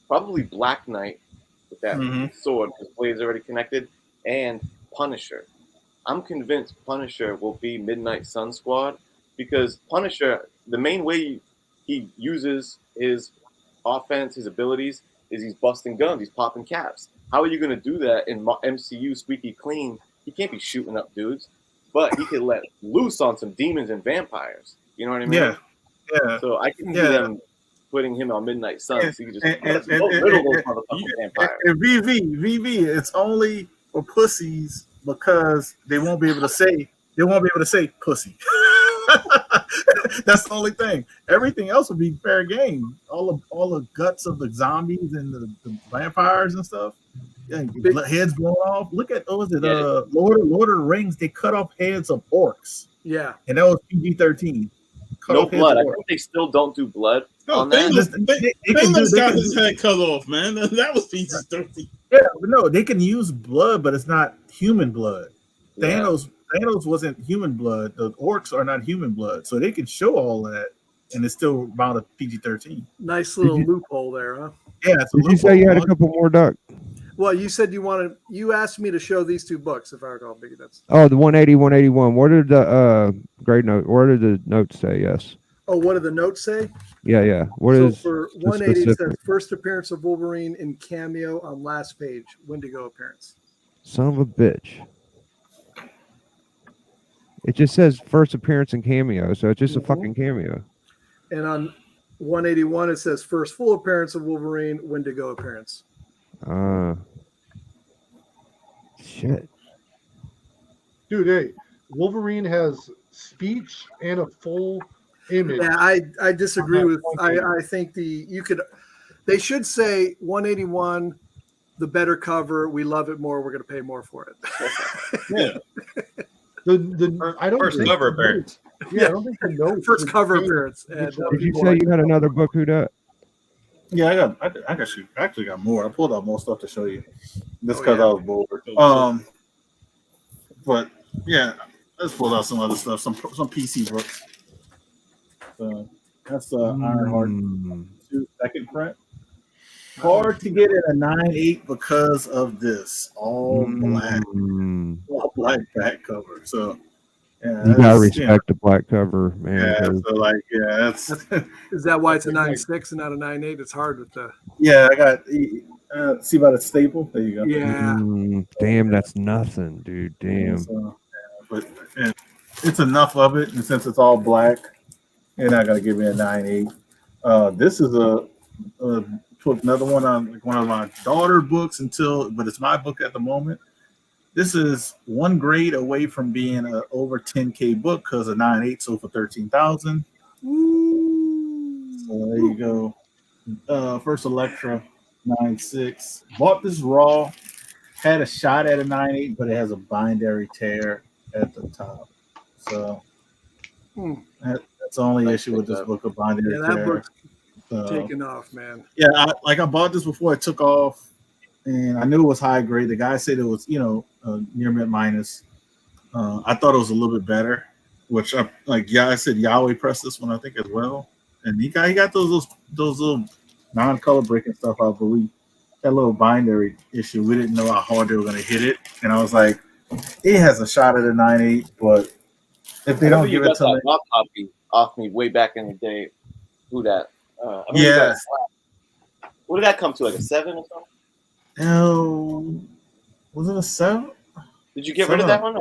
S7: probably Black Knight with that sword, because Blade's already connected, and Punisher. I'm convinced Punisher will be Midnight Sun Squad, because Punisher, the main way he uses his offense, his abilities, is he's busting guns, he's popping caps. How are you going to do that in MCU squeaky clean? He can't be shooting up dudes, but he could let loose on some demons and vampires. You know what I mean?
S1: Yeah.
S7: So I can see them putting him on Midnight Suns. So you can just riddle those motherfucking vampires.
S1: And VV, it's only for pussies because they won't be able to say pussy. That's the only thing. Everything else will be fair game. All the guts of the zombies and the vampires and stuff. Yeah, heads blown off. Look at Lord of the Rings. They cut off heads of orcs.
S6: Yeah,
S1: and that was PG-13.
S7: No blood. I think they still don't do blood.
S5: No, Thanos got his head cut off, man. That was PG-13.
S1: Yeah, but no, they can use blood, but it's not human blood. Thanos wasn't human blood. The orcs are not human blood, so they can show all of that, and it's still about a PG-13.
S6: Nice little loophole there, huh?
S1: Yeah.
S2: Did you say you had a couple more, Doc?
S6: Well, you said you asked me to show these two books, if I recall, Biggie.
S2: The 180, 181. What did the grade note? What did the notes say? Yes.
S6: Oh, what did the notes say?
S2: Yeah.
S6: For 180, it says first appearance of Wolverine in cameo on last page, Wendigo appearance.
S2: Son of a bitch. It just says first appearance and cameo, so it's just a fucking cameo.
S6: And on 181, it says first full appearance of Wolverine, Wendigo appearance.
S2: Shit.
S3: Dude, hey, Wolverine has speech and a full image.
S6: Yeah, I disagree with. I think they should say 181, the better cover. We love it more. We're going to pay more for it.
S3: Yeah. I don't
S4: first cover appearance.
S3: Yeah, I don't think they know.
S6: First cover appearance.
S2: Did you say you had another book? Who that?
S1: Yeah, I actually got more. I pulled out more stuff to show you. Just because I was bored. But yeah, let's pull out some other stuff. Some PC books. So that's Ironheart 2 second print. Hard to get in a 9.8 because of this all black back cover. So yeah,
S2: you gotta respect the black cover, man.
S1: Yeah, so that's
S6: is that why it's a 9.6 and not a 9.8? It's hard with the.
S1: Yeah, I got see by the staple. There you go.
S6: Yeah.
S2: Damn, that's nothing, dude. Damn.
S1: So, but it's enough of it, and since it's all black, you're not gonna give me a 9.8. This is put another one on one of my daughter books but it's my book at the moment. This is one grade away from being an over 10K book because a 9.8 sold for $13,000. So there you go. First Electra 9.6. Bought this raw. Had a shot at a 9.8, but it has a binary tear at the top. So that's the only issue with this book, a binary tear.
S6: That book's taking off, man.
S1: Yeah, I bought this before it took off, and I knew it was high grade. The guy said it was, near mid minus. I thought it was a little bit better, which I said Yahweh pressed this one, I think, as well. And he got those little non-color breaking stuff out, but we that little binary issue. We didn't know how hard they were going to hit it, and I was like, it has a shot at a 9.8, but if they don't give it to me,
S7: that copy off me way back in the day. Whodat?
S1: Yeah.
S7: What did that come to? Like a 7 or something?
S1: No, was it a 7?
S7: Did you get rid of that one?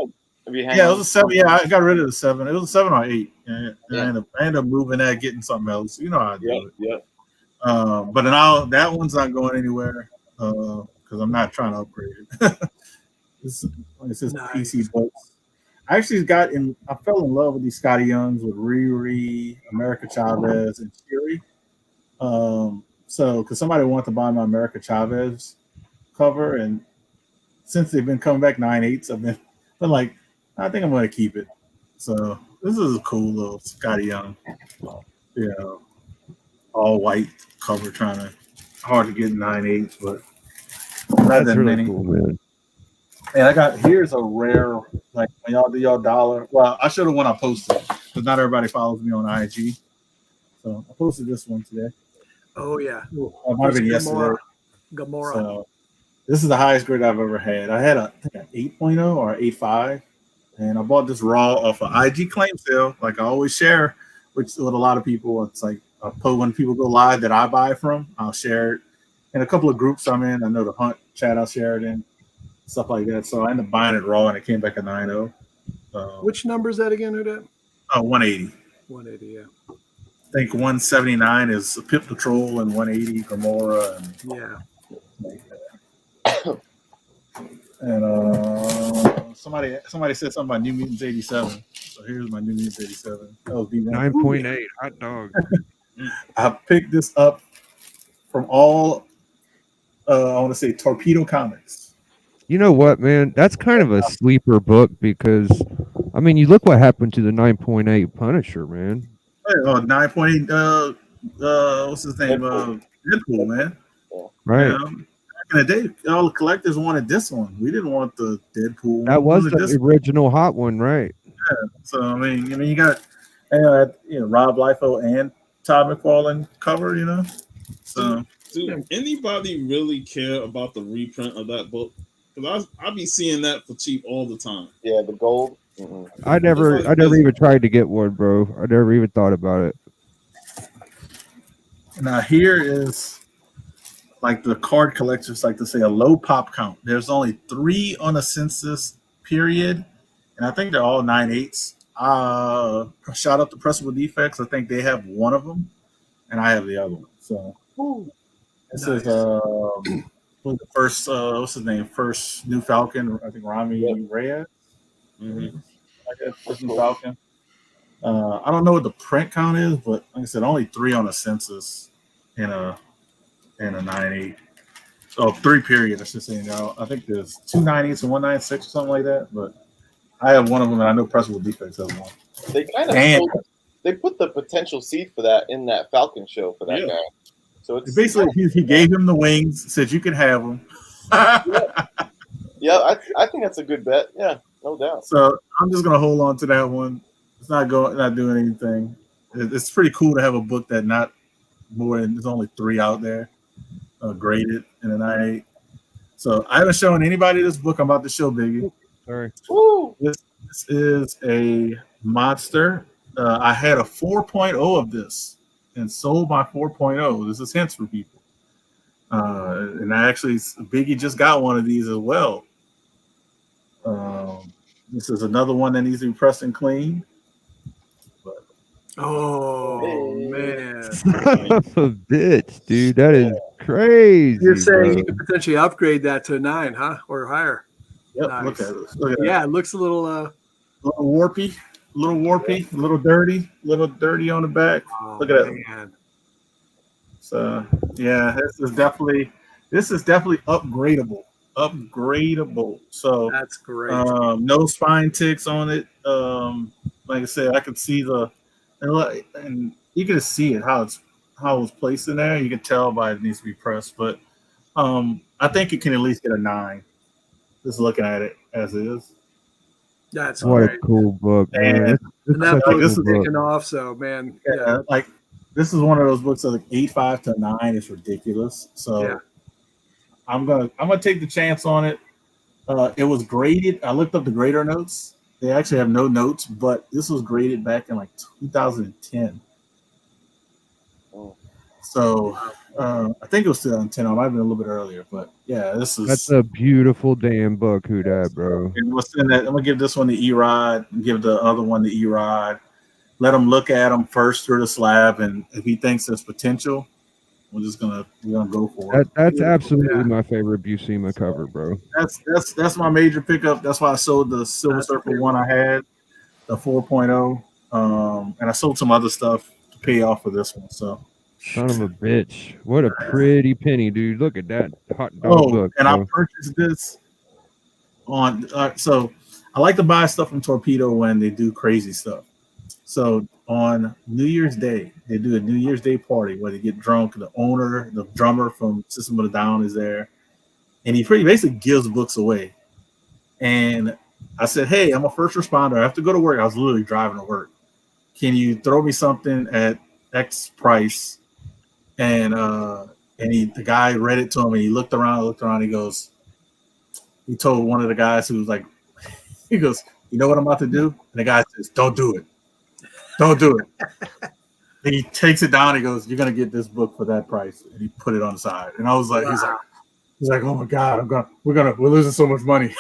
S1: Yeah, it was a 7. Yeah, I got rid of the 7. It was a 7 or 8. And I ended up moving that, getting something else. You know how I do it.
S7: Yeah.
S1: But now that one's not going anywhere because I'm not trying to upgrade it. It's just PC books. I actually I fell in love with these Scotty Youngs with Riri, America Chavez, and Shiri. So because somebody wanted to buy my America Chavez cover, and since they've been coming back 9.8s, I've been like, I think I'm going to keep it. So this is a cool little Scotty Young, all white cover, hard to get 9.8s, but not that
S2: really
S1: many.
S2: Cool, man.
S1: And here's a rare, like when y'all do y'all dollar. Well, I should have when I posted because not everybody follows me on IG. So I posted this one today.
S6: Oh yeah,
S1: it might have been yesterday.
S6: Gamora.
S1: So this is the highest grade I've ever had. I had an 8.0 or 8.5, and I bought this raw off an IG claim sale. Like I always share, with a lot of people. It's like when people go live that I buy from, I'll share it in a couple of groups I'm in. I know the Hunt chat I'll share it in, stuff like that. So I ended up buying it raw, and it came back at 9.0.
S6: Which number is that again, Whodat?
S1: 180.
S6: 180, yeah.
S1: I think 179 is Pip Patrol and 180 Gamora. And somebody said something about New Mutants 87. So here's my New Mutants 87. That was B1.
S2: 9.8 hot dog.
S1: I picked this up from all I want to say Torpedo Comics.
S2: You know what, man? That's kind of a sleeper book because, I mean, you look what happened to the 9.8 Punisher, man.
S1: 9.8. What's his name? Deadpool, man.
S2: Right.
S1: Back in the day, all the collectors wanted this one. We didn't want the Deadpool.
S2: That was the original hot one, right?
S1: Yeah. So I mean, you got Rob Liefeld and Todd McFarlane cover, So
S5: do anybody really care about the reprint of that book? Because I be seeing that for cheap all the time.
S7: Yeah, the gold. Mm-hmm.
S2: I never even tried to get one, bro. I never even thought about it.
S1: Now here is like the card collectors like to say a low pop count. There's only 3 on a census period, and I think they're all 9.8s. Shout out to Pressable Defects. I think they have one of them, and I have the other one. So this is the first. What's his name? First New Falcon. I think Rami Reyes.
S5: Mm-hmm.
S1: I guess first New Falcon. I don't know what the print count is, but like I said, only 3 on a census in a 9.8. So 3 period. I should say now. I think there's 2 9.8s and 1 9.6 or something like that. But I have one of them, and I know Pressable Defects has one.
S7: They kind of they put the potential seed for that in that Falcon show for that guy. So it's
S1: basically he gave him the wings, said you can have them.
S7: Yeah, I think that's a good bet. Yeah, no doubt.
S1: So I'm just gonna hold on to that one. It's not doing anything. It's pretty cool to have a book that not more than there's only 3 out there graded in a 9.8. So I haven't shown anybody this book. I'm about to show Biggie.
S2: Sorry.
S1: This is a monster. I had a 4.0 of this and sold my 4.0. This is hints for people. And Biggie just got one of these as well. This is another one that needs to be pressed and cleaned.
S6: Oh man,
S2: son of a bitch, dude, that is crazy.
S6: You're saying
S2: bro.
S6: you could potentially upgrade that to a 9, huh, or higher?
S1: Yep,
S6: Nice.
S1: look at it.
S6: Yeah, it looks a little
S1: warpy, a little dirty on the back. Look at that.
S6: Man.
S1: So yeah, this is definitely upgradable. So
S6: that's great.
S1: No spine ticks on it. Like I said, I could see and you can see it how it was placed in there. You can tell by it needs to be pressed, but I think it can at least get a 9. Just looking at it as is.
S6: That's
S2: what
S6: great.
S2: a cool book, man.
S6: And that book is
S2: book.
S6: taken off, so man.
S1: Yeah, like this is one of those books that like 8.5 to 9 is ridiculous. So I'm gonna take the chance on it. It was graded. I looked up the grader notes. They actually have no notes, but this was graded back in like 2010. So I think it was 2010. It might have been a little bit earlier, but yeah,
S2: That's a beautiful damn book, whodat, bro.
S1: I'm gonna give this one to E-Rod and give the other one to E-Rod. Let him look at them first through the slab, and if he thinks there's potential, we're gonna go for it.
S2: That's absolutely my favorite Buscema cover, bro.
S1: That's my major pickup. That's why I sold the Silver Surfer one I had, the 4.0, and I sold some other stuff to pay off for this one. So,
S2: son of a bitch, what a pretty penny, dude! Look at that hot dog book.
S1: And
S2: bro.
S1: I purchased this on. So I like to buy stuff from Torpedo when they do crazy stuff. So on New Year's Day, they do a New Year's Day party where they get drunk. The owner, the drummer from System of a Down is there. And he basically gives books away. And I said, hey, I'm a first responder. I have to go to work. I was literally driving to work. Can you throw me something at X price? And the guy read it to him and he looked around, he told one of the guys who was like, he goes, you know what I'm about to do? And the guy says, don't do it. Don't do it. And he takes it down. He goes, "You're gonna get this book for that price." And he put it on the side. And I was like,
S6: Wow.
S1: he's like, "Oh my god, we're losing so much money."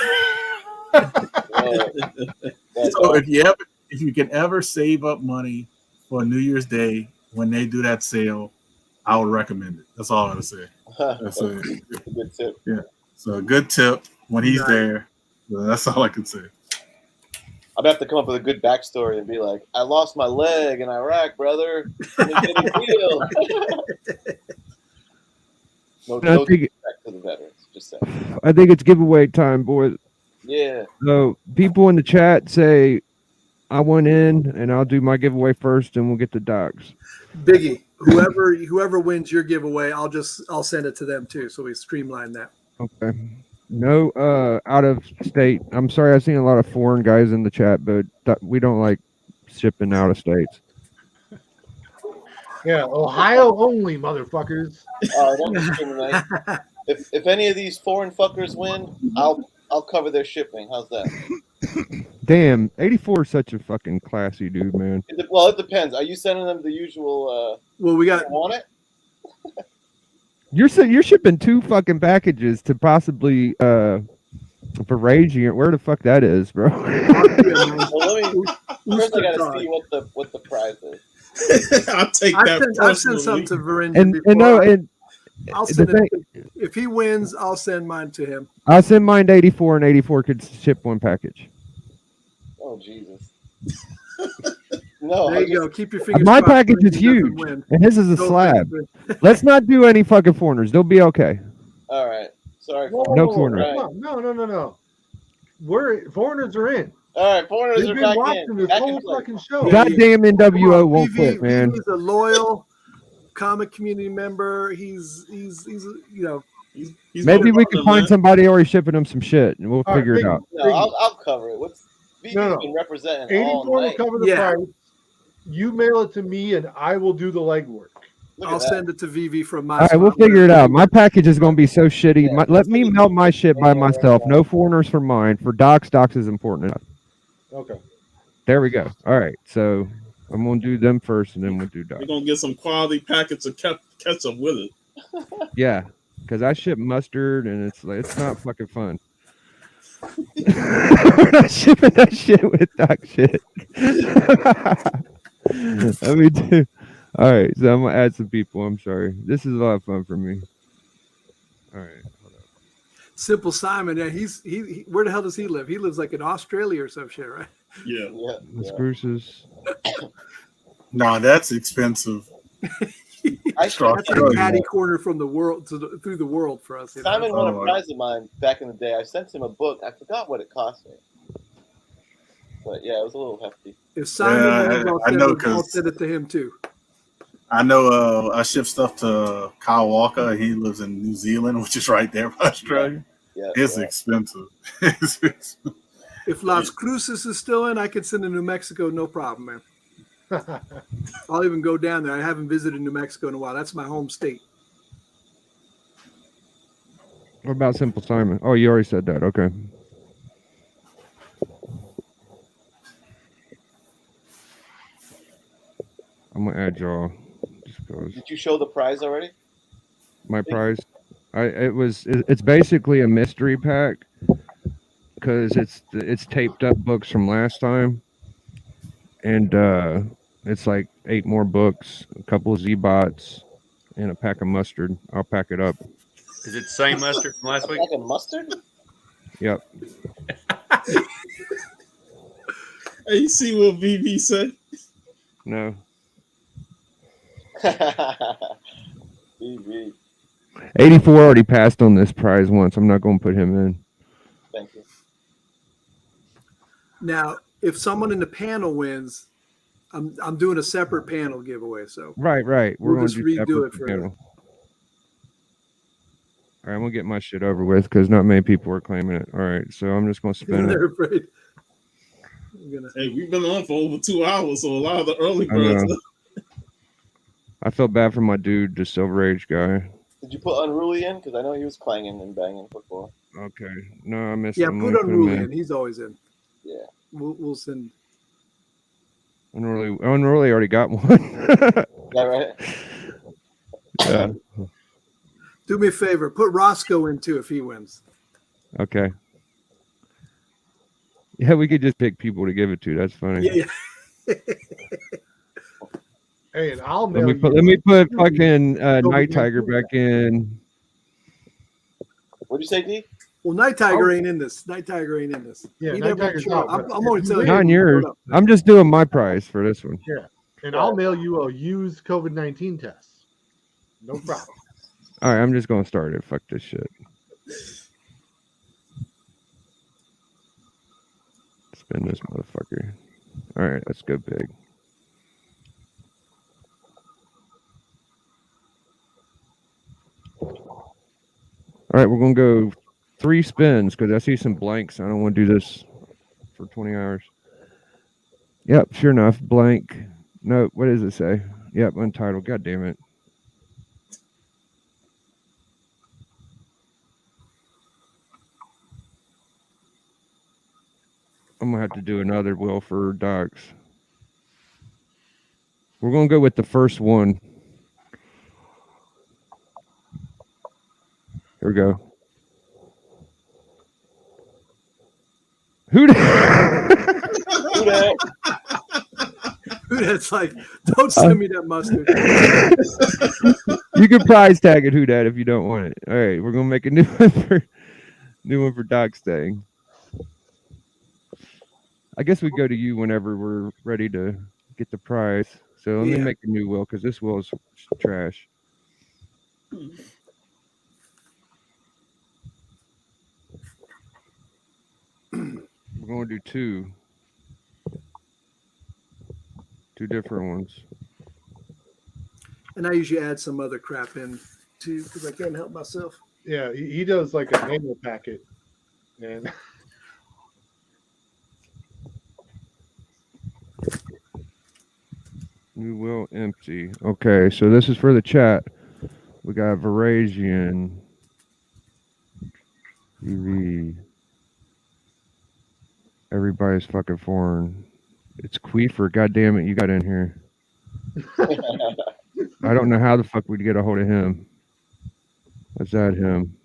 S1: So if you can ever save up money for New Year's Day when they do that sale, I would recommend it. That's all I'm gonna say. That's a
S7: good tip.
S1: Yeah. So a good tip when he's there. So that's all I can say.
S7: I'm gonna have to come up with a good backstory and be like, I lost my leg in Iraq, brother. Let me get a deal. no respect to the veterans. Just saying.
S2: I think it's giveaway time, boys.
S7: Yeah.
S2: So people in the chat say, I went in and I'll do my giveaway first and we'll get the docs.
S6: Biggie, whoever wins your giveaway, I'll send it to them too. So we streamline that.
S2: Okay. No, out of state. I'm sorry, I've seen a lot of foreign guys in the chat, but we don't like shipping out of states.
S3: Yeah, Ohio only, motherfuckers.
S7: Don't discriminate. If any of these foreign fuckers win, I'll cover their shipping. How's that?
S2: Damn, 84 is such a fucking classy dude, man.
S7: Well, it depends. Are you sending them the usual?
S6: Well, we got.
S7: Want it?
S2: You're shipping 2 fucking packages to possibly for Raging. Where the fuck that is, bro?
S7: Well, first I gotta see what the prize is.
S5: I'll take that.
S6: I've sent something to Varinda before. I'll send it. If he wins, I'll send mine to him.
S2: I'll send mine to 84, and 84 could ship 1 package.
S7: Oh Jesus! No,
S6: there you go. Keep your fingers.
S2: My package is huge, and his is a slab. Let's not do any fucking foreigners. They'll be okay.
S7: All right. Sorry.
S2: No foreigners.
S3: No. Foreigners are in.
S7: All right, foreigners
S3: They've
S7: are
S3: been
S7: back
S3: watching
S7: in.
S3: this whole fucking show.
S2: Goddamn NWO won't quit, man.
S6: He's a loyal comic community member. He's
S2: Maybe we can find somebody already shipping him some shit, and we'll figure it out.
S7: No, I'll cover it. VV's been representing
S3: 84
S7: all
S3: will
S7: night.
S3: cover the price. You mail it to me, and I will do the legwork.
S6: I'll send it to VV from my.
S2: All right, we'll figure it out. My package is going to be so shitty. Let me mail my shit by myself. No foreigners for mine. For Docs is important enough.
S3: Okay.
S2: There we go. All right, so I'm going to do them first, and then we'll do Docs.
S5: We're going to get some quality packets of ketchup with it.
S2: Yeah, because I ship mustard, and it's not fucking fun. We're not shipping that shit with Doc shit. Let me do. All right, so I'm gonna add some people. I'm sorry. This is a lot of fun for me. All right. Hold on.
S6: Simple Simon. Yeah, he. Where the hell does he live? He lives like in Australia or some shit, right?
S5: Yeah.
S2: The spruces.
S1: No, that's expensive.
S6: That's a catty corner from the world through the world for us.
S7: Simon won a prize of mine back in the day. I sent him a book. I forgot what it cost me, but yeah, it was a little hefty.
S6: If Simon wins, I'll send it to him too.
S1: I know. I ship stuff to Kyle Walker. He lives in New Zealand, which is right there by Australia.
S7: Yeah,
S1: it's expensive.
S6: If Las Cruces is still in, I could send to New Mexico, no problem, man. I'll even go down there. I haven't visited New Mexico in a while. That's my home state.
S2: What about Simple Simon? Oh, you already said that. Okay. I'm gonna add y'all. Just because
S7: Did you show the prize already?
S2: my prize, it's basically a mystery pack because it's taped up books from last time, and it's like 8 more books, a couple of Z-bots, and a pack of mustard. I'll pack it up.
S4: Is it the same mustard from last week?
S7: Like a mustard?
S2: Yep.
S5: Hey, you see what BB said?
S2: No.
S7: BB.
S2: 84 already passed on this prize once. I'm not going to put him in.
S7: Thank you.
S6: Now, if someone in the panel wins, I'm doing a separate panel giveaway. So
S2: Right.
S6: We'll
S2: We're
S6: just
S2: going to
S6: redo it for
S2: panel. All right, I'm going to get my shit over with because not many people are claiming it. All right, so I'm just going to spin it.
S6: They're afraid.
S5: Hey, we've been on for over 2 hours, so a lot of the early birds.
S2: I felt bad for my dude, the Silver Age guy.
S7: Did you put Unruly in? Because I know he was clanging and banging before.
S2: Okay. No, I missed
S6: Yeah,
S2: him.
S6: put Unruly in. He's always in.
S7: Yeah.
S6: We'll send.
S2: Unruly already got one.
S7: Is that right?
S2: Yeah.
S6: Do me a favor. Put Roscoe in too if he wins.
S2: Okay. Yeah, we could just pick people to give it to. That's funny.
S6: Yeah.
S3: Hey, and I'll
S2: Let
S3: mail
S2: me
S3: you
S2: put fucking Night Tiger back in.
S7: What'd you say, D?
S6: Well, Night Tiger ain't in this. Night Tiger ain't in this.
S3: Yeah,
S6: He
S3: Night
S6: never
S3: Tiger's
S6: showed
S3: out,
S6: up.
S3: but
S6: I'm only telling you.
S2: Not
S6: he
S2: yours.
S6: showed up.
S2: I'm just doing my prize for this one.
S3: Yeah, and I'll mail you a used COVID-19 test. No problem.
S2: All right, I'm just going to start it. Fuck this shit. Spin this motherfucker. All right, let's go big. All right, we're going to go 3 spins because I see some blanks. I don't want to do this for 20 hours. Yep, sure enough, blank. No, what does it say? Yep, untitled. God damn it. I'm going to have to do another wheel for docs. We're going to go with the first one. Here we go.
S7: Whodat?
S6: Whodat's like, don't send me that mustard.
S2: You can prize tag it whodat if you don't want it. All right, we're going to make a new one for Doc's thing. I guess we go to you whenever we're ready to get the prize. So let me make a new wheel because this wheel is trash. We're going to do two different ones.
S6: And I usually add some other crap in too because I can't help myself.
S3: Yeah, he does like a manual packet, and
S2: New wheel empty. Okay, so this is for the chat. We got Verazian, TV. Everybody's fucking foreign. It's Queefer. God damn it, you got in here. I don't know how the fuck we'd get a hold of him. Let's add him.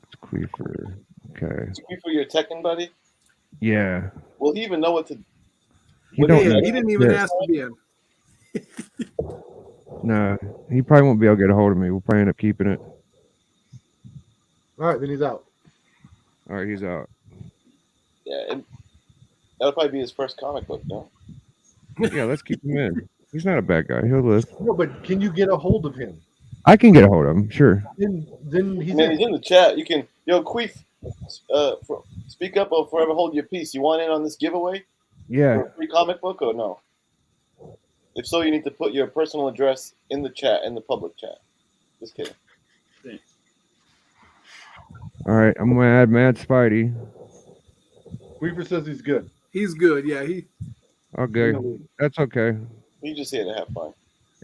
S2: It's Queefer. Okay.
S7: Is Queefer your Tekken buddy?
S2: Yeah.
S7: Will he even know what to?
S2: He don't know.
S6: He didn't even ask to be in.
S2: No, he probably won't be able to get a hold of me. We'll probably end up keeping it.
S3: all right, then he's out.
S2: All right, he's out.
S7: Yeah, and that'll probably be his first comic book, no?
S2: Yeah, let's keep him in. He's not a bad guy. He'll live.
S3: No, but can you get a hold of him?
S2: I can get a hold of him, sure.
S3: Then he's
S7: He's in the chat. You can, Queef, speak up or forever hold your peace. You want in on this giveaway?
S2: Yeah.
S7: For a free comic book or no? If so, you need to put your personal address in the chat, in the public chat. Just kidding.
S2: All right, I'm gonna add Mad Spidey.
S3: Weaver says he's good.
S6: He's good. Yeah,
S2: Okay, that's okay.
S7: You just here to have fun.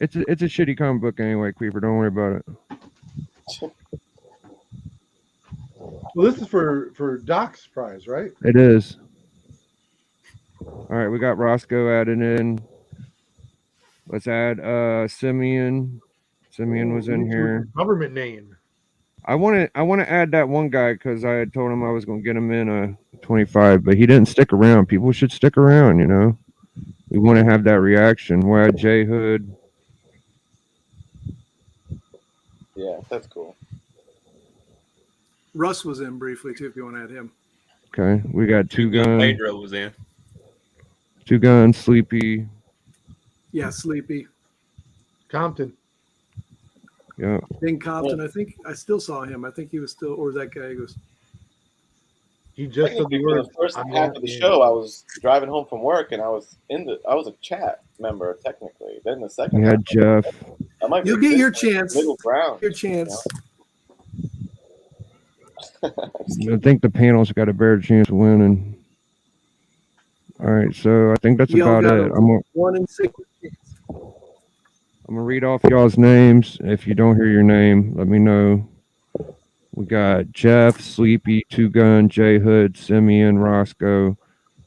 S2: It's a shitty comic book anyway, Queeper. Don't worry about it.
S3: Well, this is for Doc's prize, right?
S2: It is. All right, we got Roscoe added in. Let's add Simeon. Simeon was in here.
S3: Government name.
S2: I want to add that one guy because I had told him I was going to get him in a 25, but he didn't stick around. People should stick around, you know. We want to have that reaction. We'll add J Hood.
S7: Yeah, that's cool.
S6: Russ was in briefly too, if you want to add him.
S2: Okay, we got Two Gun.
S4: Pedro was in.
S2: Two Gun, Sleepy.
S6: Yeah, Sleepy.
S3: Compton.
S2: Yeah.
S6: Ben Compton. I think I still saw him. I think he was still, or was that guy? He goes.
S3: He just said the
S7: For
S3: word.
S7: the first half of the show, I was driving home from work and I was a chat member technically. Then the second
S2: We had Jeff.
S6: You'll get your chance.
S7: Middle ground.
S6: Your chance.
S2: I think the panel's got a better chance of winning. All right, so I think that's about it. I'm
S6: 1 in 6.
S2: gonna read off y'all's names. If you don't hear your name, let me know. We got Jeff, Sleepy, Two Gun, J Hood, Simeon, Roscoe,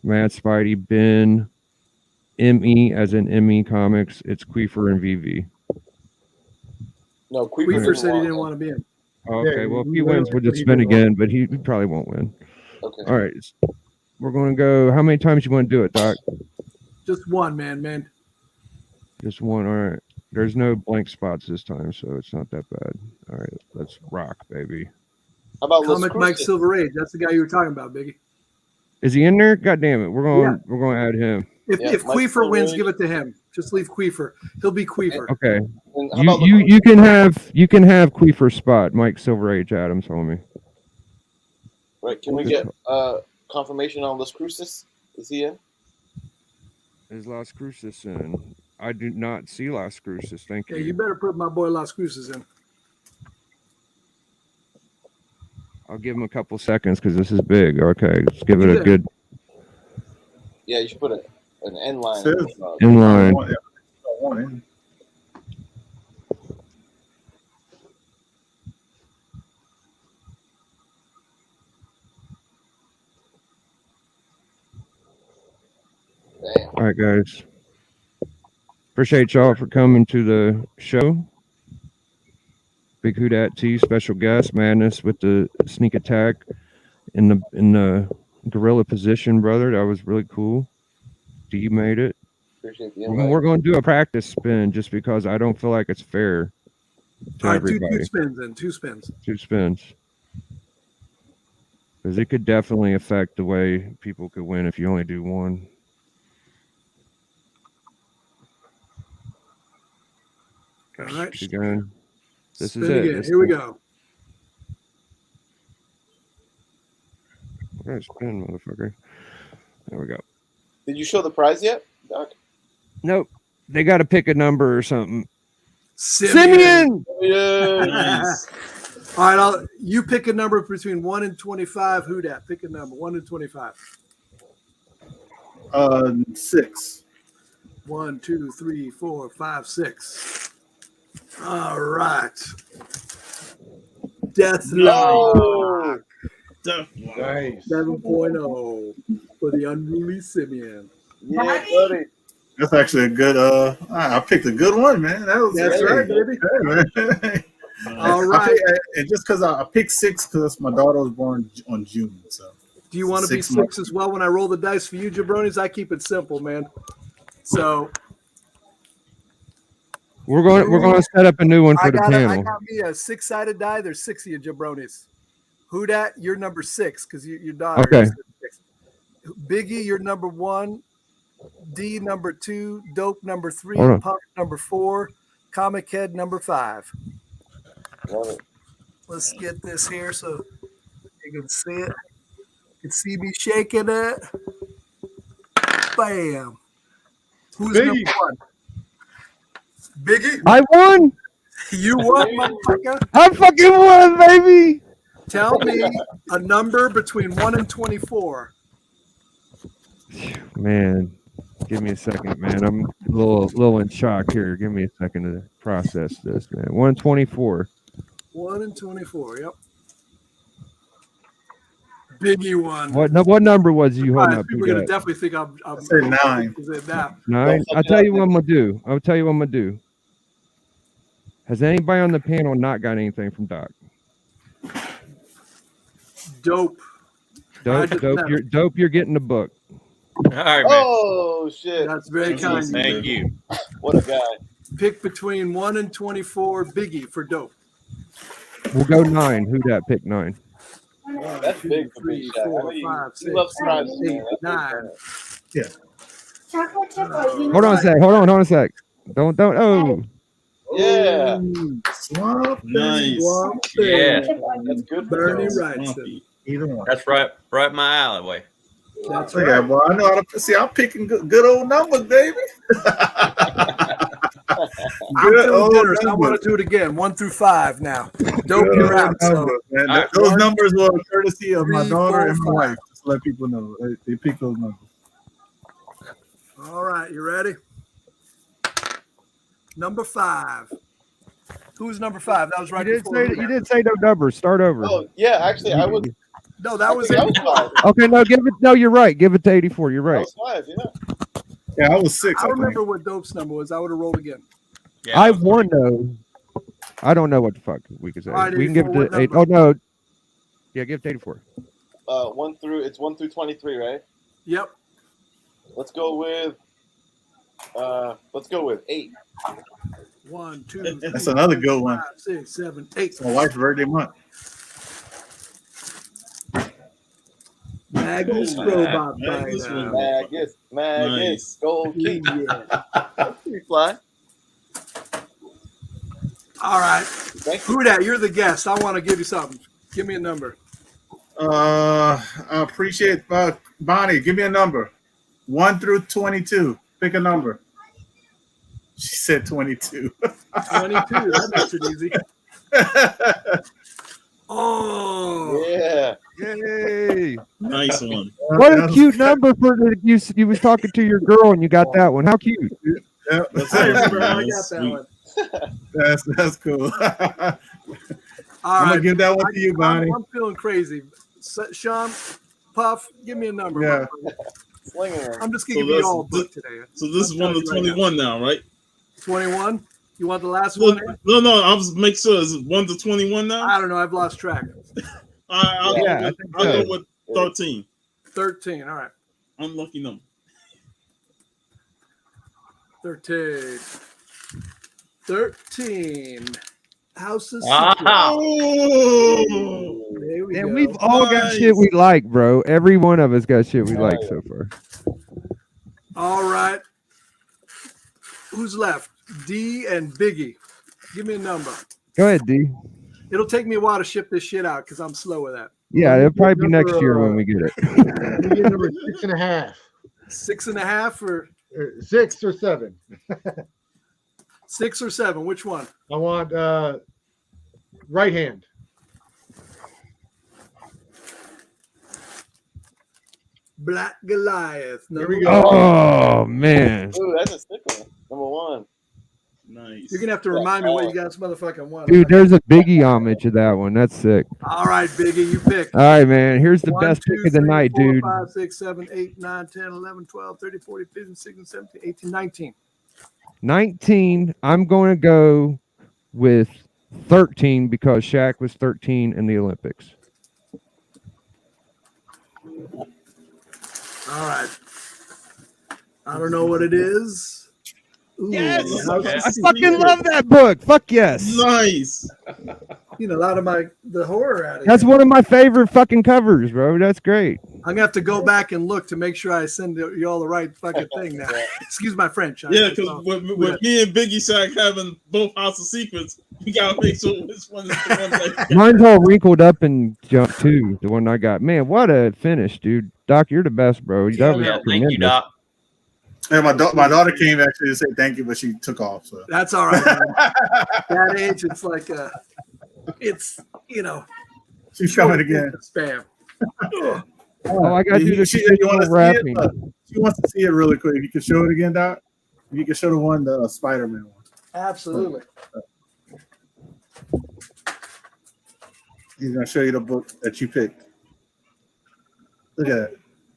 S2: Mad Spidey, Ben, ME as in ME Comics. It's Queefer and VV.
S7: No,
S6: Queefer said he didn't want to be in.
S2: Okay, well, if he wins, we'll just spin again, but he probably won't win.
S7: Okay.
S2: All right, we're going to go. How many times you want to do it, Doc?
S6: Just one, man.
S2: Just one. All right. There's no blank spots this time, so it's not that bad. All right, let's rock, baby.
S7: How about
S6: Comic Mike Silver Age? That's the guy you were talking about, Biggie.
S2: Is he in there? God damn it. We're going to add him.
S6: If Queefer wins, give it to him. Just leave Queefer. He'll be Queefer.
S2: Okay. You can have Queefer's spot. Mike Silver Age Adams told me.
S7: Right. Can we get confirmation on Las Cruces? Is he in?
S2: Is Las Cruces in? I do not see Las Cruces. Thank you.
S6: Yeah, you better put my boy Las Cruces in.
S2: I'll give him a couple seconds because this is big. Okay, let's give it a good.
S7: Yeah, you should put an end line.
S2: In line.
S7: Damn.
S2: All right, guys. Appreciate y'all for coming to the show. Big Whodat T, special guest, Madness with the sneak attack in the gorilla position, brother. That was really cool. D made it.
S7: Appreciate the
S2: We're going to do a practice spin just because I don't feel like it's fair to everybody.
S6: Two spins in. 2 spins.
S2: 2 spins. Because it could definitely affect the way people could win if you only do one.
S6: All right.
S2: Again. This
S6: Spin
S2: is it.
S6: again. Here we go.
S2: Okay, spin, motherfucker. There we go.
S7: Did you show the prize yet, Doc?
S2: Nope. They got to pick a number or something.
S6: Simeon!
S7: Yes.
S6: All right, you pick a number between 1 and 25. Who dat? Pick a number. 1 and 25.
S1: 6.
S6: 1, 2, 3, 4, 5, 6. All right. Deathlock.
S3: Nice.
S6: 7.0 for the unruly Simeon.
S7: Yeah, buddy.
S1: That's actually a good. I picked a good one, man.
S6: That's right, baby.
S1: Hey,
S6: All right.
S1: And just because I picked 6 because my daughter was born on June. So.
S6: Do you want to be 6 as well when I roll the dice for you, jabronis? I keep it simple, man. So
S2: we're going to set up a new one for the panel.
S6: I got me a 6-sided die. There's 6 of you jabronis. Who dat? You're number 6 because your daughter.
S2: Okay.
S6: Biggie, you're number 1. D number 2. Dope number 3. Punk number 4. Comic Head number 5.
S7: Love it.
S6: Let's get this here so you can see it. You can see me shaking it. Bam. Who's
S3: Biggie.
S6: number 1? Biggie?
S2: I won.
S6: You won, motherfucker.
S2: I fucking won, baby.
S6: Tell me a number between 1 and 24.
S2: Man, Give me a second, man. I'm a little in shock here. Give me a second to process this, man. 124.
S6: 1 and 24. Yep. Biggie one.
S2: What number was you holding up?
S6: People are gonna definitely think I'm
S1: say 9.
S6: That.
S2: 9. I'll tell you what I'm gonna do. Has anybody on the panel not got anything from Doc?
S6: Dope.
S2: You're getting the book.
S4: All right, man.
S7: Oh shit!
S6: That's very kind.
S4: Thank you.
S7: What a guy.
S6: Pick between 1 and 24. Biggie for dope.
S2: We'll go 9. Who that pick 9?
S7: That's big for me.
S6: 4, 5, 6, 7, 8, 9.
S1: Yeah.
S2: Hold on a sec. Don't. Oh.
S7: Yeah.
S1: Swamp.
S5: Nice.
S4: Yeah.
S7: That's good.
S6: Bernie Wright.
S1: Either one.
S4: That's right my alleyway.
S6: That's
S1: Look
S6: right.
S1: at, boy, I know how to see. I'm picking good old numbers, baby.
S6: I'm feeling generous. I want to do it again. 1 through 5 now. Dope, you're out. So.
S1: Man.
S4: Right.
S1: Those numbers were courtesy of my
S6: 3,
S1: daughter
S6: 4,
S1: and my
S6: 5.
S1: wife. Just to let people know. They pick those numbers.
S6: All right, you ready? Number 5. Who's number 5? That was right.
S2: You did say no numbers. Start over.
S7: Oh yeah, actually, I was.
S6: No, that was
S7: I
S6: it.
S7: think I was 5.
S2: Okay, no, no, you're right. Give it to 84. You're
S7: I
S2: right.
S7: was 5. Yeah.
S1: Yeah, I was 6.
S6: I remember what Dope's number was. I would have rolled again.
S4: Yeah,
S2: I won though. I don't know what the fuck we can say.
S6: All right,
S2: We can give it
S6: 84,
S2: to 8.
S6: what
S2: Oh no. Yeah, give it to 84.
S7: 1 through 23, right?
S6: Yep.
S7: Let's go with 8.
S6: 1, 2.
S1: That's
S6: 3,
S1: another
S6: 4,
S1: good one.
S6: 5, 6, 7, 8.
S1: It's my wife's birthday month.
S6: Magnus Robot
S5: Magnus
S6: Fighter.
S5: Robot.
S7: Magus,
S5: Nice.
S7: Gold Key.
S6: Yeah.
S7: That's pretty fly.
S6: All right.
S7: Thank you.
S6: Whodat, you're the guest. I want to give you something. Give me a number.
S1: I appreciate Bonnie. Give me a number. 1 through 22. Pick a number. She said 22.
S6: 22. That makes it easy. Oh.
S7: Yeah.
S2: Yay!
S5: Nice one.
S2: What a cute number for the you was talking to your girl and you got that one. How cute!
S1: Yeah,
S5: That's
S6: I
S5: it.
S6: remember how I got
S5: That's
S6: that
S5: sweet.
S6: one.
S1: that's cool.
S6: All
S1: I'm gonna
S6: right.
S1: give that one to you, Bonnie.
S6: I'm feeling crazy. Sean, Puff, give me a number.
S1: Yeah.
S7: Slinging her.
S6: I'm just
S5: So
S6: gonna give you
S5: that's-
S6: all a book today.
S5: So this is 1 to 21 now, right?
S6: 21. You want the last
S5: No,
S6: one?
S5: no. I'll just make sure it's 1 to 21 now.
S6: I don't know. I've lost track.
S5: I'll
S2: Yeah,
S5: go with 13.
S6: 13. All right.
S5: Unlucky number.
S6: 13. 13. House of
S4: Wow.
S6: Secrets.
S5: Oh,
S6: There we
S2: And
S6: go.
S2: we've all got
S5: Nice.
S2: shit we like, bro. Every one of us got shit we like so far.
S6: All right. Who's left? D and Biggie. Give me a number.
S2: Go ahead, D.
S6: It'll take me a while to ship this shit out because I'm slow with that.
S2: Yeah, it'll probably be next year when we get it.
S3: You get number 6.5.
S6: 6.5 or
S3: 6 or 7.
S6: 6 or 7? Which one?
S3: I want right hand.
S6: Black Goliath.
S3: Here
S6: Number
S3: we go.
S2: Oh man,
S7: Ooh, that's a sick one. Number 1.
S5: nice.
S6: You're gonna have to remind me what you guys motherfucking want.
S2: dude, there's a Biggie homage to that one. That's sick.
S6: All right, Biggie, you pick.
S2: All right, man. Here's the
S6: 1,
S2: best
S6: 2,
S2: pick of the
S6: 3,
S2: night,
S6: 4,
S2: dude.
S6: 5, 6, 7, 8, 9, 10, 11, 12, 13, 14, 15, 16, 17, 18, 19.
S2: 19. I'm going to go with 13 because Shaq was 13 in the Olympics.
S6: All right. I don't know what it is. Ooh,
S5: Yes!
S6: House of
S2: I
S6: Secrets.
S2: fucking love that book. Fuck yes.
S5: Nice.
S6: You know, a lot of the horror out of
S2: That's
S6: it.
S2: one of my favorite fucking covers, bro. That's great.
S6: I'm gonna have to go back and look to make sure I send you all the right fucking thing now. Excuse my French.
S5: Yeah, because with me and Biggie Shaq having both House of Secrets, we gotta make sure which one is the one that.
S2: Mine's all wrinkled up and jumped too. The one I got. Man, what a finish, dude. Doc, you're the best, bro. That was
S4: Yeah, thank
S2: tremendous.
S4: you, Doc.
S1: And my daughter came actually to say thank you, but she took off. So
S6: That's all right. Man. That age, it's like it's
S1: she's coming again.
S6: Spam.
S2: Oh, I got to do the
S1: You
S2: traditional
S1: want to see
S2: rapping.
S1: it? She wants to see it really quick. You can show it again, Doc. You can show the one, the Spider-Man one.
S6: Absolutely.
S1: He's gonna show you the book that you picked. Look at that.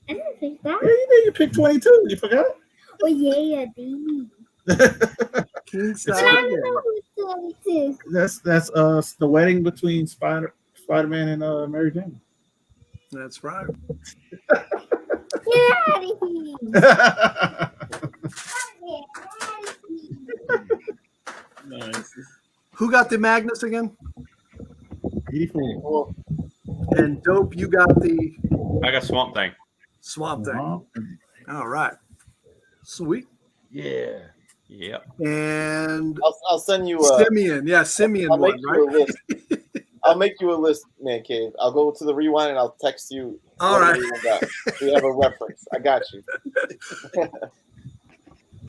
S8: I didn't pick that.
S1: Yeah, you did. You picked 22. You forgot?
S8: Oh yeah, I did.
S6: King
S8: But I don't know who's 22.
S1: That's the wedding between Spider-Man and Mary Jane.
S6: That's right.
S8: Get out of here.
S5: Nice.
S6: Who got the Magnus again?
S1: 84.
S6: And Dope, you got the
S4: I got Swamp Thing.
S6: Swamp Thing.
S1: Uh-huh.
S6: All right. Sweet.
S3: Yeah.
S4: Yep.
S6: And
S7: I'll send you a
S6: Simeon. Yeah, Simeon
S7: I'll make
S6: one,
S7: you
S6: right?
S7: a list. I'll make you a list, Man Cave. I'll go to the rewind and I'll text you.
S6: All right.
S7: So you have a reference. I got you.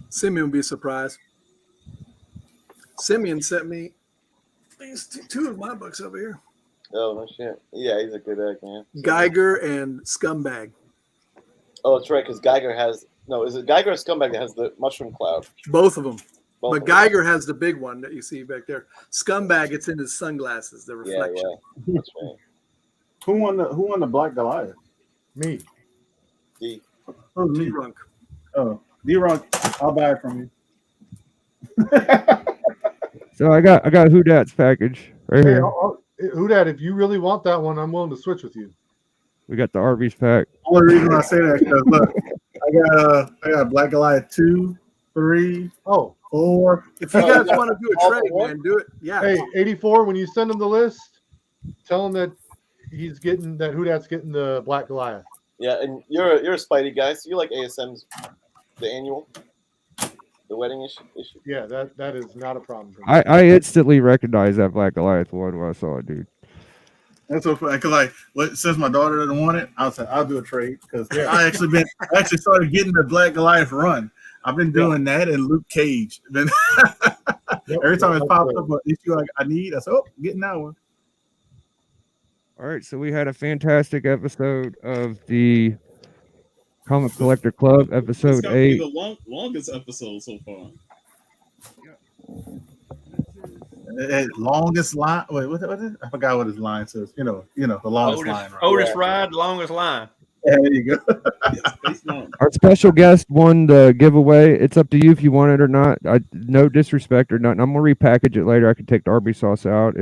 S6: Simeon will be surprised. Simeon sent me these two of my books over here.
S7: Oh no shit. Yeah, he's a good egg, man.
S6: Geiger and Scumbag.
S7: Oh, that's right, because Geiger has is it Geiger or Scumbag that has the mushroom cloud?
S6: Both of them.
S7: Both
S6: But
S7: of them.
S6: Geiger has the big one that you see back there. Scumbag, it's in his sunglasses, the
S7: Yeah,
S6: reflection.
S7: yeah. That's right.
S1: Who won the Black Goliath?
S3: Me.
S7: D.
S1: Oh, me.
S6: Drunk.
S1: Oh, D-Rock, I'll buy it from you.
S2: So I got whodat's package right
S3: Hey,
S2: here.
S3: whodat, if you really want that one, I'm willing to switch with you.
S2: We got the Arby's pack.
S1: Only reason I say that because look, I got Black Goliath 2, 3,
S3: Oh,
S1: 4.
S6: If you
S7: Oh,
S6: guys
S7: yeah.
S6: want to do a
S7: All
S6: trade,
S7: for one?
S6: man, do it. Yeah.
S3: hey, 84, when you send him the list, tell him that he's getting that whodat's getting the Black Goliath.
S7: Yeah, and you're a Spidey guy, so you like ASM's the annual, the wedding issue.
S3: Yeah, that is not a problem for me.
S2: I instantly recognized that Black Goliath one when I saw it, dude.
S1: That's so funny because since my daughter doesn't want it, I'll say I'll do a trade because I actually started getting the Black Goliath run. I've been doing that and Luke Cage. Then every time it pops up an issue I need, I say, "Oh, getting that one."
S2: All right, so we had a fantastic episode of the Comic Collector Club,
S5: It's
S2: episode
S5: got to be
S2: 8.
S5: the longest episode so far.
S1: Longest line. Wait, what is it? I forgot what his line says. You know, the longest line. Right?
S4: Otis Ride, longest line.
S1: Yeah, there you go.
S2: Our special guest won the giveaway. It's up to you if you want it or not. No disrespect or nothing. I'm gonna repackage it later. I can take the Arby's sauce out.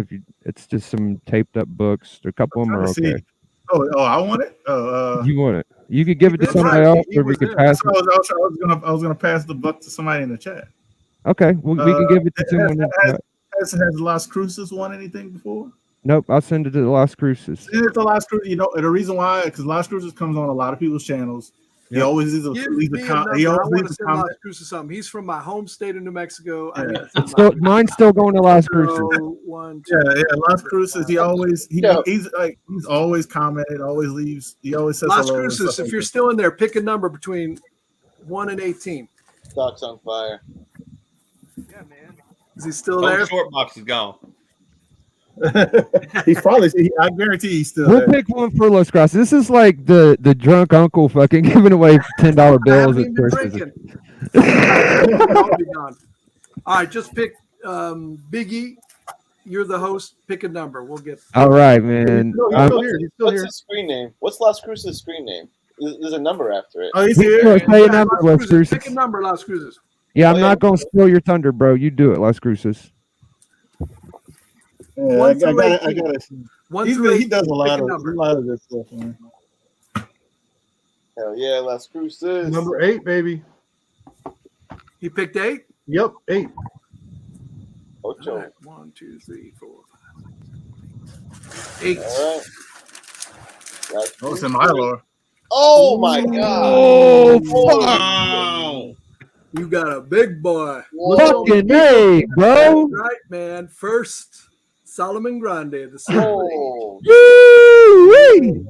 S2: It's just some taped up books. A couple of them are okay.
S1: Oh, I want it.
S2: You want it? You could give it to somebody else, or we could pass it.
S1: I was gonna pass the buck to somebody in the chat.
S2: Okay, well, we can give it to someone in the chat.
S1: Has Las Cruces won anything before?
S2: Nope, I'll send it to the Las Cruces.
S1: Send it to Las Cruces. You know, and the reason why, because Las Cruces comes on a lot of people's channels. He always leaves a comment.
S6: I want to send Las Cruces something. He's from my home state of New Mexico.
S2: Yeah. Mine's still going to Las Cruces.
S1: Yeah, Las Cruces. He's always commented. Always leaves. He always says
S6: Las
S1: hello.
S6: Cruces. If you're still in there, pick a number between 1 and 18.
S7: Stock's on fire.
S6: Yeah, man. Is he still
S4: Oh,
S6: there?
S4: the short box is gone.
S1: He's probably. I guarantee he's still.
S2: We'll
S1: there.
S2: pick one for Los Cross. This is like the drunk uncle fucking giving away $10 bills at Christmas.
S6: All right, just pick Biggie. You're the host. Pick a number. We'll get.
S2: All right, man.
S7: What's his screen name? What's Las Cruces' screen name? There's a number after it.
S1: Oh, he's here.
S2: Say a number, Las Cruces.
S6: Pick a number, Las Cruces.
S2: Yeah, I'm not going to steal your thunder, bro. You do it, Las Cruces.
S1: Yeah, I got it. He does a lot of this stuff, man.
S7: Hell yeah, Las Cruces.
S3: Number 8, baby.
S6: You picked 8?
S3: Yep, 8.
S7: Ocho.
S6: Right. 1, 2, 3, 4, 5, 8.
S7: All right.
S1: Oh, it's in my lore.
S7: Oh my god.
S2: Oh, fuck.
S5: Wow.
S6: You got a big boy.
S2: Fucking hey, bro.
S6: Right, man. First, Solomon Grande, the
S7: Oh.
S2: Woo-wee.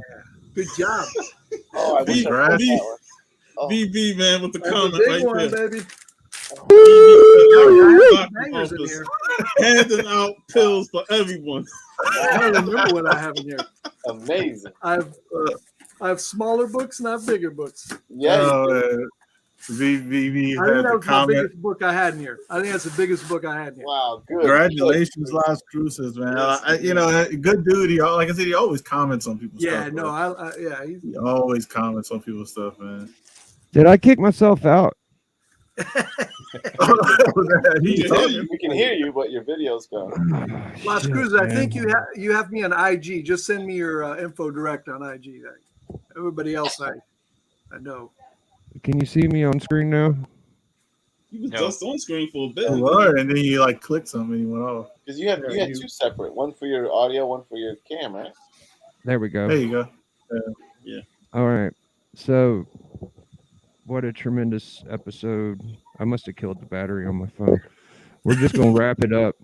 S6: Good job.
S7: Oh, I wish I had that one. Oh.
S5: BB, man, with the
S6: That's a
S5: comment
S6: big
S5: right
S6: one,
S5: there.
S6: baby.
S5: Bangers in here. Handing out pills for everyone.
S6: I don't remember what I have in here.
S7: Amazing.
S6: I've I have smaller books and I have bigger books.
S7: Yeah.
S1: VV
S6: I think
S1: had
S6: that
S1: the
S6: was my
S1: comment.
S6: biggest book I had in here. I think that's the biggest book I had in here.
S7: Wow, good.
S1: Congratulations, Las Cruces, man. Good dude. Like I said, he always comments on people's stuff.
S6: Yeah,
S1: he always comments on people's stuff, man.
S2: Did I kick myself out?
S7: We can hear you, but your video's gone.
S6: Las Cruces, I think you have me on IG. Just send me your info direct on IG. Everybody else, I know.
S2: Can you see me on screen now?
S5: He was just on screen for a bit.
S1: And then you like clicked something and he went off.
S7: Because you had two separate, one for your audio, one for your camera.
S2: There we go.
S1: There you go.
S5: Yeah.
S2: All right. So, what a tremendous episode. I must have killed the battery on my phone. We're just going to wrap it up.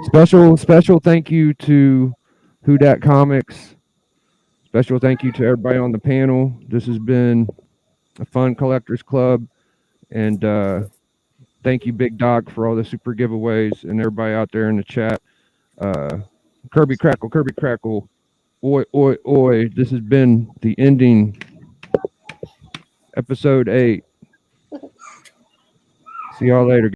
S2: Special thank you to Whodat Comics. Special thank you to everybody on the panel. This has been a fun collectors club. And thank you, Big Dog, for all the super giveaways and everybody out there in the chat. Kirby Crackle. Oi. This has been the ending, episode 8. See y'all later.